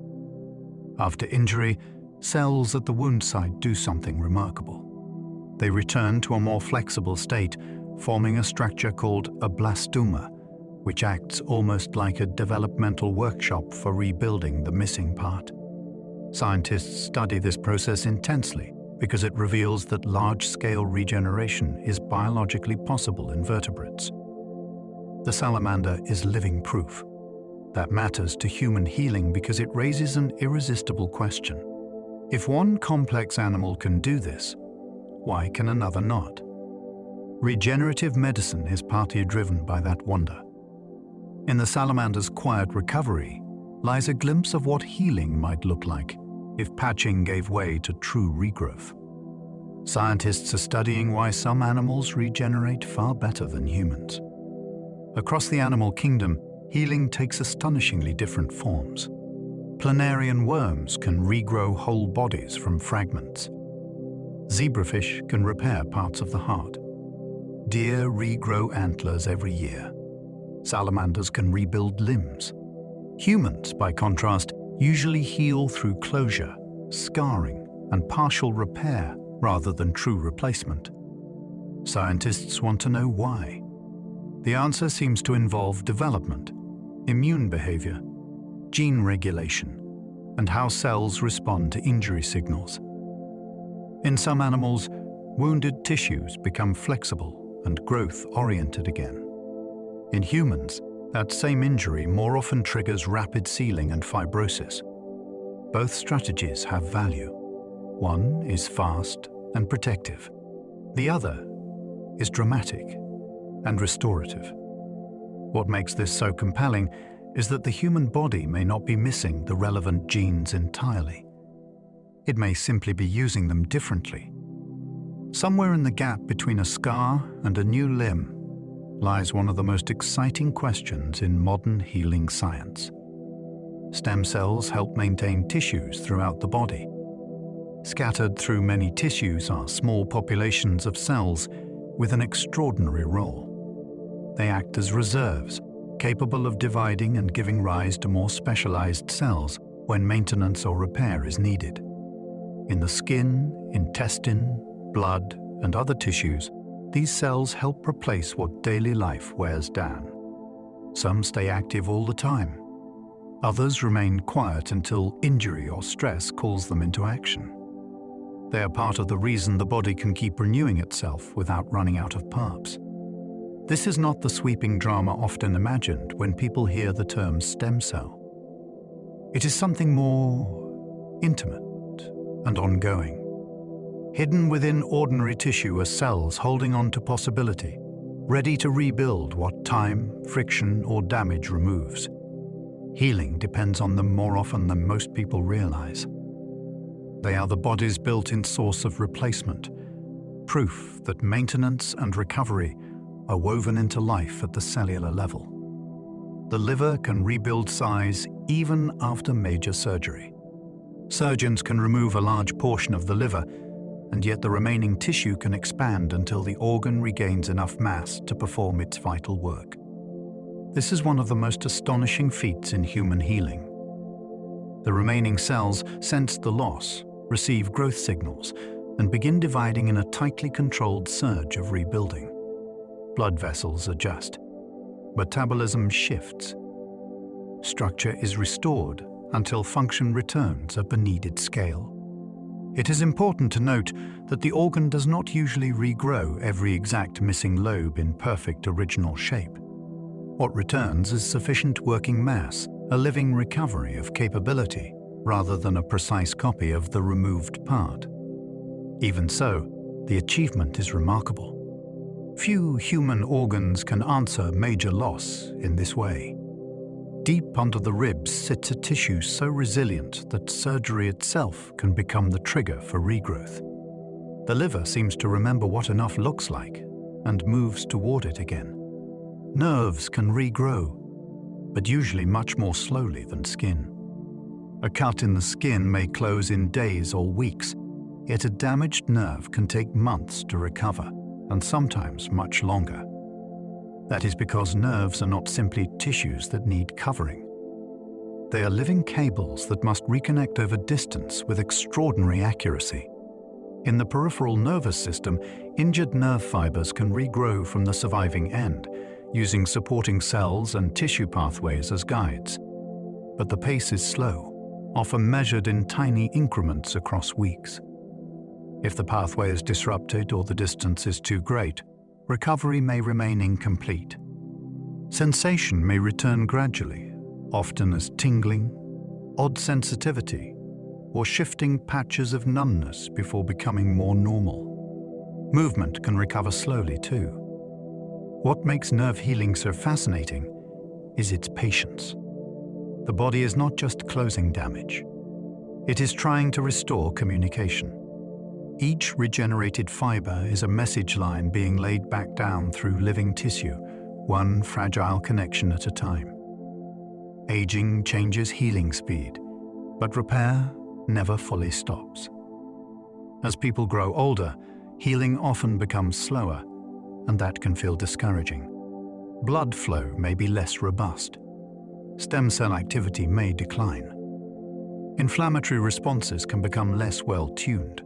After injury, cells at the wound site do something remarkable. They return to a more flexible state, forming a structure called a blastoma, which acts almost like a developmental workshop for rebuilding the missing part. Scientists study this process intensely because it reveals that large-scale regeneration is biologically possible in vertebrates. The salamander is living proof. That matters to human healing because it raises an irresistible question. If one complex animal can do this, why can another not? Regenerative medicine is partly driven by that wonder. In the salamander's quiet recovery lies a glimpse of what healing might look like if patching gave way to true regrowth. Scientists are studying why some animals regenerate far better than humans. Across the animal kingdom, healing takes astonishingly different forms. Planarian worms can regrow whole bodies from fragments. Zebrafish can repair parts of the heart. Deer regrow antlers every year. Salamanders can rebuild limbs. Humans, by contrast, usually heal through closure, scarring, and partial repair rather than true replacement. Scientists want to know why. The answer seems to involve development, immune behavior, gene regulation, and how cells respond to injury signals. In some animals, wounded tissues become flexible and growth-oriented again. In humans, that same injury more often triggers rapid sealing and fibrosis. Both strategies have value. One is fast and protective. The other is dramatic and restorative. What makes this so compelling is that the human body may not be missing the relevant genes entirely. It may simply be using them differently. Somewhere in the gap between a scar and a new limb lies one of the most exciting questions in modern healing science. Stem cells help maintain tissues throughout the body. Scattered through many tissues are small populations of cells with an extraordinary role. They act as reserves, capable of dividing and giving rise to more specialized cells when maintenance or repair is needed. In the skin, intestine, blood, and other tissues, these cells help replace what daily life wears down. Some stay active all the time. Others remain quiet until injury or stress calls them into action. They are part of the reason the body can keep renewing itself without running out of parts. This is not the sweeping drama often imagined when people hear the term stem cell. It is something more intimate and ongoing. Hidden within ordinary tissue are cells holding on to possibility, ready to rebuild what time, friction, or damage removes. Healing depends on them more often than most people realize. They are the body's built-in source of replacement, proof that maintenance and recovery are woven into life at the cellular level. The liver can rebuild size even after major surgery. Surgeons can remove a large portion of the liver, and yet the remaining tissue can expand until the organ regains enough mass to perform its vital work. This is one of the most astonishing feats in human healing. The remaining cells sense the loss, receive growth signals, and begin dividing in a tightly controlled surge of rebuilding. Blood vessels adjust. Metabolism shifts. Structure is restored until function returns at the needed scale. It is important to note that the organ does not usually regrow every exact missing lobe in perfect original shape. What returns is sufficient working mass, a living recovery of capability, rather than a precise copy of the removed part. Even so, the achievement is remarkable. Few human organs can answer major loss in this way. Deep under the ribs sits a tissue so resilient that surgery itself can become the trigger for regrowth. The liver seems to remember what enough looks like and moves toward it again. Nerves can regrow, but usually much more slowly than skin. A cut in the skin may close in days or weeks, yet a damaged nerve can take months to recover, and sometimes much longer. That is because nerves are not simply tissues that need covering. They are living cables that must reconnect over distance with extraordinary accuracy. In the peripheral nervous system, injured nerve fibers can regrow from the surviving end, using supporting cells and tissue pathways as guides. But the pace is slow, often measured in tiny increments across weeks. If the pathway is disrupted or the distance is too great, recovery may remain incomplete. Sensation may return gradually, often as tingling, odd sensitivity, or shifting patches of numbness before becoming more normal. Movement can recover slowly too. What makes nerve healing so fascinating is its patience. The body is not just closing damage. It is trying to restore communication. Each regenerated fiber is a message line being laid back down through living tissue, one fragile connection at a time. Aging changes healing speed, but repair never fully stops. As people grow older, healing often becomes slower, and that can feel discouraging. Blood flow may be less robust. Stem cell activity may decline. Inflammatory responses can become less well-tuned.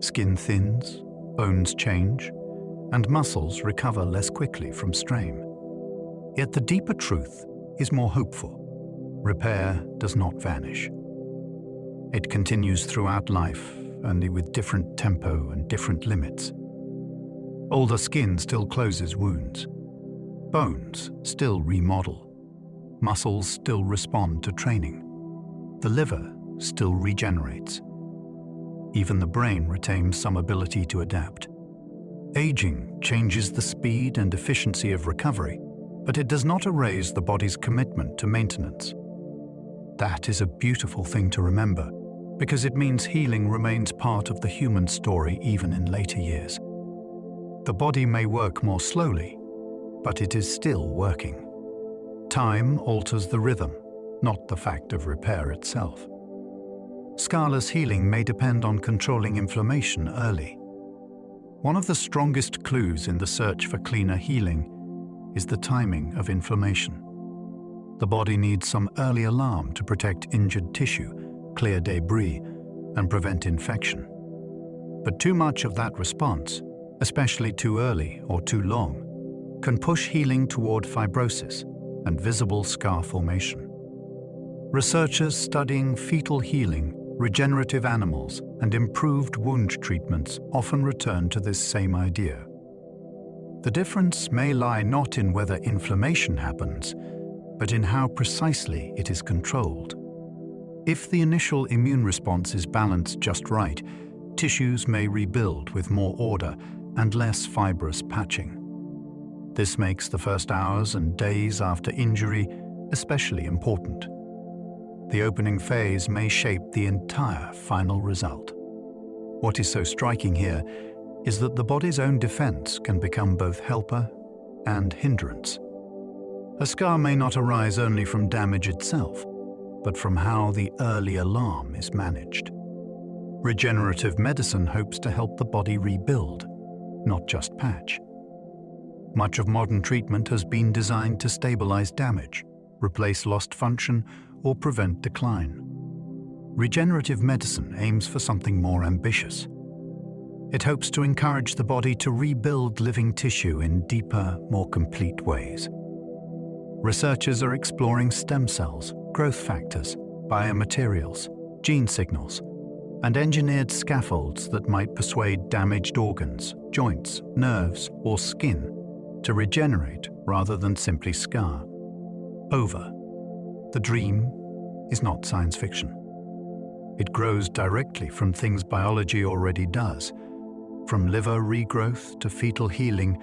Skin thins, bones change, and muscles recover less quickly from strain. Yet the deeper truth is more hopeful. Repair does not vanish. It continues throughout life, only with different tempo and different limits. Older skin still closes wounds. Bones still remodel. Muscles still respond to training. The liver still regenerates. Even the brain retains some ability to adapt. Aging changes the speed and efficiency of recovery, but it does not erase the body's commitment to maintenance. That is a beautiful thing to remember, because it means healing remains part of the human story even in later years. The body may work more slowly, but it is still working. Time alters the rhythm, not the fact of repair itself. Scarless healing may depend on controlling inflammation early. One of the strongest clues in the search for cleaner healing is the timing of inflammation. The body needs some early alarm to protect injured tissue, clear debris, and prevent infection. But too much of that response, especially too early or too long, can push healing toward fibrosis and visible scar formation. Researchers studying fetal healing, regenerative animals, and improved wound treatments often return to this same idea. The difference may lie not in whether inflammation happens, but in how precisely it is controlled. If the initial immune response is balanced just right, tissues may rebuild with more order and less fibrous patching. This makes the first hours and days after injury especially important. The opening phase may shape the entire final result. What is so striking here is that the body's own defense can become both helper and hindrance. A scar may not arise only from damage itself, but from how the early alarm is managed. Regenerative medicine hopes to help the body rebuild, not just patch. Much of modern treatment has been designed to stabilize damage, replace lost function, or prevent decline. Regenerative medicine aims for something more ambitious. It hopes to encourage the body to rebuild living tissue in deeper, more complete ways. Researchers are exploring stem cells, growth factors, biomaterials, gene signals, and engineered scaffolds that might persuade damaged organs, joints, nerves, or skin to regenerate rather than simply scar. Over. The dream is not science fiction. It grows directly from things biology already does, from liver regrowth to fetal healing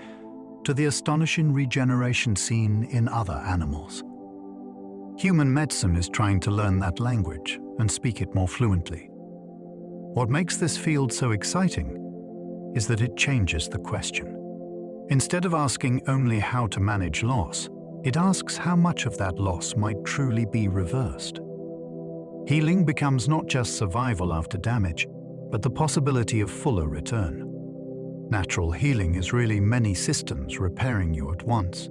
to the astonishing regeneration seen in other animals. Human medicine is trying to learn that language and speak it more fluently. What makes this field so exciting is that it changes the question. Instead of asking only how to manage loss, it asks how much of that loss might truly be reversed. Healing becomes not just survival after damage, but the possibility of fuller return. Natural healing is really many systems repairing you at once.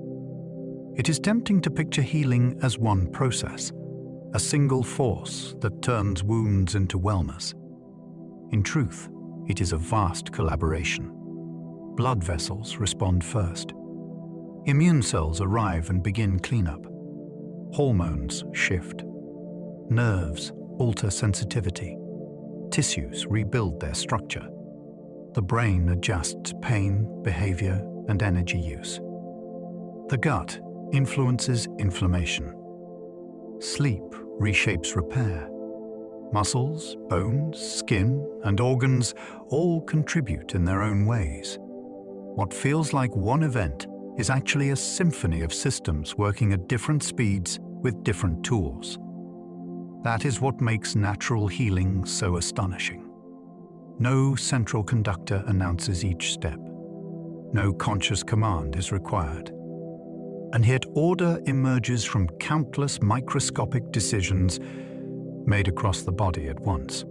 It is tempting to picture healing as one process, a single force that turns wounds into wellness. In truth, it is a vast collaboration. Blood vessels respond first. Immune cells arrive and begin cleanup. Hormones shift. Nerves alter sensitivity. Tissues rebuild their structure. The brain adjusts pain, behavior, and energy use. The gut influences inflammation. Sleep reshapes repair. Muscles, bones, skin, and organs all contribute in their own ways. What feels like one event is actually a symphony of systems working at different speeds with different tools. That is what makes natural healing so astonishing. No central conductor announces each step. No conscious command is required. And yet order emerges from countless microscopic decisions made across the body at once.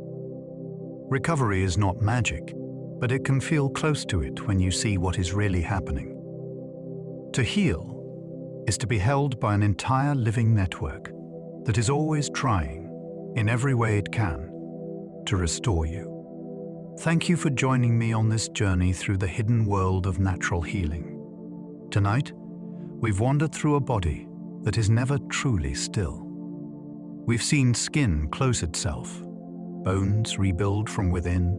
Recovery is not magic, but it can feel close to it when you see what is really happening. To heal is to be held by an entire living network that is always trying, in every way it can, to restore you. Thank you for joining me on this journey through the hidden world of natural healing. Tonight, we've wandered through a body that is never truly still. We've seen skin close itself, bones rebuild from within,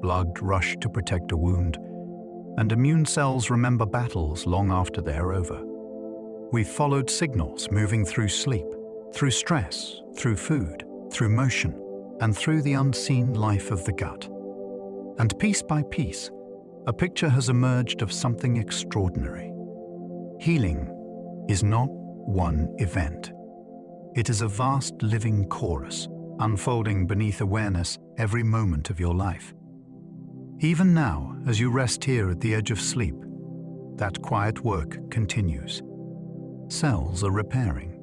blood rush to protect a wound, and immune cells remember battles long after they're over. We've followed signals moving through sleep, through stress, through food, through motion, and through the unseen life of the gut. And piece by piece, a picture has emerged of something extraordinary. Healing is not one event. It is a vast living chorus, unfolding beneath awareness every moment of your life. Even now, as you rest here at the edge of sleep, that quiet work continues. Cells are repairing.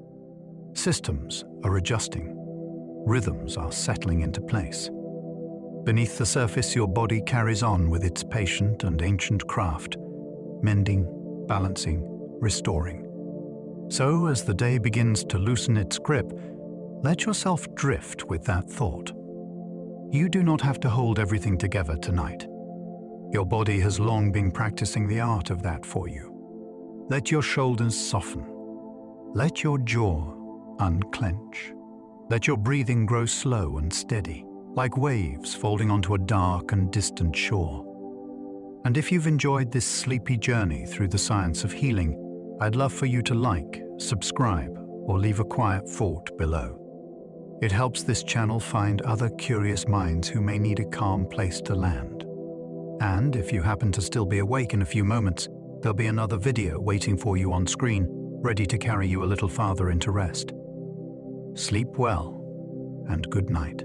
Systems are adjusting. Rhythms are settling into place. Beneath the surface, your body carries on with its patient and ancient craft, mending, balancing, restoring. So, as the day begins to loosen its grip, let yourself drift with that thought. You do not have to hold everything together tonight. Your body has long been practicing the art of that for you. Let your shoulders soften. Let your jaw unclench. Let your breathing grow slow and steady, like waves folding onto a dark and distant shore. And if you've enjoyed this sleepy journey through the science of healing, I'd love for you to like, subscribe, or leave a quiet thought below. It helps this channel find other curious minds who may need a calm place to land. And if you happen to still be awake in a few moments, there'll be another video waiting for you on screen, ready to carry you a little farther into rest. Sleep well, and good night.